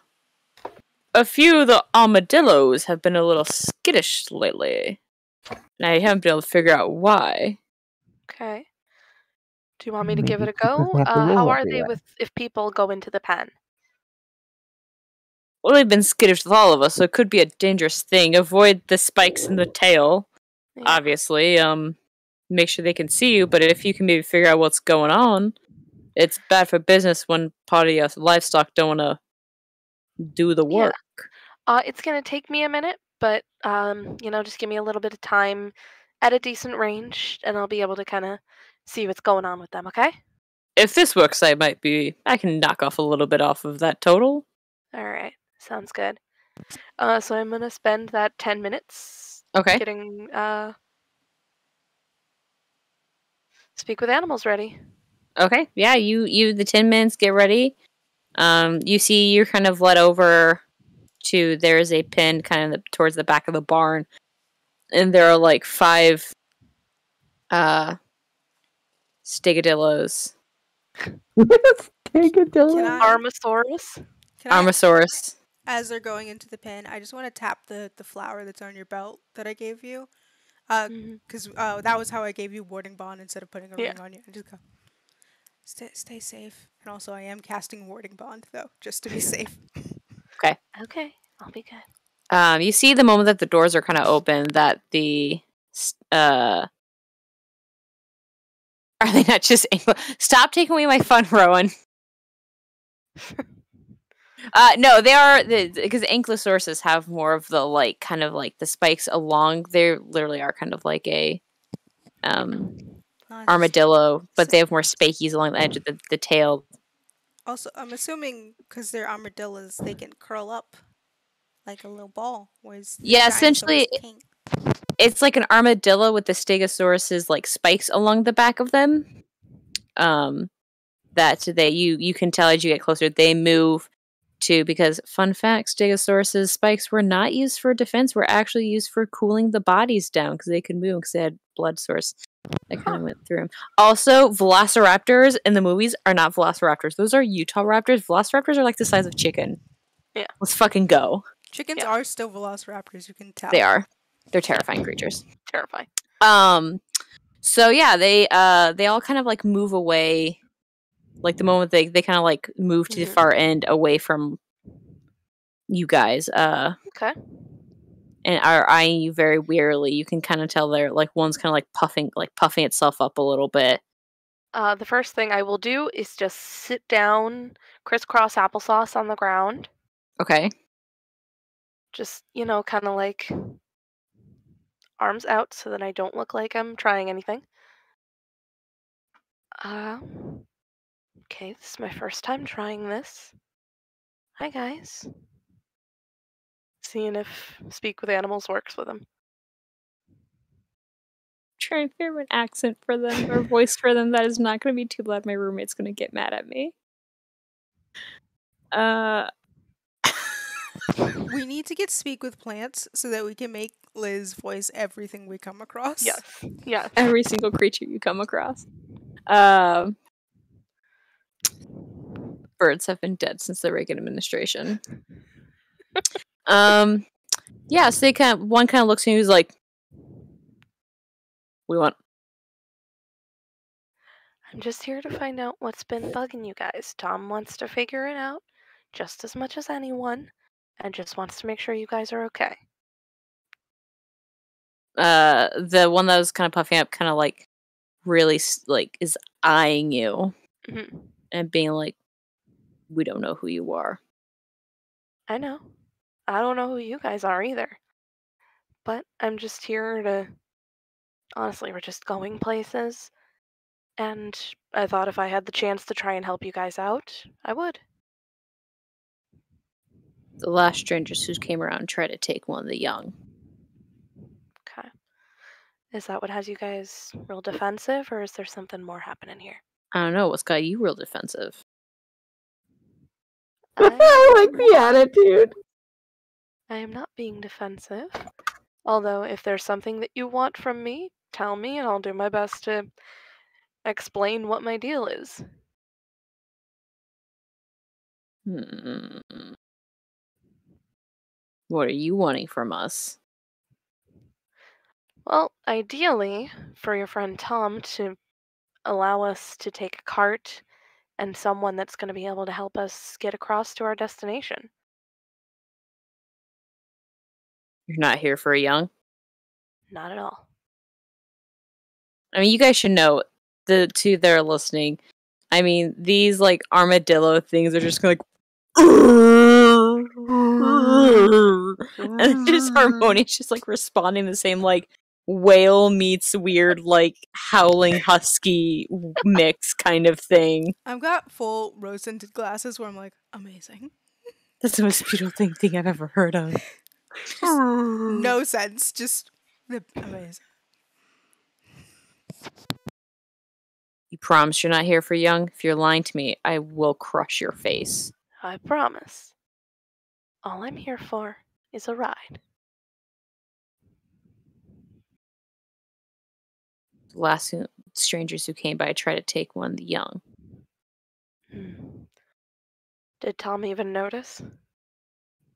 a few of the armadillos have been a little skittish lately. And I haven't been able to figure out why. Okay. Do you want me to Maybe give it a he doesn't go? have to roll How are they everywhere. with if people go into the pen? Well, they've been skittish with all of us, so it could be a dangerous thing. Avoid the spikes in the tail, obviously. Make sure they can see you, but if you can maybe figure out what's going on, it's bad for business when part of your livestock don't want to do the work. Yeah. It's going to take me a minute, but, just give me a little bit of time at a decent range, and I'll be able to kind of see what's going on with them, okay? If this works, I can knock off a little bit off of that total. Alright, sounds good. So I'm going to spend that 10 minutes getting, Speak with Animals ready. Okay, yeah, you the 10 minutes, get ready. You see you're kind of led over to, there's a pen kind of towards the back of the barn, and there are like 5 stigadillos. Stigadillos? Armosaurus? Armosaurus. As they're going into the pen, I just want to tap the flower that's on your belt that I gave you. Because that was how I gave you warding bond instead of putting a ring on you. And just go, stay safe. And also, I am casting warding bond, though, just to be safe. Okay, I'll be good. You see the moment that the doors are kind of open, that the are they not just stop taking away my fun, Rowan? No, they are, because ankylosaurus have more of the like kind of like the spikes along. They literally are kind of like a armadillo, but they have more spikies along the edge of the tail. Also, I'm assuming because they're armadillos, they can curl up like a little ball. Yeah, essentially, it's like an armadillo with the stegosaurus's like spikes along the back of them. That you can tell as you get closer, they move to, because fun fact, stegosaurus's spikes were not used for defense, were actually used for cooling the bodies down because they could move because they had blood source that kind of went through them. Also, velociraptors in the movies are not velociraptors. Those are Utah raptors. Velociraptors are like the size of chicken. Yeah. Let's fucking go. Chickens are still velociraptors, you can tell. They are. They're terrifying creatures. Terrifying. So yeah, they all kind of like move away. Like the moment they kind of like move to the far end away from you guys. Okay. And are eyeing you very wearily. You can kind of tell they're like, one's kind of like puffing itself up a little bit. The first thing I will do is just sit down, crisscross applesauce on the ground. Okay. Just, kind of like arms out so that I don't look like I'm trying anything. Okay, this is my first time trying this. Hi, guys. Seeing if speak with animals works with them. Trying to figure an accent for them or voice for them that is not going to be too loud. My roommate's going to get mad at me. We need to get speak with plants so that we can make Liz voice everything we come across. Yes. Every single creature you come across. Birds have been dead since the Reagan administration. Yeah, so one kind of looks at me, who's like, "We want." I'm just here to find out what's been bugging you guys. Tom wants to figure it out just as much as anyone, and just wants to make sure you guys are okay. The one that was kind of puffing up, kind of like really like is eyeing you and being like, "We don't know who you are." I know. I don't know who you guys are either. But I'm just here to. Honestly, we're just going places. And I thought if I had the chance to try and help you guys out, I would. The last strangers who came around tried to take one of the young. Okay. Is that what has you guys real defensive, or is there something more happening here? I don't know. What's got you real defensive? I like the attitude. I am not being defensive. Although, if there's something that you want from me, tell me, and I'll do my best to explain what my deal is. What are you wanting from us? Well, ideally, for your friend Tom to allow us to take a cart and someone that's going to be able to help us get across to our destination. You're not here for a young? Not at all. I mean, you guys should know, the two that are listening, I mean, these, like, armadillo things are just like, and just Harmonious just, like, responding the same, like, whale meets weird, like, howling husky mix kind of thing. I've got full rose-tinted glasses where I'm like, amazing. That's the most beautiful thing I've ever heard of. No sense, just amazing. You promise you're not here for young? If you're lying to me, I will crush your face. I promise. All I'm here for is a ride. The last strangers who came by tried to take one of the young. Did Tom even notice?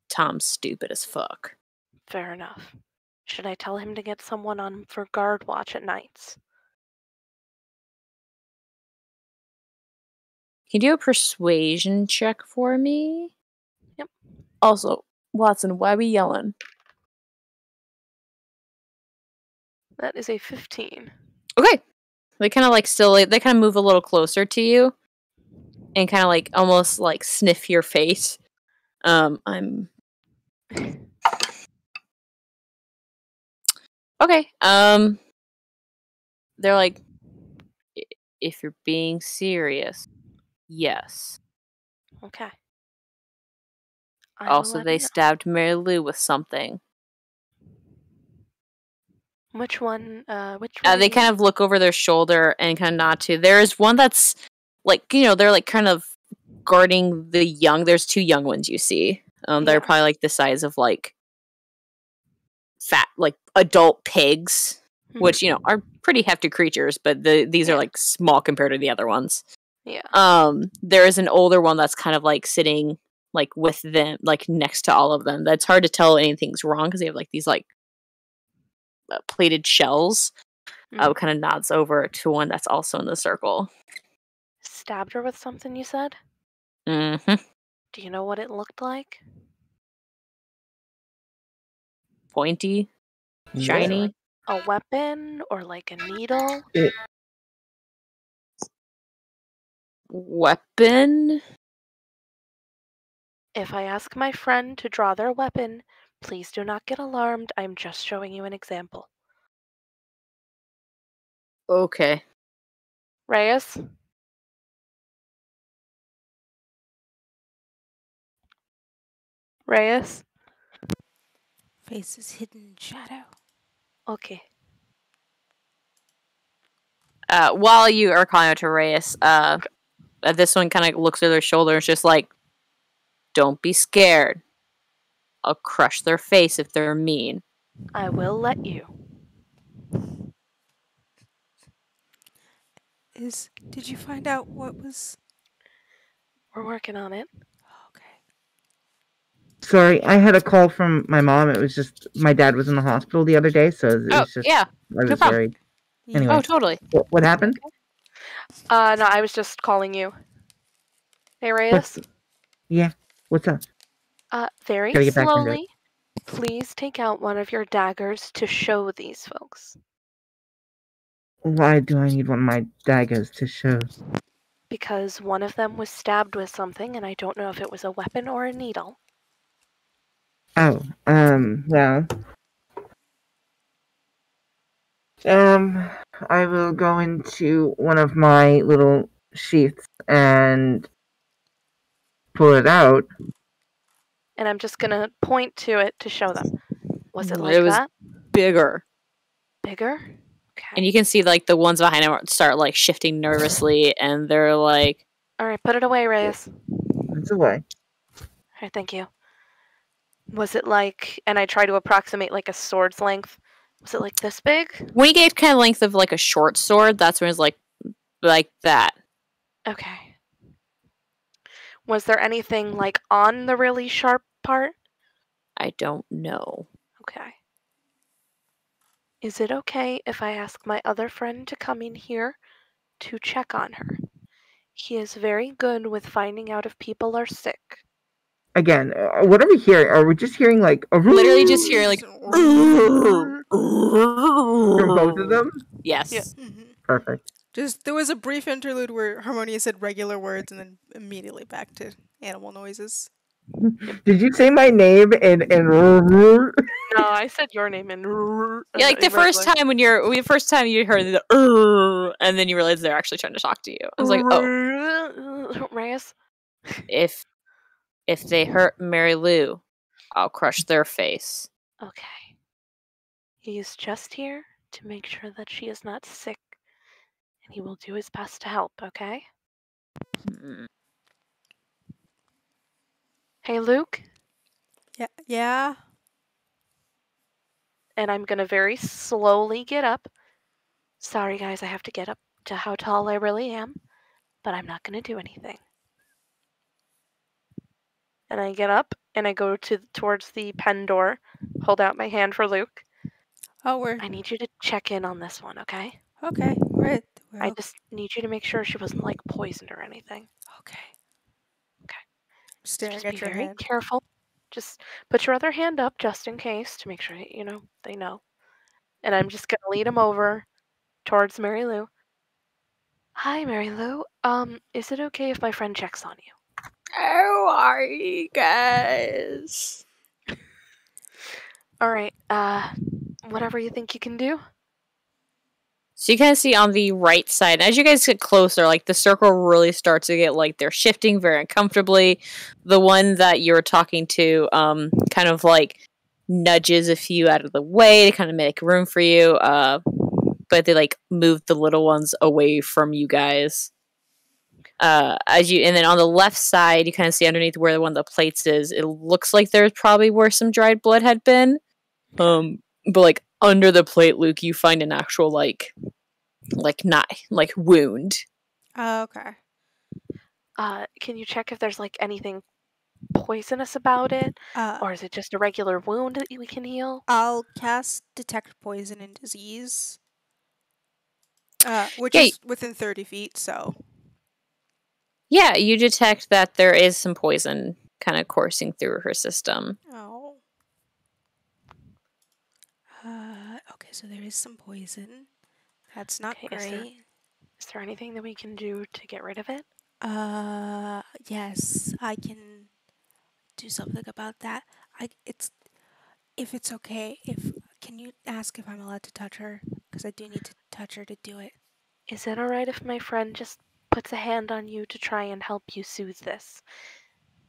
Tom's stupid as fuck. Fair enough. Should I tell him to get someone on for guard watch at nights? Can you do a persuasion check for me? Yep. Also, Watson, why are we yelling? That is a 15. Okay. They kind of like they kind of move a little closer to you and kind of like almost like sniff your face. I'm okay. They're like, if you're being serious, yes. Okay. Also, they stabbed Mary Lou with something. Which one? Which one? They kind of look over their shoulder and kind of nod to. There is one that's like, they're like kind of guarding the young. There's two young ones you see. They're probably like the size of like fat, like adult pigs, which are pretty hefty creatures, but these are like small compared to the other ones. Yeah. There is an older one that's kind of like sitting like with them, like next to all of them. That's hard to tell anything's wrong because they have like these like plated shells. Kind of nods over to one that's also in the circle. Stabbed her with something, you said? Mm-hmm. Do you know what it looked like? Pointy, shiny. Like a weapon or like a needle? Weapon? If I ask my friend to draw their weapon, Please do not get alarmed. I'm just showing you an example. Okay. Reyes? Reyes? Face is hidden in shadow. Okay. While you are calling out to Reyes, this one kind of looks over their shoulder and is just like, don't be scared. I'll crush their face if they're mean. I will let you. Did you find out what was... We're working on it. Okay. Sorry, I had a call from my mom. It was just my dad was in the hospital the other day, so it was just yeah. I was problem. worried. Anyway. Oh, totally. What happened? No, I was just calling you. Hey, Reyes? Yeah, what's up? Very Gotta get back into it. slowly, please take out one of your daggers to show these folks. Why do I need one of my daggers to show? Because one of them was stabbed with something, and I don't know if it was a weapon or a needle. Oh, well. I will go into one of my little sheaths and pull it out. And I'm just gonna point to it to show them. Was it like It was that? bigger. Bigger? Okay. And you can see, like, the ones behind him start, like, shifting nervously, and they're like... Alright, put it away, Reyes. It's away. Alright, thank you. Was it like, and I try to approximate like a sword's length, was it like this big? When you get kind of length of, like, a short sword, that's when it's, like that. Okay. Was there anything, like, on the really sharp part? I don't know. Okay. Is it okay if I ask my other friend to come in here to check on her? He is very good with finding out if people are sick. Again, what are we hearing? Are we just hearing, like... Literally just hearing, like... from both of them? Yes. Yeah. Mm-hmm. Perfect. There was a brief interlude where Harmonia said regular words and then immediately back to animal noises. Did you say my name and No, I said your name and Yeah, like the first time you heard the and then you realize they're actually trying to talk to you. I was like, oh. Reyes? If they hurt Mary Lou, I'll crush their face. Okay. He is just here to make sure that she is not sick, and he will do his best to help, okay? Hey, Luke? Yeah? And I'm gonna very slowly get up. Sorry, guys, I have to get up to how tall I really am, but I'm not gonna do anything. And I get up, and I go towards the pen door, hold out my hand for Luke. Oh, I need you to check in on this one, okay? Okay, right. I just need you to make sure she wasn't, like, poisoned or anything. Okay. Okay. Staring Just at be your very hand. careful. Just put your other hand up just in case to make sure, they know. And I'm just gonna lead him over towards Mary Lou. Hi, Mary Lou. Is it okay if my friend checks on you? How are you guys? Alright, whatever you think you can do. So you kind of see on the right side, as you guys get closer, like the circle really starts to get like they're shifting very uncomfortably. The one that you're talking to, kind of like nudges a few out of the way to kind of make room for you. But they like move the little ones away from you guys. And then on the left side, you kind of see underneath where one of the plates is. It looks like there's probably where some dried blood had been. But like under the plate, Luke, you find an actual like wound. Oh, okay. Can you check if there's like anything poisonous about it, or is it just a regular wound that we can heal? I'll cast Detect Poison and Disease, which is within 30 feet, so... Yeah, you detect that there is some poison kind of coursing through her system. Oh. Okay, so there is some poison. That's not great. Is there anything that we can do to get rid of it? Yes, I can do something about that. If it's okay, can you ask if I'm allowed to touch her? Because I do need to touch her to do it. Is it alright if my friend just puts a hand on you to try and help you soothe this?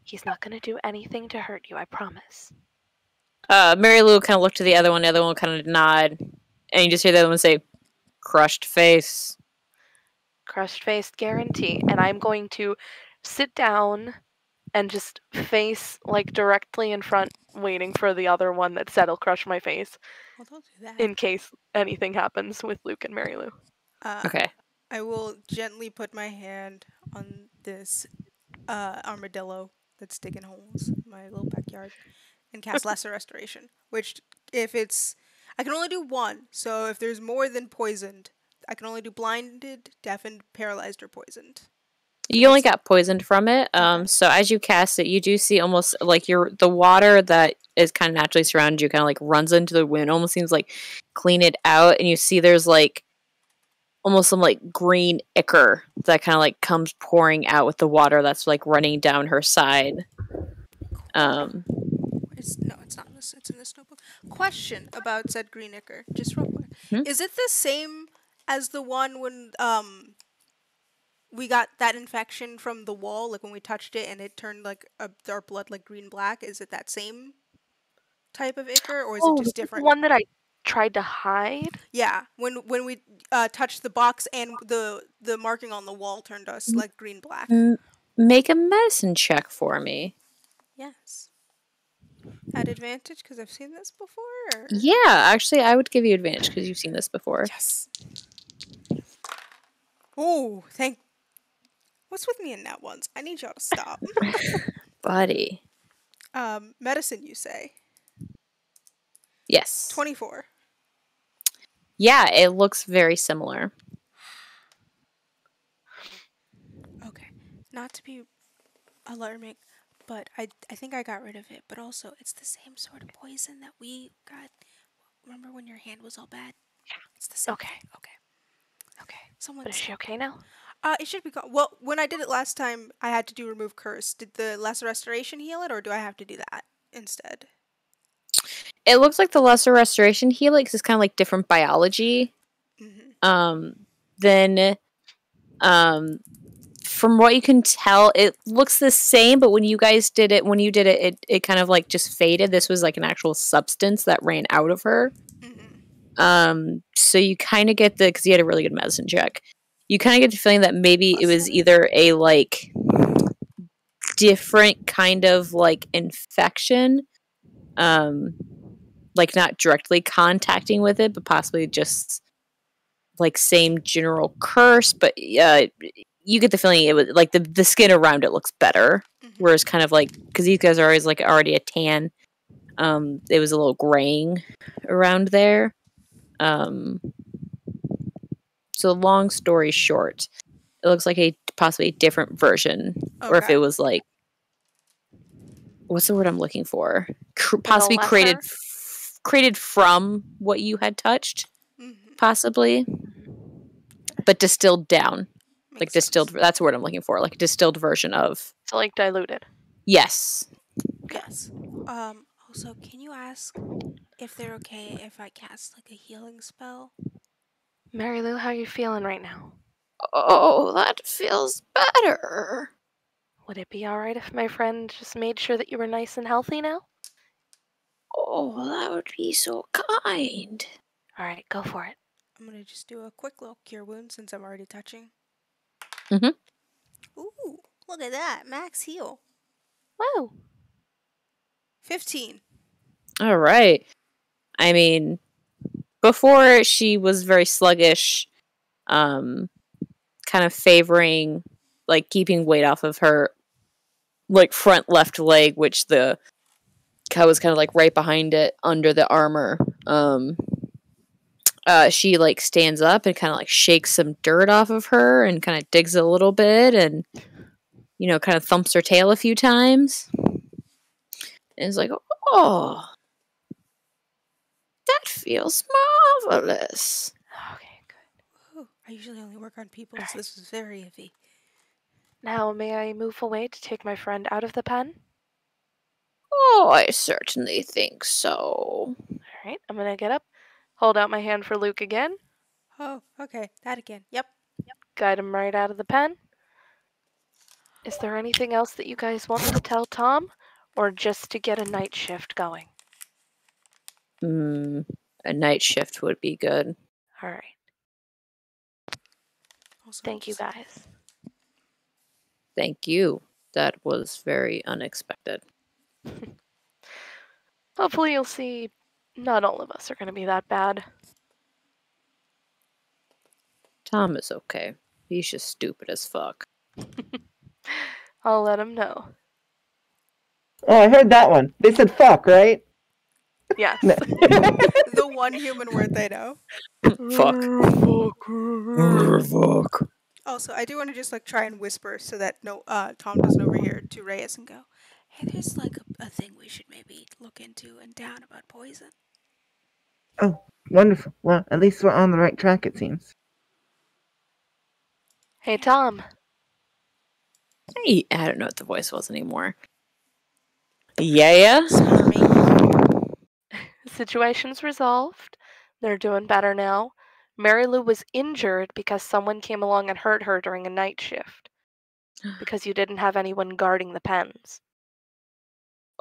He's not gonna do anything to hurt you, I promise. Mary Lou kind of looked to the other one will kind of nod, and you just hear the other one say, crushed face. Crushed faced guarantee. And I'm going to sit down and just face like directly in front, waiting for the other one that said, "I'll crush my face." Well, don't do that. In case anything happens with Luke and Mary Lou. Okay. I will gently put my hand on this armadillo that's digging holes in my little backyard and cast Lesser Restoration. Which, if it's... I can only do one, so if there's more than poisoned, I can only do blinded, deafened, paralyzed, or poisoned. You only got poisoned from it. So as you cast it, you do see almost like the water that is kind of naturally surrounded you kind of like runs into the wind. Almost seems like clean it out, and you see there's like almost some like green ichor that kind of like comes pouring out with the water that's like running down her side. It's not in this. It's in this notebook. Question about said green ichor, just real quick. Is it the same as the one when we got that infection from the wall, like when we touched it and it turned like our blood like green black? Is it that same type of ichor, or is it just different? One that I tried to hide? Yeah, when we touched the box and the marking on the wall turned us like green black. Make a medicine check for me. Yes. At advantage because I've seen this before? Or? Yeah, actually I would give you advantage because you've seen this before. Yes. Oh, What's with me in that ones? I need y'all to stop. Buddy. Medicine, you say? Yes. 24. Yeah, it looks very similar. Okay. Not to be alarming, but I think I got rid of it. But also, it's the same sort of poison that we got. Remember when your hand was all bad? Yeah. It's the same. Okay. Someone. Is she okay now? It should be gone. Well, when I did it last time, I had to do remove curse. Did the Lesser Restoration heal it, or do I have to do that instead? It looks like the Lesser Restoration healing is kind of like different biology. Then, from what you can tell, it looks the same. But when you did it, it kind of like just faded. This was like an actual substance that ran out of her. So you kind of get because you had a really good medicine check. You kind of get the feeling that maybe it was either a like different kind of like infection, like not directly contacting with it, but possibly just like same general curse. But you get the feeling it was like the skin around it looks better, whereas kind of like because these guys are always like already a tan, it was a little graying around there. So long story short, it looks like a possibly different version, or if it was like, what's the word I'm looking for? Possibly created from what you had touched, possibly, but distilled down, like distilled. That's the word I'm looking for, like a distilled version of. So like diluted. Yes. Yes. Also, can you ask if they're okay if I cast like a healing spell? Mary Lou, how are you feeling right now? Oh, that feels better. Would it be alright if my friend just made sure that you were nice and healthy now? Oh, that would be so kind. Alright, go for it. I'm gonna just do a quick little cure wound since I'm already touching. Ooh, look at that. Max heal. Whoa. 15. All right. I mean, before she was very sluggish, kind of favoring, like keeping weight off of her, like front left leg, which the cow was kind of like right behind it under the armor. She like stands up and kind of like shakes some dirt off of her and kind of digs a little bit and, kind of thumps her tail a few times. And is like, oh, that feels marvelous. Okay, good. Ooh, I usually only work on people, so this is very iffy. Now, may I move away to take my friend out of the pen? Oh, I certainly think so. Alright, I'm gonna get up, hold out my hand for Luke again. Oh, okay. That again. Yep. Guide him right out of the pen. Is there anything else that you guys want me to tell Tom? Or just to get a night shift going? A night shift would be good. Alright. Thank you, guys. Thank you. That was very unexpected. Hopefully you'll see not all of us are going to be that bad. Tom is okay. He's just stupid as fuck. I'll let him know. Oh, I heard that one. They said fuck, right? Yes. The one human word they know. Fuck. Fuck. Also, I do want to just like try and whisper so that Tom doesn't overhear to Reyes and go, "Hey, there's like a thing we should maybe look into and down about poison." Oh, wonderful. Well, at least we're on the right track, it seems. Hey, Tom. Hey, I don't know what the voice was anymore. Yeah? Sorry. The situation's resolved. They're doing better now. Mary Lou was injured because someone came along and hurt her during a night shift. Because you didn't have anyone guarding the pens.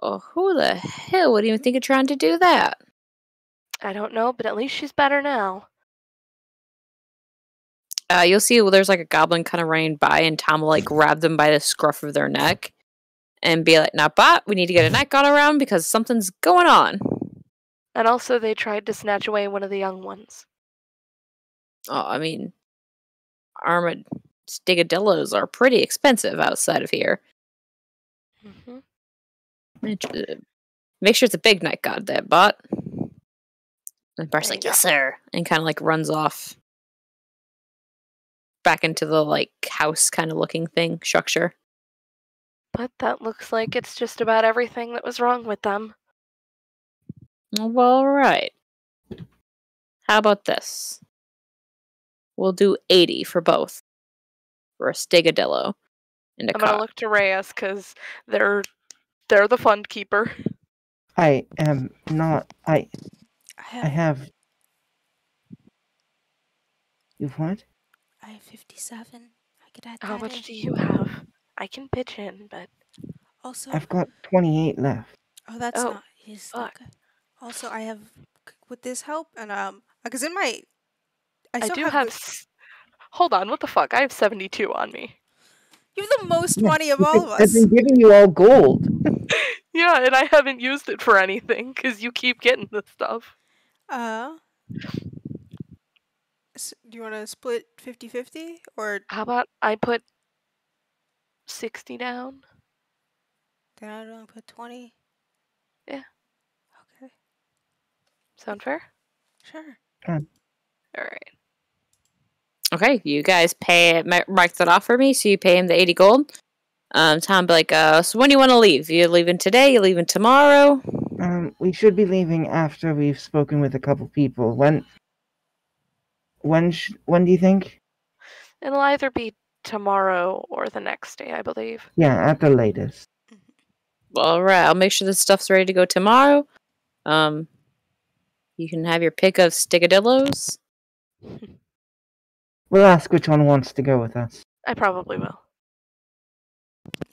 Oh, who the hell would even think of trying to do that? I don't know, but at least she's better now. You'll see there's like a goblin kind of running by, and Tom will like grab them by the scruff of their neck and be like, "Now, bot, we need to get a night guard around because something's going on." And also they tried to snatch away one of the young ones. Oh, I mean, armored stigadillos are pretty expensive outside of here. Mm-hmm. Make sure it's a big night guard there, bot. And Bart's There like, you "Yes, sir," and kind of like runs off back into the like house kind of looking thing structure. But that looks like it's just about everything that was wrong with them. Well, right. How about this? We'll do 80 for both. For a stigadillo and a I'm gonna cot. look to Reyes because they're the fund keeper. I am not. I I have. You've what? I have 57. I could add How that much in. do you have? I can pitch in, but Also, I've got 28 left. oh, that's Oh, not. He's fuck. not good. Also, I have. Would this help? And because in my, I I still do have. have. Hold on, what the fuck? I have 72 on me. You have the most Yeah, money of all of I've us. been giving you all gold. Yeah, and I haven't used it for anything because you keep getting the stuff. Do you want to split 50-50 or? How about I put 60 down? Then I'd only put 20. Yeah. Okay. Sound fair? Sure. Alright. Okay, you guys mark that off for me, so you pay him the 80 gold. Tom be like, so when do you want to leave? You leaving today? You leaving tomorrow? We should be leaving after we've spoken with a couple people. When do you think? It'll either be tomorrow or the next day, I believe. Yeah, at the latest. Alright, I'll make sure this stuff's ready to go tomorrow. You can have your pick of stigadillos. We'll ask which one wants to go with us. I probably will.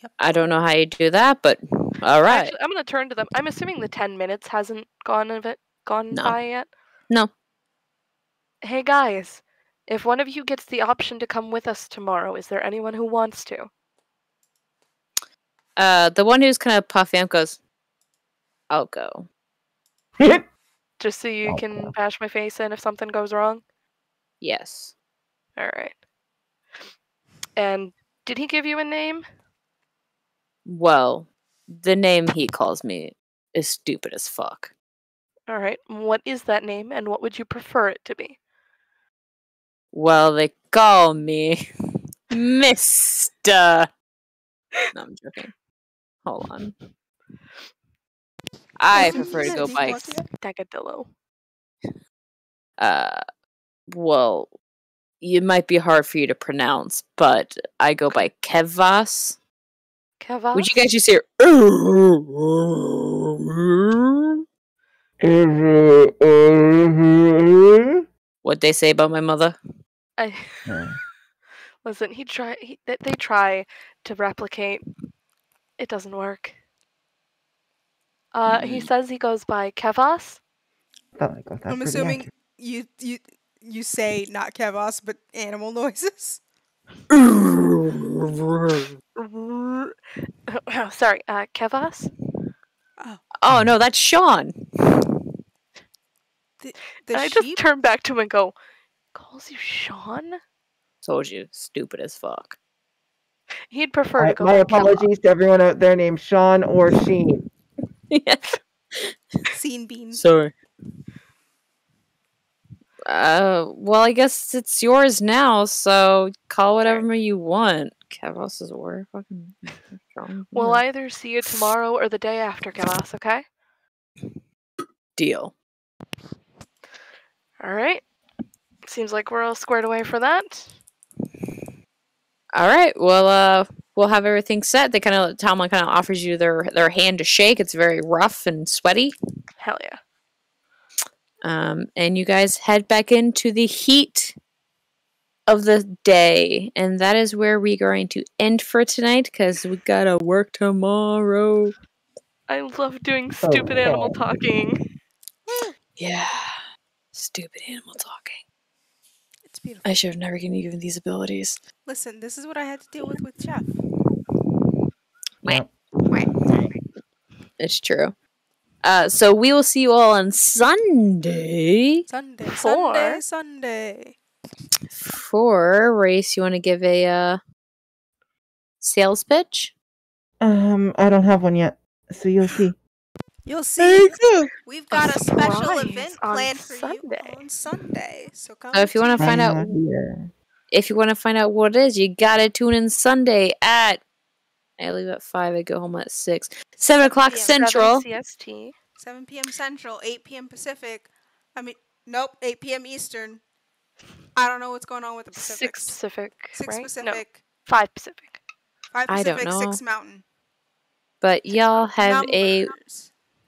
Yep. I don't know how you do that, but alright. Actually, I'm gonna turn to them. I'm assuming the 10 minutes hasn't gone No. by yet. No. Hey guys, if one of you gets the option to come with us tomorrow, is there anyone who wants to? The one who's kind of puffy up goes, I'll go. Just so you can bash my face in if something goes wrong? Yes. Alright. And did he give you a name? Well, the name he calls me is stupid as fuck. Alright. What is that name and what would you prefer it to be? Well, they call me Mr. No, I'm joking. Hold on. I prefer to go by Dagadillo. well, it might be hard for you to pronounce, but I go by Kevas. Kevas? Would you guys just hear? What they say about my mother? Listen, they try to replicate. It doesn't work. He says he goes by Kevas. I'm assuming you say not Kevas, but animal noises. Sorry, Kevas? Oh no, that's Sean. I just turn back to him and go, calls you Sean? Told you, stupid as fuck. He'd prefer to go my by apologies to everyone out there named Sean or Sheen. Yes. Scene bean. Sorry. Well, I guess it's yours now, so call whatever you want. Kevos is where fucking. We'll either see you tomorrow or the day after, Kevos, okay? Deal. Alright. Seems like we're all squared away for that. Alright, well, we'll have everything set. Talmud kind of offers you their hand to shake. It's very rough and sweaty. Hell yeah. And you guys head back into the heat of the day, and that is where we're going to end for tonight because we gotta work tomorrow. I love doing stupid animal talking. Yeah, stupid animal talking. It's beautiful. I should have never given you these abilities. Listen, this is what I had to deal with Chef. Yep. It's true. So we will see you all on Sunday. Sunday. For Race, you want to give a sales pitch? I don't have one yet, so you'll see. You'll see. We've got a special surprise event on planned for Sunday. you on Sunday. So come. If you want to find out, what it is, you gotta tune in Sunday at. I leave at 5. I go home at 6. 7 o'clock Central. 7 CST. 7 p.m. Central, 8 p.m. Pacific. Nope, 8 p.m. Eastern. I don't know what's going on with the Pacific. 6 Pacific. 6 right? Pacific. No, 5 Pacific. 5 I Pacific, don't know. 6 Mountain. But y'all have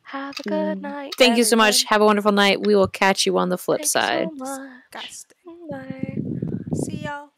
Have a good night. Thank you so much. Have a wonderful night. We will catch you on the flip Thanks side. so much. Disgusting. Bye. See y'all.